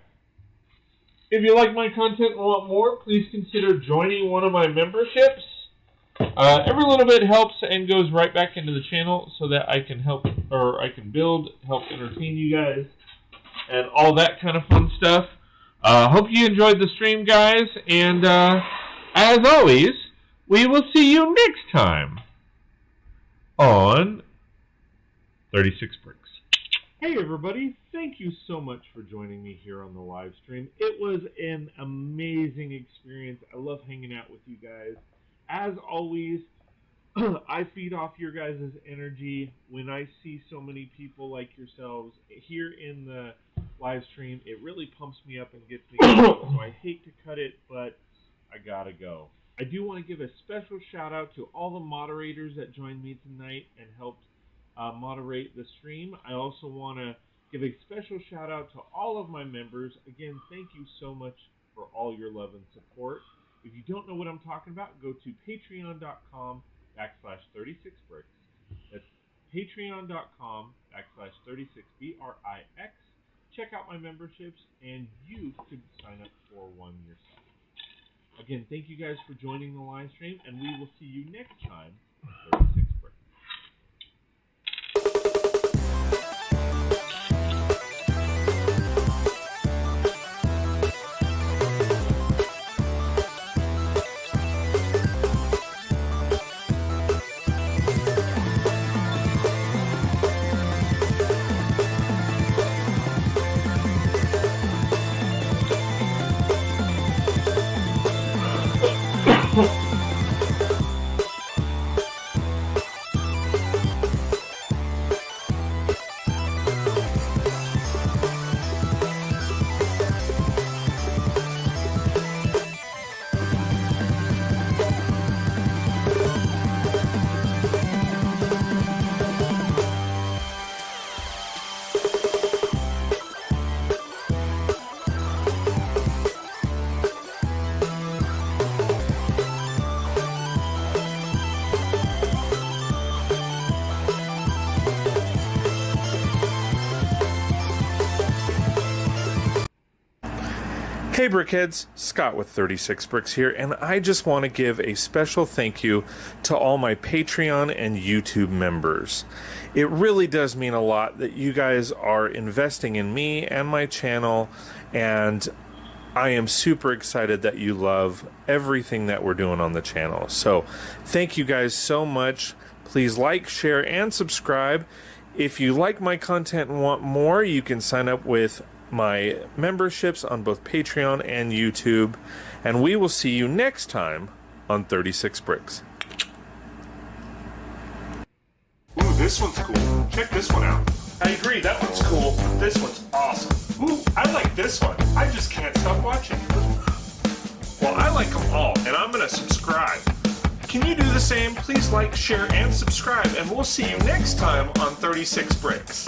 If you like my content and want more, please consider joining one of my memberships. Every little bit helps and goes right back into the channel so that I can help, or I can build, help entertain you guys, and all that kind of fun stuff. Hope you enjoyed the stream, guys, and as always, we will see you next time on 36 Brix. Hey everybody, thank you so much for joining me here on the live stream. It was an amazing experience. I love hanging out with you guys. As always, I feed off your guys' energy. When I see so many people like yourselves here in the live stream, it really pumps me up and gets me going. So I hate to cut it, but I gotta go. I do want to give a special shout out to all the moderators that joined me tonight and helped moderate the stream. I also want to give a special shout out to all of my members. Again, thank you so much for all your love and support. If you don't know what I'm talking about, go to patreon.com/36brix. That's patreon.com/36brix. Check out my memberships, and you could sign up for one yourself. Again, thank you guys for joining the live stream, and we will see you next time on 36 Brix. Hey Brickheads, Scott with 36 Brix here, and I just want to give a special thank you to all my Patreon and YouTube members. It really does mean a lot that you guys are investing in me and my channel, and I am super excited that you love everything that we're doing on the channel. So thank you guys so much. Please like, share, and subscribe. If you like my content and want more, you can sign up with my memberships on both Patreon and YouTube, and we will see you next time on 36 Brix. Ooh, this one's cool. Check this one out. I agree, that one's cool, but this one's awesome. Ooh, I like this one. I just can't stop watching. Well, I like them all, and I'm gonna subscribe. Can you do the same? Please like, share, and subscribe, and we'll see you next time on 36 Brix.